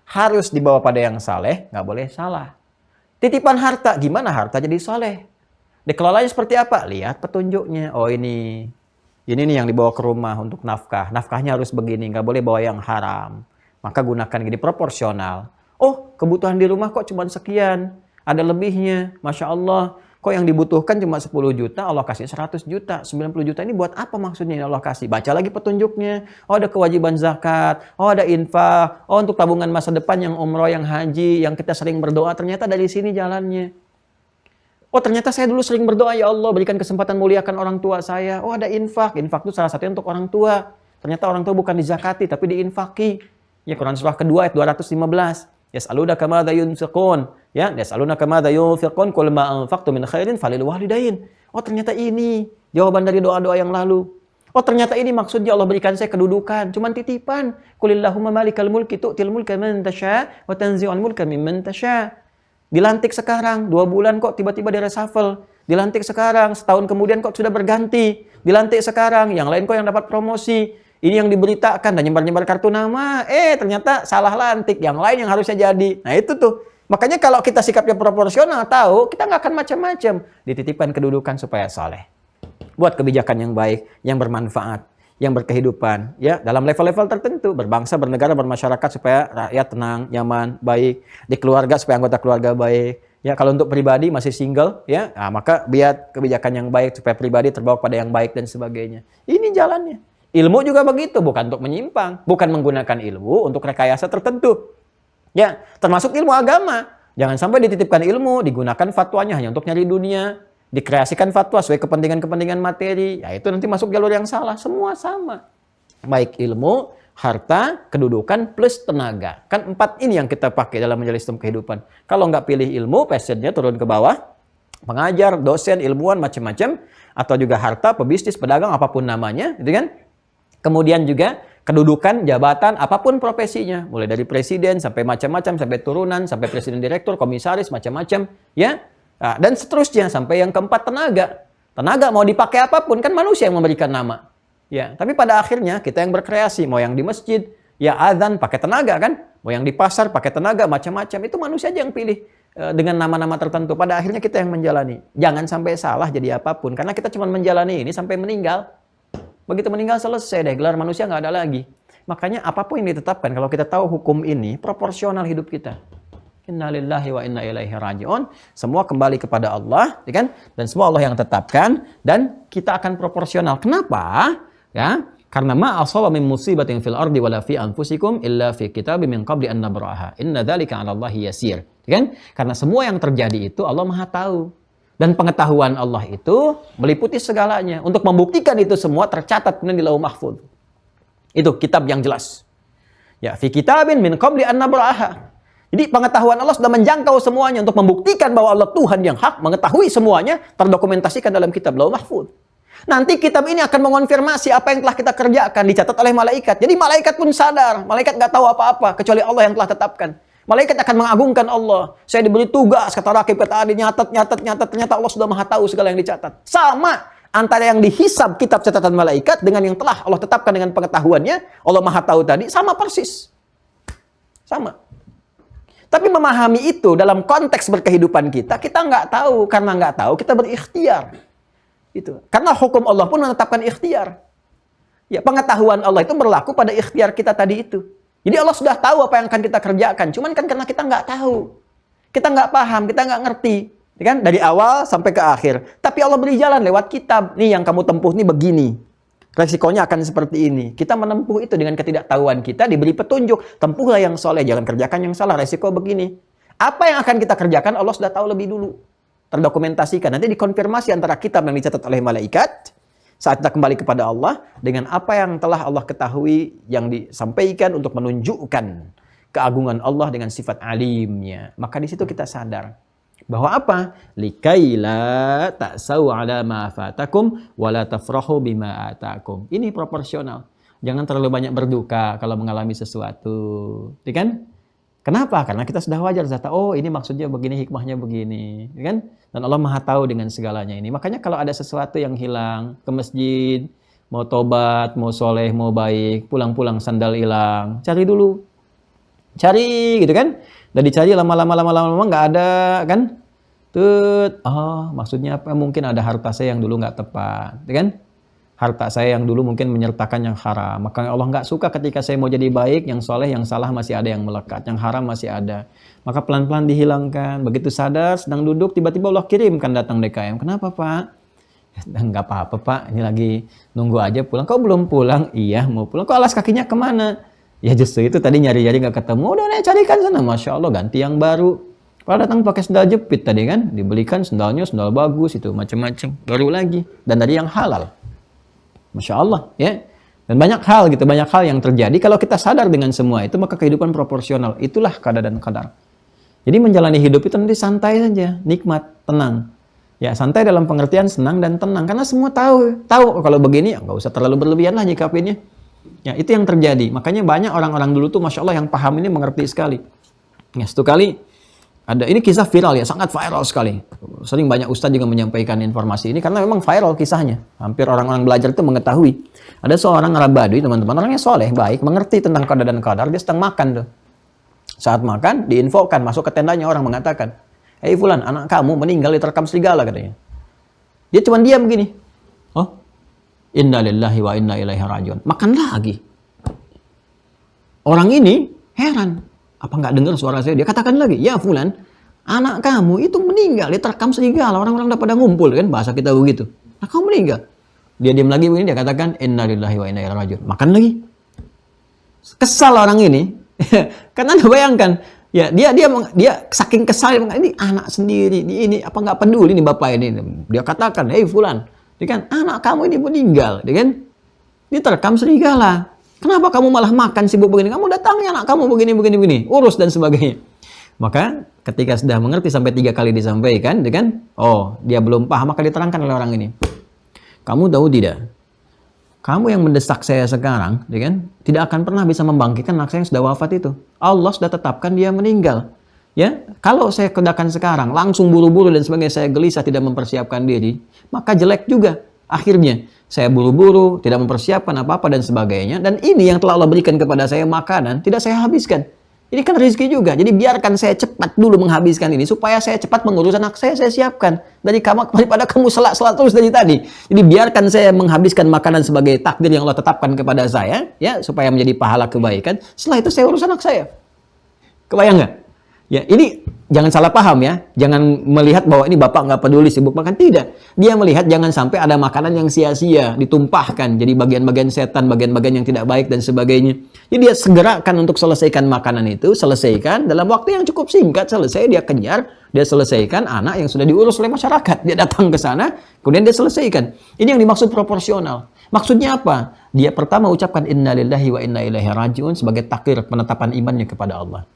Harus dibawa pada yang saleh, nggak boleh salah. Titipan harta, gimana harta jadi saleh? Dikelolanya seperti apa? Lihat petunjuknya. Oh ini nih yang dibawa ke rumah untuk nafkah. Nafkahnya harus begini, nggak boleh bawa yang haram. Maka gunakan gini, proporsional. Oh, kebutuhan di rumah kok cuma sekian. Ada lebihnya, Masya Allah. Kok yang dibutuhkan cuma 10 juta, Allah kasih 100 juta. 90 juta ini buat apa maksudnya yang Allah kasih? Baca lagi petunjuknya. Oh, ada kewajiban zakat. Oh, ada infak. Oh, untuk tabungan masa depan yang umroh, yang haji, yang kita sering berdoa. Ternyata dari sini jalannya. Oh, ternyata saya dulu sering berdoa, ya Allah, berikan kesempatan muliakan orang tua saya. Oh, ada infak. Infak itu salah satunya untuk orang tua. Ternyata orang tua bukan dizakati, tapi diinfaki. Ya, Quran surah kedua ayat 215. Yas'alunaka madza yunfiqun. Ya, yas'alunaka madza yunfiqun qul ma anfaqtum min khairin falil walidain. Oh, ternyata ini jawaban dari doa-doa yang lalu. Oh, ternyata ini maksudnya Allah berikan saya kedudukan, cuman titipan. Qulillahumma malikal mulki tu'til mulka man tasya wa tanzi'ul mulka mimman tasya. Dilantik sekarang, 2 bulan kok tiba-tiba di-reshuffle. Dilantik sekarang, setahun kemudian kok sudah berganti. Dilantik sekarang, yang lain kok yang dapat promosi. Ini yang diberitakan dan nyebar-nyebar kartu nama. Ternyata salah lantik, yang lain yang harusnya jadi. Nah itu tuh. Makanya kalau kita sikapnya proporsional, tahu, kita nggak akan macam-macam. Dititipkan kedudukan supaya saleh. Buat kebijakan yang baik, yang bermanfaat, yang berkehidupan, ya dalam level-level tertentu, berbangsa, bernegara, bermasyarakat supaya rakyat tenang, nyaman, baik, di keluarga supaya anggota keluarga baik. Ya kalau untuk pribadi masih single, ya, nah, maka biar kebijakan yang baik supaya pribadi terbawa pada yang baik dan sebagainya. Ini jalannya. Ilmu juga begitu, bukan untuk menyimpang, bukan menggunakan ilmu untuk rekayasa tertentu. Ya, termasuk ilmu agama. Jangan sampai dititipkan ilmu, digunakan fatwanya hanya untuk nyari dunia. Dikreasikan fatwa sesuai kepentingan-kepentingan materi, ya itu nanti masuk jalur yang salah. Semua sama. Baik ilmu, harta, kedudukan, plus tenaga. Kan 4 ini yang kita pakai dalam menjalani sistem kehidupan. Kalau nggak pilih ilmu, passionnya turun ke bawah. Pengajar, dosen, ilmuwan, macam-macam. Atau juga harta, pebisnis, pedagang, apapun namanya. Gitu kan? Kemudian juga kedudukan, jabatan, apapun profesinya. Mulai dari presiden, sampai macam-macam, sampai turunan, sampai presiden direktur, komisaris, macam-macam. Ya. Nah, dan seterusnya sampai yang keempat tenaga. Tenaga mau dipakai apapun kan manusia yang memberikan nama. Ya, tapi pada akhirnya kita yang berkreasi, mau yang di masjid, ya azan pakai tenaga kan, mau yang di pasar pakai tenaga macam-macam. Itu manusia aja yang pilih dengan nama-nama tertentu. Pada akhirnya kita yang menjalani. Jangan sampai salah jadi apapun karena kita cuma menjalani ini sampai meninggal. Begitu meninggal selesai deh, gelar manusia nggak ada lagi. Makanya apapun yang ditetapkan kalau kita tahu hukum ini proporsional hidup kita. Innalillahi wa inna ilaihi raji'un. Semua kembali kepada Allah, ya kan? Dan semua Allah yang tetapkan dan kita akan proporsional. Kenapa? Ya, karena ma asaba min musibatin fil ardi wala fi anfusikum illa fi kitabim min qabli an nabraha. Inna dzalika 'ala Allahi yasir. Ya kan? Karena semua yang terjadi itu Allah Maha tahu. Dan pengetahuan Allah itu meliputi segalanya. Untuk membuktikan itu semua tercatat kemudian di Lauh Mahfuz. Itu kitab yang jelas. Ya, fi kitabin min qabli an nabraha. Jadi pengetahuan Allah sudah menjangkau semuanya untuk membuktikan bahwa Allah Tuhan yang hak, mengetahui semuanya, terdokumentasikan dalam kitab Lauh Mahfuz. Nanti kitab ini akan mengonfirmasi apa yang telah kita kerjakan, dicatat oleh malaikat. Jadi malaikat pun sadar, malaikat nggak tahu apa-apa, kecuali Allah yang telah tetapkan. Malaikat akan mengagungkan Allah. Saya diberi tugas, kata Rakib, kata Adi, nyatat, ternyata Allah sudah Maha tahu segala yang dicatat. Sama antara yang dihisab kitab catatan malaikat dengan yang telah Allah tetapkan dengan pengetahuannya, Allah Maha tahu tadi, sama persis. Sama. Tapi memahami itu dalam konteks berkehidupan kita nggak tahu. Karena nggak tahu, kita berikhtiar. Itu. Karena hukum Allah pun menetapkan ikhtiar. Ya, pengetahuan Allah itu berlaku pada ikhtiar kita tadi itu. Jadi Allah sudah tahu apa yang akan kita kerjakan. Cuman kan karena kita nggak tahu. Kita nggak paham, kita nggak ngerti. Ya kan? Dari awal sampai ke akhir. Tapi Allah beri jalan lewat kitab. Nih yang kamu tempuh nih begini. Resikonya akan seperti ini. Kita menempuh itu dengan ketidaktahuan kita, diberi petunjuk. Tempuhlah yang soleh, jangan kerjakan yang salah. Resiko begini. Apa yang akan kita kerjakan, Allah sudah tahu lebih dulu. Terdokumentasikan. Nanti dikonfirmasi antara kitab yang dicatat oleh malaikat, saat kita kembali kepada Allah, dengan apa yang telah Allah ketahui, yang disampaikan untuk menunjukkan keagungan Allah dengan sifat alimnya. Maka di situ kita sadar. Bahwa apa? Likaila ta'sau ala ma fatakum wala tafrahu bima atakum. Ini proporsional. Jangan terlalu banyak berduka kalau mengalami sesuatu. Ya kan? Kenapa? Karena kita sudah wajar zata. Oh, ini maksudnya begini, hikmahnya begini, ya kan? Dan Allah Maha tahu dengan segalanya ini. Makanya kalau ada sesuatu yang hilang, ke masjid, mau tobat, mau soleh, mau baik, pulang-pulang sandal hilang, cari dulu. Cari gitu kan? Dan dicari lama-lama nggak ada kan? Maksudnya apa? Mungkin ada harta saya yang dulu nggak tepat, ya kan? Harta saya yang dulu mungkin menyertakan yang haram. Maka Allah nggak suka ketika saya mau jadi baik, yang soleh, yang salah masih ada yang melekat, yang haram masih ada. Maka pelan-pelan dihilangkan. Begitu sadar, sedang duduk, tiba-tiba Allah kirimkan datang DKM. Kenapa Pak? Nggak apa-apa Pak, ini lagi nunggu aja pulang. Kok belum pulang? Iya mau pulang. Kok alas kakinya kemana? Ya justru itu tadi nyari-nyari nggak ketemu. Udah nih carikan sana. Masya Allah ganti yang baru. Kalau datang pakai sendal jepit tadi kan, dibelikan sendalnya sendal bagus itu macam-macam. Baru lagi dan dari yang halal. Masya Allah ya. Dan banyak hal gitu, banyak hal yang terjadi. Kalau kita sadar dengan semua itu, maka kehidupan proporsional. Itulah qada dan qadar. Jadi menjalani hidup itu nanti santai saja, nikmat, tenang. Ya santai dalam pengertian senang dan tenang. Karena semua tahu kalau begini, ya nggak usah terlalu berlebihan lah nyikapinnya. Ya itu yang terjadi. Makanya banyak orang-orang dulu tuh Masya Allah yang paham ini mengerti sekali. Ya satu kali, ada ini kisah viral ya, sangat viral sekali. Sering banyak ustadz juga menyampaikan informasi ini karena memang viral kisahnya. Hampir orang-orang belajar itu mengetahui. Ada seorang Arab Badui, teman-teman, orangnya soleh, baik, mengerti tentang qada dan qadar. Dia sedang makan tuh. Saat makan, diinfokan, masuk ke tendanya orang mengatakan, "Hei Fulan, anak kamu meninggal diterkam serigala," katanya. Dia cuma diam begini. Oh, inna lillahi wa inna ilaihi rajiun. Makan lagi. Orang ini heran. Apa nggak dengar suara saya? Dia katakan lagi, "Ya Fulan, anak kamu itu meninggal, dia terkam serigala, orang-orang udah pada ngumpul," kan bahasa kita begitu. "Nah, kamu meninggal." Dia diam lagi begini, dia katakan, "Innalillahi wa inna ilaihi rajiun." Makan lagi. Kesal orang ini. Karena Anda bayangkan, ya dia saking kesal, ini anak sendiri, ini apa nggak peduli nih bapak ini. Dia katakan, "Hei Fulan, dia kan anak kamu ini meninggal, dia kan? Dia terkam serigala. Kenapa kamu malah makan sibuk begini? Kamu datangi anak kamu begini, urus dan sebagainya." Maka ketika sudah mengerti sampai 3 kali disampaikan, kan? Oh, dia belum paham, maka diterangkan oleh orang ini. "Kamu tahu tidak? Kamu yang mendesak saya sekarang, kan? Tidak akan pernah bisa membangkitkan anak saya yang sudah wafat itu. Allah sudah tetapkan dia meninggal. Ya, kalau saya kerjakan sekarang, langsung buru-buru dan sebagainya, saya gelisah tidak mempersiapkan diri, maka jelek juga. Akhirnya saya buru-buru, tidak mempersiapkan apa-apa dan sebagainya. Dan ini yang telah Allah berikan kepada saya makanan, tidak saya habiskan. Ini kan rezeki juga. Jadi biarkan saya cepat dulu menghabiskan ini, supaya saya cepat mengurus anak saya siapkan. Daripada kamu selak-selak terus dari tadi. Jadi biarkan saya menghabiskan makanan sebagai takdir yang Allah tetapkan kepada saya, ya, supaya menjadi pahala kebaikan. Setelah itu saya urus anak saya." Kebayang nggak? Ya, ini jangan salah paham ya. Jangan melihat bahwa ini bapak nggak peduli sibuk makan. Tidak. Dia melihat jangan sampai ada makanan yang sia-sia, ditumpahkan. Jadi bagian-bagian setan, bagian-bagian yang tidak baik dan sebagainya. Jadi dia segerakan untuk selesaikan makanan itu. Selesaikan dalam waktu yang cukup singkat. Selesai, dia kejar. Dia selesaikan anak yang sudah diurus oleh masyarakat. Dia datang ke sana, kemudian dia selesaikan. Ini yang dimaksud proporsional. Maksudnya apa? Dia pertama ucapkan innalillahi wa inna ilaihi rajiun sebagai takdir penetapan imannya kepada Allah.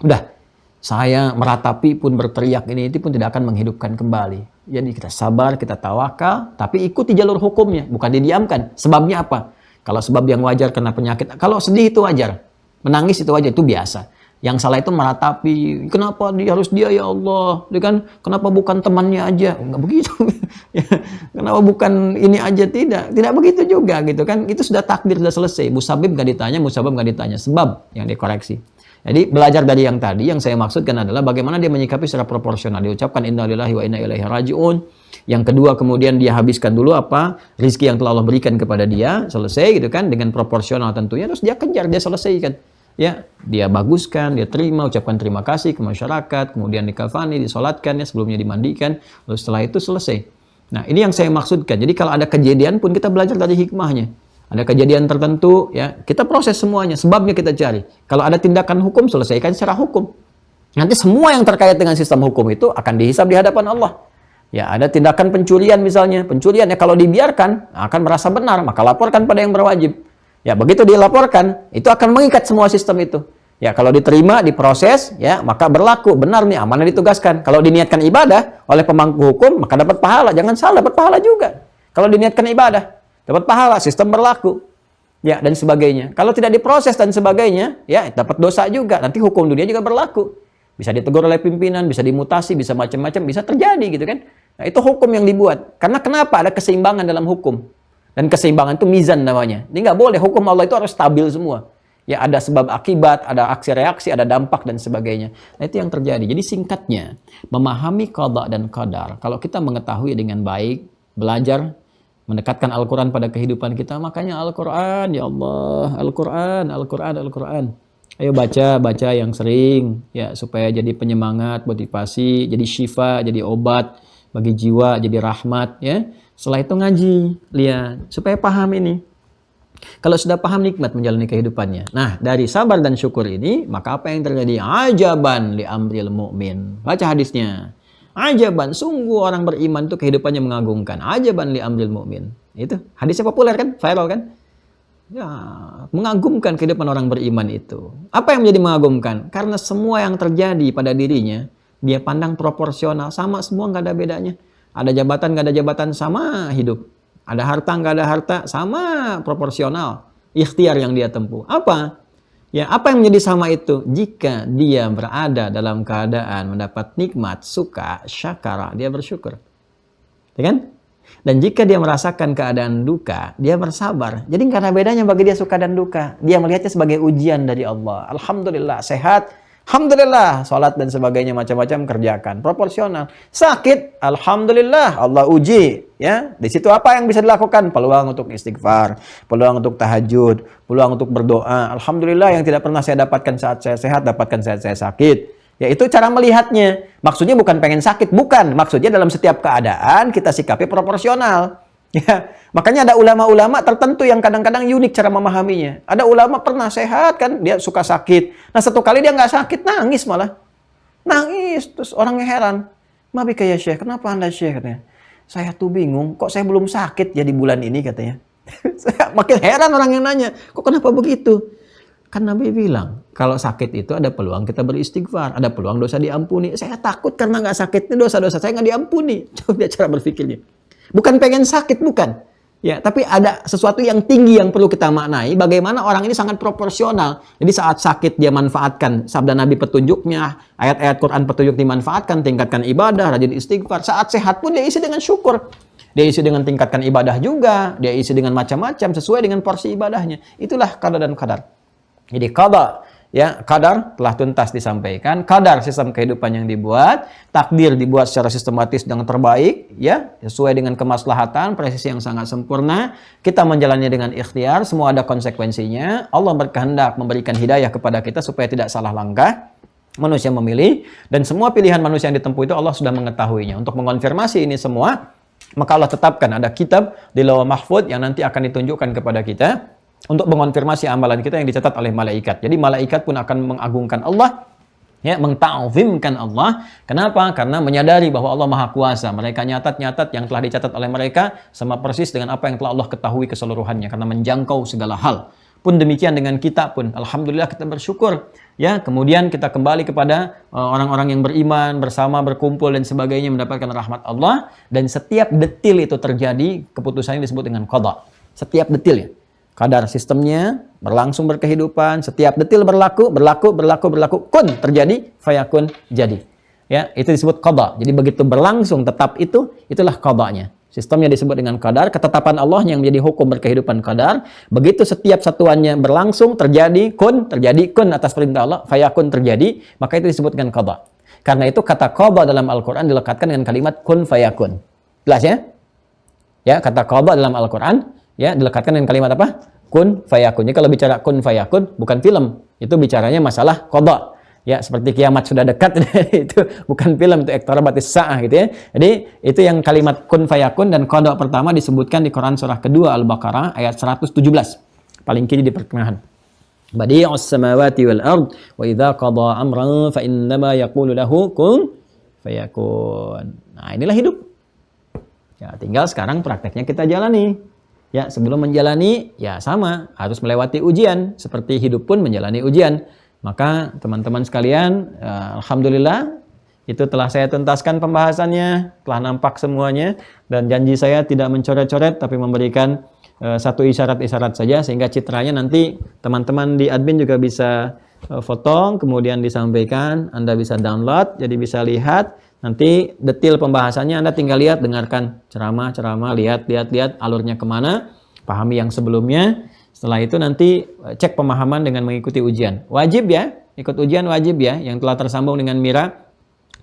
Udah. Saya meratapi pun berteriak ini itu pun tidak akan menghidupkan kembali. Jadi kita sabar, kita tawakal, tapi ikuti jalur hukumnya, bukan didiamkan. Sebabnya apa? Kalau sebab yang wajar kena penyakit, kalau sedih itu wajar, menangis itu wajar, itu biasa. Yang salah itu meratapi, kenapa harus dia ya Allah? Dia kan kenapa bukan temannya aja? Enggak begitu. Kenapa bukan ini aja? Tidak begitu juga gitu kan. Itu sudah takdir, sudah selesai. Musabib nggak ditanya, musabab nggak ditanya. Sebab yang dikoreksi. Jadi belajar dari yang tadi, yang saya maksudkan adalah bagaimana dia menyikapi secara proporsional. Diucapkan innalillahi wa inna ilaihi rajiun. Yang kedua kemudian dia habiskan dulu apa? Rizki yang telah Allah berikan kepada dia. Selesai gitu kan, dengan proporsional tentunya. Terus dia kejar, dia selesaikan. ya dia baguskan, dia terima, ucapkan terima kasih ke masyarakat, kemudian dikafani, disolatkan, ya sebelumnya dimandikan, lalu setelah itu selesai. Nah, ini yang saya maksudkan. Jadi kalau ada kejadian pun kita belajar dari hikmahnya. Ada kejadian tertentu, ya kita proses semuanya, sebabnya kita cari. Kalau ada tindakan hukum, selesaikan secara hukum. Nanti semua yang terkait dengan sistem hukum itu akan dihisab di hadapan Allah. Ya, ada tindakan pencurian misalnya. Pencurian ya kalau dibiarkan akan merasa benar, maka laporkan pada yang berwajib. Ya, begitu dilaporkan, itu akan mengikat semua sistem itu. Ya, kalau diterima, diproses, ya, maka berlaku. Benar nih, amanah ditugaskan. Kalau diniatkan ibadah oleh pemangku hukum, maka dapat pahala. Jangan salah, dapat pahala juga. Kalau diniatkan ibadah, dapat pahala, sistem berlaku. Ya, dan sebagainya. Kalau tidak diproses dan sebagainya, ya, dapat dosa juga. Nanti hukum dunia juga berlaku. Bisa ditegur oleh pimpinan, bisa dimutasi, bisa macam-macam, bisa terjadi gitu kan. Nah, itu hukum yang dibuat. Karena kenapa? Ada keseimbangan dalam hukum. Dan keseimbangan itu mizan namanya. Ini nggak boleh, hukum Allah itu harus stabil semua. Ya, ada sebab akibat, ada aksi reaksi, ada dampak dan sebagainya. Nah, itu yang terjadi. Jadi singkatnya, memahami qada dan qadar. Kalau kita mengetahui dengan baik, belajar, mendekatkan Al-Quran pada kehidupan kita, makanya Al-Quran, ya Allah, Al-Quran, Al-Quran, Al-Quran. Ayo baca yang sering, ya supaya jadi penyemangat, motivasi, jadi syifa, jadi obat bagi jiwa, jadi rahmat, ya. Setelah itu ngaji, lihat, supaya paham ini. Kalau sudah paham, nikmat menjalani kehidupannya. Nah, dari sabar dan syukur ini, maka apa yang terjadi? Ajaban li amril mu'min. Baca hadisnya. Ajaban, sungguh orang beriman itu kehidupannya mengagumkan. Ajaban li amril mu'min. Itu hadisnya populer kan? Viral kan? Ya, mengagumkan kehidupan orang beriman itu. Apa yang menjadi mengagumkan? Karena semua yang terjadi pada dirinya, dia pandang proporsional. Sama semua, nggak ada bedanya. Ada jabatan, nggak ada jabatan, sama hidup. Ada harta, nggak ada harta, sama proporsional. Ikhtiar yang dia tempuh. Apa? Ya, apa yang menjadi sama itu? Jika dia berada dalam keadaan mendapat nikmat, suka, syakara, dia bersyukur. Ya kan? Dan jika dia merasakan keadaan duka, dia bersabar. Jadi nggak ada bedanya bagi dia suka dan duka. Dia melihatnya sebagai ujian dari Allah. Alhamdulillah, sehat. Alhamdulillah, sholat dan sebagainya macam-macam kerjakan. Proporsional. Sakit, alhamdulillah, Allah uji. Ya, di situ apa yang bisa dilakukan? Peluang untuk istighfar, peluang untuk tahajud, peluang untuk berdoa. Alhamdulillah, yang tidak pernah saya dapatkan saat saya sehat, dapatkan saat saya sakit. Ya, itu cara melihatnya. Maksudnya bukan pengen sakit, bukan. Maksudnya dalam setiap keadaan kita sikapi proporsional. Ya, makanya ada ulama-ulama tertentu yang kadang-kadang unik cara memahaminya. Ada ulama pernah sehat kan, dia suka sakit. Nah, satu kali dia nggak sakit, nangis malah. Nangis, terus orangnya heran. Mabi kayak Syekh, kenapa Anda Syekh? Katanya. Saya tuh bingung, kok saya belum sakit ya di bulan ini katanya. Saya makin heran orang yang nanya, kok kenapa begitu? Kan Nabi bilang, kalau sakit itu ada peluang kita beristighfar, ada peluang dosa diampuni. Saya takut karena nggak sakit, ini dosa-dosa saya nggak diampuni. Coba cara berpikirnya. Bukan pengen sakit, bukan. Ya, tapi ada sesuatu yang tinggi yang perlu kita maknai. Bagaimana orang ini sangat proporsional. Jadi saat sakit dia manfaatkan sabda Nabi petunjuknya, ayat-ayat Quran petunjuk dimanfaatkan, tingkatkan ibadah, rajin istighfar. Saat sehat pun dia isi dengan syukur. Dia isi dengan tingkatkan ibadah juga. Dia isi dengan macam-macam sesuai dengan porsi ibadahnya. Itulah qada dan qadar. Jadi qada, ya, qadar telah tuntas disampaikan. Qadar sistem kehidupan yang dibuat, takdir dibuat secara sistematis dengan terbaik, ya, sesuai dengan kemaslahatan, presisi yang sangat sempurna. Kita menjalannya dengan ikhtiar, semua ada konsekuensinya. Allah berkehendak memberikan hidayah kepada kita supaya tidak salah langkah. Manusia memilih, dan semua pilihan manusia yang ditempuh itu Allah sudah mengetahuinya. Untuk mengonfirmasi ini semua, maka Allah tetapkan ada kitab di Lauh Mahfuz yang nanti akan ditunjukkan kepada kita untuk mengonfirmasi amalan kita yang dicatat oleh malaikat. Jadi malaikat pun akan mengagungkan Allah, ya, mengta'zimkan Allah. Kenapa? Karena menyadari bahwa Allah Maha Kuasa. Mereka nyatat-nyatat yang telah dicatat oleh mereka sama persis dengan apa yang telah Allah ketahui keseluruhannya, karena menjangkau segala hal. Pun demikian dengan kita pun. Alhamdulillah kita bersyukur. Ya, kemudian kita kembali kepada orang-orang yang beriman, bersama, berkumpul dan sebagainya, mendapatkan rahmat Allah. Dan setiap detil itu terjadi, keputusannya disebut dengan qada. Setiap detil ya. Qadar sistemnya berlangsung berkehidupan, setiap detil berlaku, kun terjadi, fayakun jadi. Ya, itu disebut qada. Jadi begitu berlangsung tetap itulah qadanya. Sistemnya disebut dengan qadar, ketetapan Allah yang menjadi hukum berkehidupan qadar. Begitu setiap satuannya berlangsung terjadi kun atas perintah Allah, fayakun terjadi, maka itu disebut dengan qada. Karena itu kata qada dalam Al-Qur'an dilekatkan dengan kalimat kun fayakun. Jelas ya? Ya, kata qada dalam Al-Qur'an ya dilekatkan dengan kalimat apa? Kun fayakun. Jadi kalau bicara kun fayakun bukan film, Itu bicaranya masalah qada. Ya, seperti kiamat sudah dekat. Itu bukan film, itu iqtarabatis sa'ah gitu ya. Jadi itu yang kalimat kun fayakun, dan qada pertama disebutkan di Quran surah kedua Al-Baqarah ayat 117. Paling kiri di pertengahan. Badi'us samawati wal ard wa idza qada amran fa innama yaqulu lahu kun fayakun. Nah, inilah hidup. Ya, tinggal sekarang prakteknya kita jalani. Ya, sebelum menjalani ya sama, harus melewati ujian, seperti hidup pun menjalani ujian. Maka teman-teman sekalian, alhamdulillah itu telah saya tuntaskan pembahasannya, telah nampak semuanya, dan janji saya tidak mencoret-coret tapi memberikan satu isyarat-isyarat saja sehingga citranya nanti teman-teman di admin juga bisa foto, kemudian disampaikan, Anda bisa download, jadi bisa lihat nanti detail pembahasannya. Anda tinggal lihat, dengarkan ceramah-ceramah, lihat alurnya kemana, pahami yang sebelumnya. Setelah itu nanti cek pemahaman dengan mengikuti ujian. Wajib ya, ikut ujian wajib ya, yang telah tersambung dengan Mira,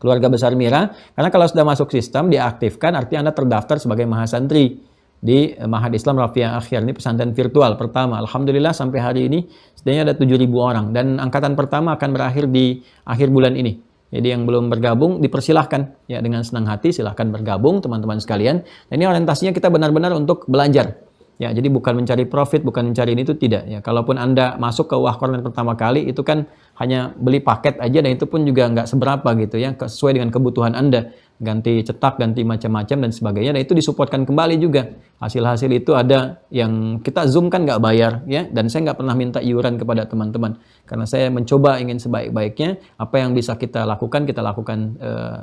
keluarga besar Mira. Karena kalau sudah masuk sistem, diaktifkan, artinya Anda terdaftar sebagai mahasantri di Ma'had Islam Rafiah Akhir. Ini pesantren virtual pertama. Alhamdulillah sampai hari ini setidaknya ada 7.000 orang. Dan angkatan pertama akan berakhir di akhir bulan ini. Jadi yang belum bergabung dipersilahkan. Ya, dengan senang hati silahkan bergabung teman-teman sekalian. Dan ini orientasinya kita benar-benar untuk belajar. Ya, jadi bukan mencari profit, bukan mencari ini, itu tidak. Ya, kalaupun Anda masuk ke Wah Corner pertama kali, itu kan hanya beli paket aja, dan itu pun juga nggak seberapa gitu ya, sesuai dengan kebutuhan Anda. Ganti cetak, ganti macam-macam dan sebagainya, dan itu disupportkan kembali juga. Hasil-hasil itu ada yang kita Zoom kan nggak bayar ya, dan saya nggak pernah minta iuran kepada teman-teman. Karena saya mencoba ingin sebaik-baiknya, apa yang bisa kita lakukan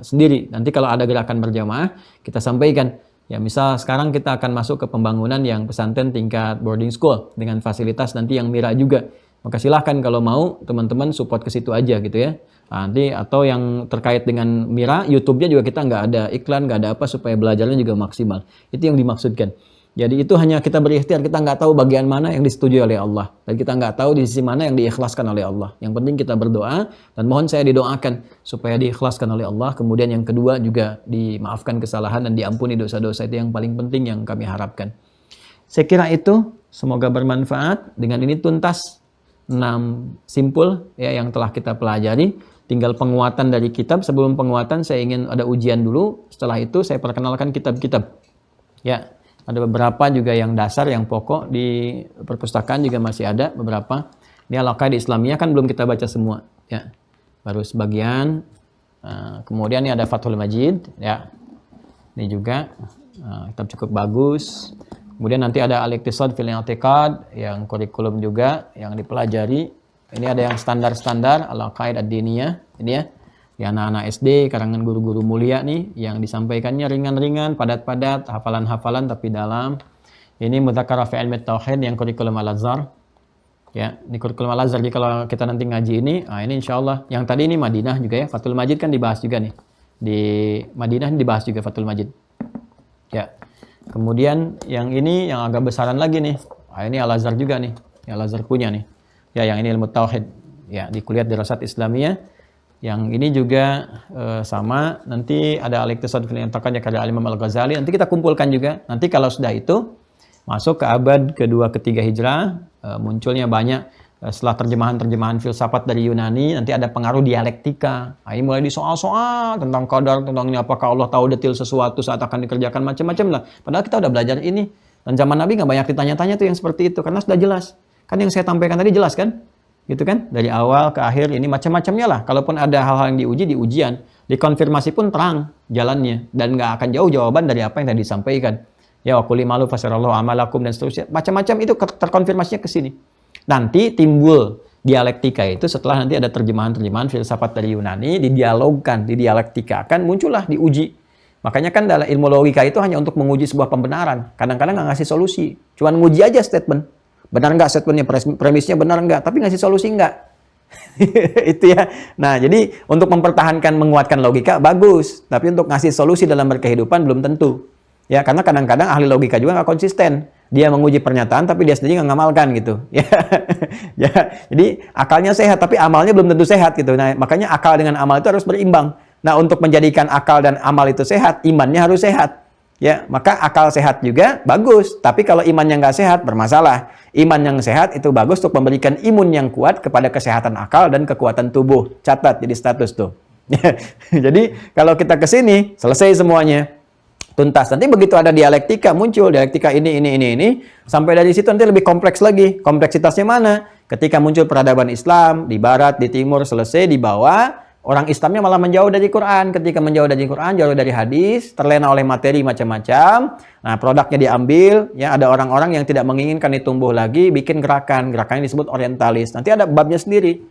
sendiri. Nanti kalau ada gerakan berjamaah, kita sampaikan. Ya, misal sekarang kita akan masuk ke pembangunan yang pesantren tingkat boarding school dengan fasilitas nanti yang Mira juga. Maka silahkan kalau mau teman-teman support ke situ aja gitu ya. Nanti atau yang terkait dengan Mira, YouTube-nya juga kita nggak ada iklan, nggak ada apa, supaya belajarnya juga maksimal. Itu yang dimaksudkan. Jadi itu hanya kita berikhtiar, kita nggak tahu bagian mana yang disetujui oleh Allah. Dan kita nggak tahu di sisi mana yang diikhlaskan oleh Allah. Yang penting kita berdoa, dan mohon saya didoakan supaya diikhlaskan oleh Allah. Kemudian yang kedua juga dimaafkan kesalahan dan diampuni dosa-dosa, itu yang paling penting yang kami harapkan. Saya kira itu, semoga bermanfaat. Dengan ini tuntas 6 simpul ya, yang telah kita pelajari. Tinggal penguatan dari kitab. Sebelum penguatan saya ingin ada ujian dulu. Setelah itu saya perkenalkan kitab-kitab. Ya. Ada beberapa juga yang dasar, yang pokok, di perpustakaan juga masih ada beberapa. Ini Al-Aqaidah Islamiyah kan belum kita baca semua, ya. Baru sebagian. Kemudian ini ada Fathul Majid, ya. Ini juga kitab cukup bagus. Kemudian nanti ada Al-Iqtisad fil I'tiqad yang kurikulum juga yang dipelajari. Ini ada yang standar-standar Al-Aqaidah Ad-Diniyah, ini ya. Ya, anak-anak SD, karangan guru-guru mulia nih, yang disampaikannya ringan-ringan, padat-padat, hafalan-hafalan tapi dalam. Ini Mudzakarah fi Ilmi Tauhid yang kurikulum Al-Azhar. Ya, ini kurikulum Al-Azhar. Jadi kalau kita nanti ngaji ini insya Allah. Yang tadi ini Madinah juga ya, Fathul Majid kan dibahas juga nih. Di Madinah ini dibahas juga Fathul Majid. Ya. Kemudian yang ini yang agak besaran lagi nih. Ini Al-Azhar juga nih. Yang Al-Azhar punya nih. Ya, yang ini Ilmu Tauhid. Ya, di Kuliah Dirasat Islamiyah. Yang ini juga sama, nanti ada Al-Iqtisad fil I'tiqad karya Imam Al-Ghazali, nanti kita kumpulkan juga. Nanti kalau sudah itu masuk ke abad kedua ketiga Hijrah, munculnya banyak setelah terjemahan-terjemahan filsafat dari Yunani, nanti ada pengaruh dialektika. Ini mulai disoal-soal tentang qadar, tentang ini apakah Allah tahu detail sesuatu saat akan dikerjakan, macam-macam lah. Padahal kita udah belajar ini. Dan zaman Nabi nggak banyak ditanya-tanya tuh yang seperti itu, karena sudah jelas. Kan yang saya sampaikan tadi jelas kan? Gitu kan, dari awal ke akhir ini macam-macamnya lah. Kalaupun ada hal-hal yang diuji di ujian, dikonfirmasi pun terang jalannya, dan nggak akan jauh jawaban dari apa yang tadi disampaikan. Ya, wa qul malu fasarallahu amalakum dan seterusnya. Macam-macam itu terkonfirmasinya ke sini. Nanti timbul dialektika itu setelah nanti ada terjemahan-terjemahan filsafat dari Yunani, didialogkan, didialektikakan, muncullah diuji. Makanya kan dalam ilmu logika itu hanya untuk menguji sebuah pembenaran. Kadang-kadang nggak ngasih solusi, cuman nguji aja statement. Benar nggak statementnya, premisnya benar nggak, tapi ngasih solusi nggak. Itu ya. Nah, jadi untuk mempertahankan, menguatkan logika bagus, tapi untuk ngasih solusi dalam berkehidupan belum tentu. Ya, karena kadang-kadang ahli logika juga nggak konsisten. Dia menguji pernyataan, tapi dia sendiri nggak ngamalkan gitu. Ya, jadi akalnya sehat, tapi amalnya belum tentu sehat gitu. Nah, makanya akal dengan amal itu harus berimbang. Nah, untuk menjadikan akal dan amal itu sehat, imannya harus sehat. Ya, maka akal sehat juga bagus. Tapi kalau imannya nggak sehat, bermasalah. Iman yang sehat itu bagus untuk memberikan imun yang kuat kepada kesehatan akal dan kekuatan tubuh. Catat jadi status tuh. Jadi kalau kita ke sini, selesai semuanya. Tuntas. Nanti begitu ada dialektika muncul, dialektika ini. Sampai dari situ nanti lebih kompleks lagi. Kompleksitasnya mana? Ketika muncul peradaban Islam, di barat, di timur, selesai, di bawah. Orang Islamnya malah menjauh dari Quran. Ketika menjauh dari Quran, jauh dari hadis, terlena oleh materi macam-macam. Nah, produknya diambil. Ya, ada orang-orang yang tidak menginginkan itu tumbuh lagi, bikin gerakan. Gerakan ini disebut orientalis. Nanti ada babnya sendiri.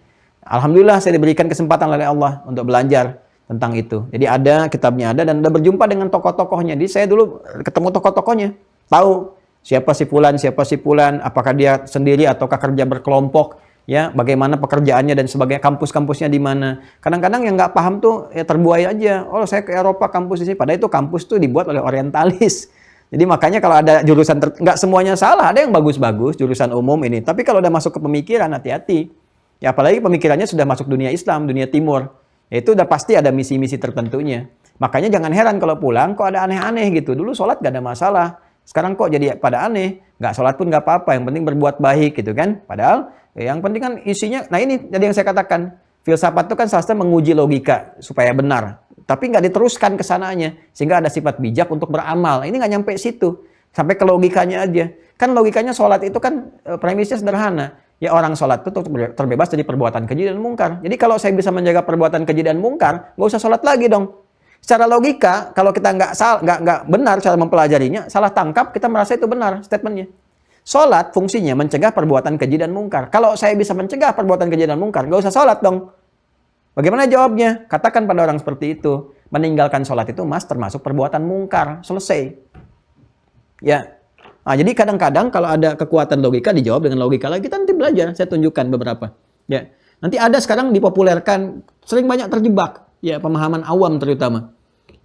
Alhamdulillah saya diberikan kesempatan oleh Allah untuk belajar tentang itu. Jadi ada, kitabnya ada, dan udah berjumpa dengan tokoh-tokohnya. Jadi saya dulu ketemu tokoh-tokohnya. Tahu siapa si Fulan, apakah dia sendiri ataukah kerja berkelompok. Ya, bagaimana pekerjaannya dan sebagainya, kampus-kampusnya di mana. Kadang-kadang yang nggak paham tuh ya terbuai aja. Oh, saya ke Eropa kampus di sini. Padahal itu kampus tuh dibuat oleh orientalis. Jadi makanya kalau ada jurusan nggak semuanya salah, ada yang bagus-bagus jurusan umum ini. Tapi kalau udah masuk ke pemikiran, hati-hati. Ya apalagi pemikirannya sudah masuk dunia Islam, dunia Timur. Ya, itu udah pasti ada misi-misi tertentunya. Makanya jangan heran kalau pulang kok ada aneh-aneh gitu. Dulu sholat gak ada masalah. Sekarang kok jadi pada aneh. Nggak sholat pun nggak apa-apa. Yang penting berbuat baik gitu kan. Padahal yang penting kan isinya, nah ini jadi yang saya katakan, filsafat itu kan salah satu menguji logika supaya benar. Tapi nggak diteruskan ke sananya, sehingga ada sifat bijak untuk beramal. Ini nggak nyampe situ, sampai ke logikanya aja. Kan logikanya sholat itu kan premisnya sederhana. Ya orang sholat itu terbebas dari perbuatan keji dan mungkar. Jadi kalau saya bisa menjaga perbuatan keji dan mungkar, nggak usah sholat lagi dong. Secara logika, kalau kita nggak benar cara mempelajarinya, salah tangkap, kita merasa itu benar statementnya. Sholat fungsinya mencegah perbuatan keji dan mungkar. Kalau saya bisa mencegah perbuatan keji dan mungkar, nggak usah sholat dong. Bagaimana jawabnya? Katakan pada orang seperti itu, meninggalkan sholat itu mas termasuk perbuatan mungkar. Selesai. Ya. Nah, jadi kadang-kadang kalau ada kekuatan logika dijawab dengan logika lagi. Kita nanti belajar. Saya tunjukkan beberapa. Ya. Nanti ada sekarang dipopulerkan, sering banyak terjebak. Ya, pemahaman awam terutama.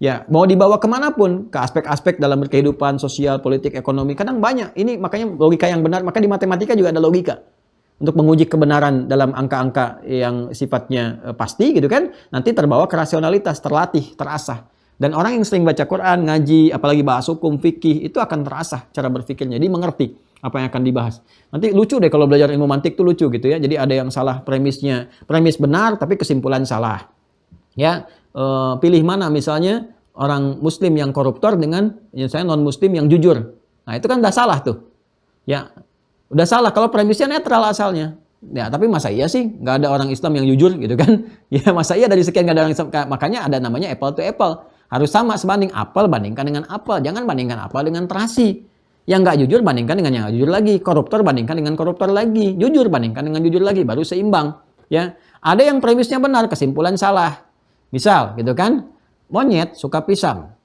Ya, mau dibawa kemanapun, ke aspek-aspek dalam kehidupan sosial, politik, ekonomi, kadang banyak. Ini makanya logika yang benar, maka di matematika juga ada logika. Untuk menguji kebenaran dalam angka-angka yang sifatnya pasti gitu kan, nanti terbawa ke rasionalitas, terlatih, terasah. Dan orang yang sering baca Quran, ngaji, apalagi bahas hukum, fikih, itu akan terasah cara berpikirnya. Jadi mengerti apa yang akan dibahas. Nanti lucu deh kalau belajar ilmu mantik itu lucu gitu ya. Jadi ada yang salah premisnya, premis benar tapi kesimpulan salah. Ya, pilih mana misalnya orang muslim yang koruptor dengan saya non muslim yang jujur. Nah, itu kan udah salah tuh. Ya, udah salah kalau premisnya netral asalnya. Ya, tapi masa iya sih nggak ada orang Islam yang jujur gitu kan? Ya, masa iya dari sekian nggak ada orang Islam. Makanya ada namanya apple to apple. Harus sama sebanding apel bandingkan dengan apel. Jangan bandingkan apel dengan terasi. Yang nggak jujur bandingkan dengan yang nggak jujur lagi. Koruptor bandingkan dengan koruptor lagi. Jujur bandingkan dengan jujur lagi. Baru seimbang. Ya, ada yang premisnya benar, kesimpulan salah. Misal, gitu kan, monyet suka pisang.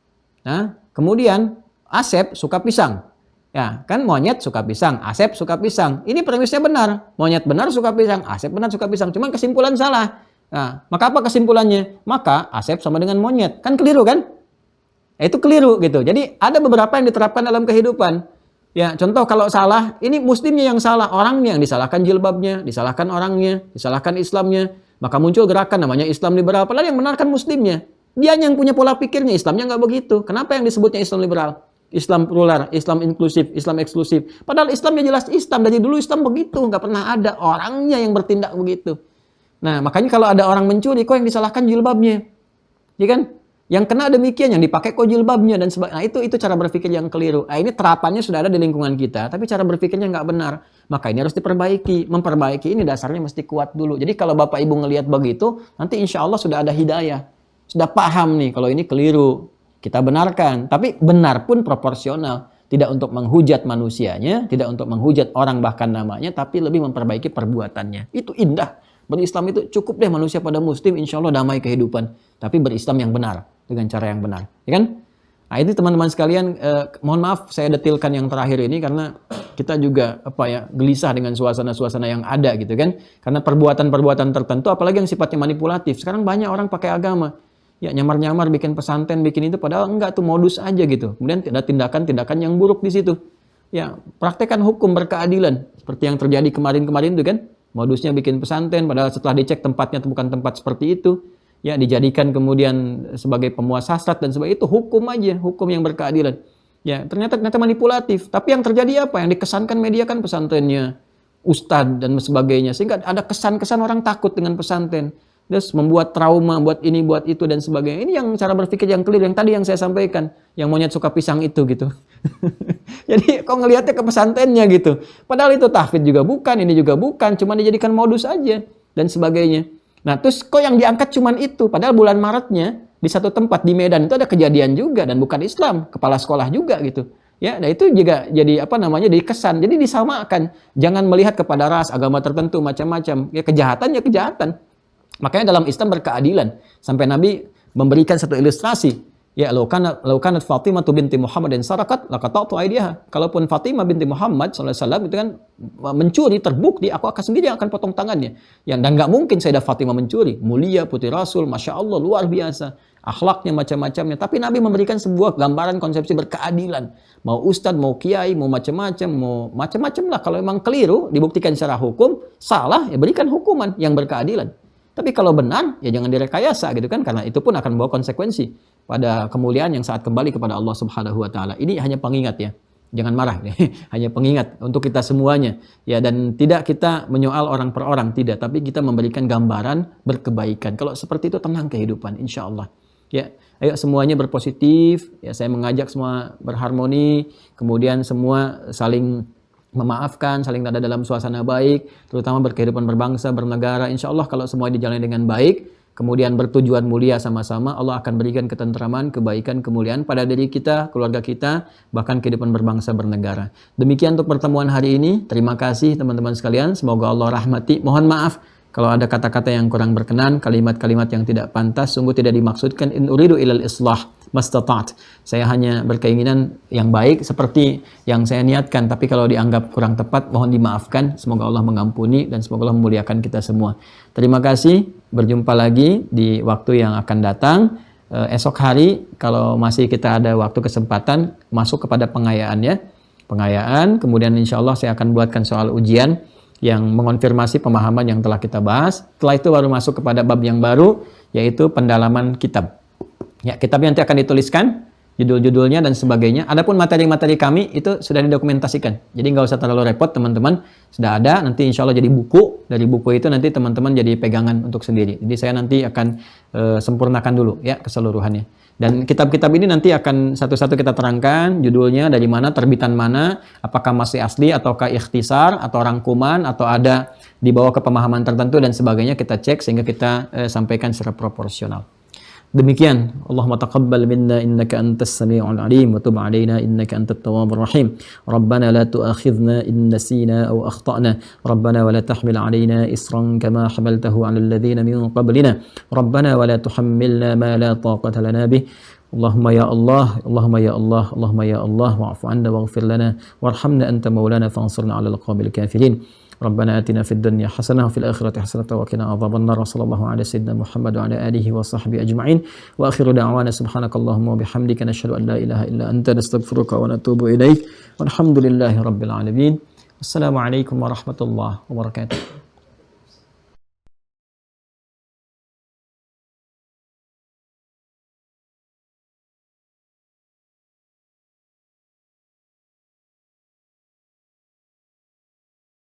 Nah, kemudian Asep suka pisang. Ya, kan monyet suka pisang, Asep suka pisang. Ini premisnya benar. Monyet benar suka pisang, Asep benar suka pisang. Cuman kesimpulan salah. Nah, maka apa kesimpulannya? Maka Asep sama dengan monyet. Kan keliru kan? Itu keliru gitu. Jadi ada beberapa yang diterapkan dalam kehidupan. Ya, contoh kalau salah, ini muslimnya yang salah, orangnya yang disalahkan jilbabnya, disalahkan orangnya, disalahkan Islamnya. Maka muncul gerakan namanya Islam liberal. Padahal yang benar kan muslimnya. Dia yang punya pola pikirnya, Islamnya nggak begitu. Kenapa yang disebutnya Islam liberal? Islam plural, Islam inklusif, Islam eksklusif. Padahal Islamnya jelas Islam. Dari dulu Islam begitu. Nggak pernah ada orangnya yang bertindak begitu. Nah, makanya kalau ada orang mencuri, kok yang disalahkan jilbabnya? Ya kan? Yang kena demikian, yang dipakai kok jilbabnya dan sebagainya. Nah, itu cara berpikir yang keliru. Nah, ini terapannya sudah ada di lingkungan kita, tapi cara berpikirnya nggak benar. Maka ini harus diperbaiki. Memperbaiki ini dasarnya mesti kuat dulu. Jadi kalau Bapak Ibu ngelihat begitu, nanti insya Allah sudah ada hidayah. Sudah paham nih kalau ini keliru. Kita benarkan. Tapi benar pun proporsional. Tidak untuk menghujat manusianya, tidak untuk menghujat orang bahkan namanya, tapi lebih memperbaiki perbuatannya. Itu indah. Berislam itu cukup deh manusia pada muslim, insya Allah damai kehidupan. Tapi berislam yang benar, dengan cara yang benar. Ya kan? Nah ini teman-teman sekalian, mohon maaf saya detilkan yang terakhir ini karena kita juga gelisah dengan suasana-suasana yang ada gitu kan. Karena perbuatan-perbuatan tertentu, apalagi yang sifatnya manipulatif. Sekarang banyak orang pakai agama. Ya nyamar-nyamar bikin pesantren, bikin itu, padahal enggak tuh modus aja gitu. Kemudian ada tindakan-tindakan yang buruk di situ. Ya praktekkan hukum berkeadilan. Seperti yang terjadi kemarin-kemarin itu kan. Modusnya bikin pesantren, padahal setelah dicek tempatnya bukan tempat seperti itu. ya dijadikan kemudian sebagai pemuas hasrat dan sebagainya, itu hukum aja, hukum yang berkeadilan. Ya, ternyata manipulatif. Tapi yang terjadi apa? Yang dikesankan media kan pesantrennya ustadz dan sebagainya, sehingga ada kesan-kesan orang takut dengan pesantren. Terus membuat trauma, buat ini, buat itu dan sebagainya. Ini yang cara berpikir yang keliru, yang tadi yang saya sampaikan, yang monyet suka pisang itu gitu. Jadi kok ngelihatnya ke pesantrennya gitu. Padahal itu tahfidz juga bukan, ini juga bukan, cuma dijadikan modus aja dan sebagainya. Nah, terus kok yang diangkat cuman itu? Padahal bulan Maretnya di satu tempat di Medan itu ada kejadian juga dan bukan Islam, kepala sekolah juga gitu. Ya, nah itu juga jadi dikesan. Jadi disamakan. Jangan melihat kepada ras, agama tertentu, macam-macam. Ya kejahatan ya kejahatan. Makanya dalam Islam berkeadilan. Sampai Nabi memberikan satu ilustrasi. Ya, law kanat Fatimah binti Muhammad dan sarakat laqata'tu aydiha. Kalaupun Fatimah binti Muhammad sallallahu alaihi wasallam itu kan mencuri, terbukti, aku akan sendiri yang akan potong tangannya. Dan nggak mungkin Sayyidah Fatimah mencuri. Mulia putri Rasul, Masya Allah, luar biasa. Akhlaknya macam-macamnya. Tapi Nabi memberikan sebuah gambaran konsepsi berkeadilan. Mau ustadz, mau kiai, mau macam-macam lah. Kalau memang keliru, dibuktikan secara hukum, salah, ya berikan hukuman yang berkeadilan. Tapi kalau benar, ya jangan direkayasa gitu kan, karena itu pun akan membawa konsekuensi pada kemuliaan yang saat kembali kepada Allah Subhanahu wa taala. Ini hanya pengingat ya. Jangan marah ya. Hanya pengingat untuk kita semuanya. Ya, dan tidak kita menyoal orang per orang, tidak, tapi kita memberikan gambaran berkebaikan. Kalau seperti itu tenang kehidupan insya Allah. Ya, ayo semuanya berpositif. Ya, saya mengajak semua berharmoni, kemudian semua saling memaafkan, saling ada dalam suasana baik, terutama berkehidupan berbangsa, bernegara. Insya Allah kalau semua dijalani dengan baik, kemudian bertujuan mulia sama-sama, Allah akan berikan ketentraman, kebaikan, kemuliaan pada diri kita, keluarga kita, bahkan kehidupan berbangsa, bernegara. Demikian untuk pertemuan hari ini. Terima kasih teman-teman sekalian. Semoga Allah rahmati. Mohon maaf kalau ada kata-kata yang kurang berkenan, kalimat-kalimat yang tidak pantas, sungguh tidak dimaksudkan. In uridu ilal islah mastata'at. Saya hanya berkeinginan yang baik seperti yang saya niatkan, tapi kalau dianggap kurang tepat, mohon dimaafkan. Semoga Allah mengampuni dan semoga Allah memuliakan kita semua. Terima kasih. Berjumpa lagi di waktu yang akan datang. Esok hari, kalau masih kita ada waktu kesempatan, masuk kepada pengayaan ya. Pengayaan, kemudian insya Allah saya akan buatkan soal ujian yang mengonfirmasi pemahaman yang telah kita bahas. Setelah itu baru masuk kepada bab yang baru, yaitu pendalaman kitab. Ya, kitabnya nanti akan dituliskan, judul-judulnya dan sebagainya. Adapun materi-materi kami itu sudah didokumentasikan. Jadi nggak usah terlalu repot teman-teman. Sudah ada, nanti insya Allah jadi buku. Dari buku itu nanti teman-teman jadi pegangan untuk sendiri. Jadi saya nanti akan sempurnakan dulu ya keseluruhannya. Dan kitab-kitab ini nanti akan satu-satu kita terangkan judulnya, dari mana, terbitan mana, apakah masih asli ataukah ikhtisar atau rangkuman atau ada dibawa ke pemahaman tertentu dan sebagainya, kita cek sehingga kita sampaikan secara proporsional. Demikian, Allahumma taqabbal minna innaka antas sami'ul alim wa tub 'alaina innaka antat tawwabur rahim. Rabbana la tu'akhidhna in nasina aw akhtana. Rabbana wa la tahmil 'alaina isran kama hamaltahu 'alal ladzina min qablina. Rabbana wa la tuhammilna ma la taqata lana bih. Allahumma ya Allah, Allahumma ya Allah, Allahumma ya Allah, wa'fu 'anna waghfir lana warhamna anta maulana fansurna 'alal qawmil kafirin. ربنا آتنا في الدنيا حسنة وفي الآخرة حسنة وقنا عذاب النار وصلى الله على سيدنا محمد وعلى آله وصحبه أجمعين وآخر دعوانا سبحانك اللهم وبحمدك نشهد أن لا إله إلا أنت نستغفرك ونتوب إليك والحمد لله رب العالمين. السلام عليكم ورحمة الله وبركاته.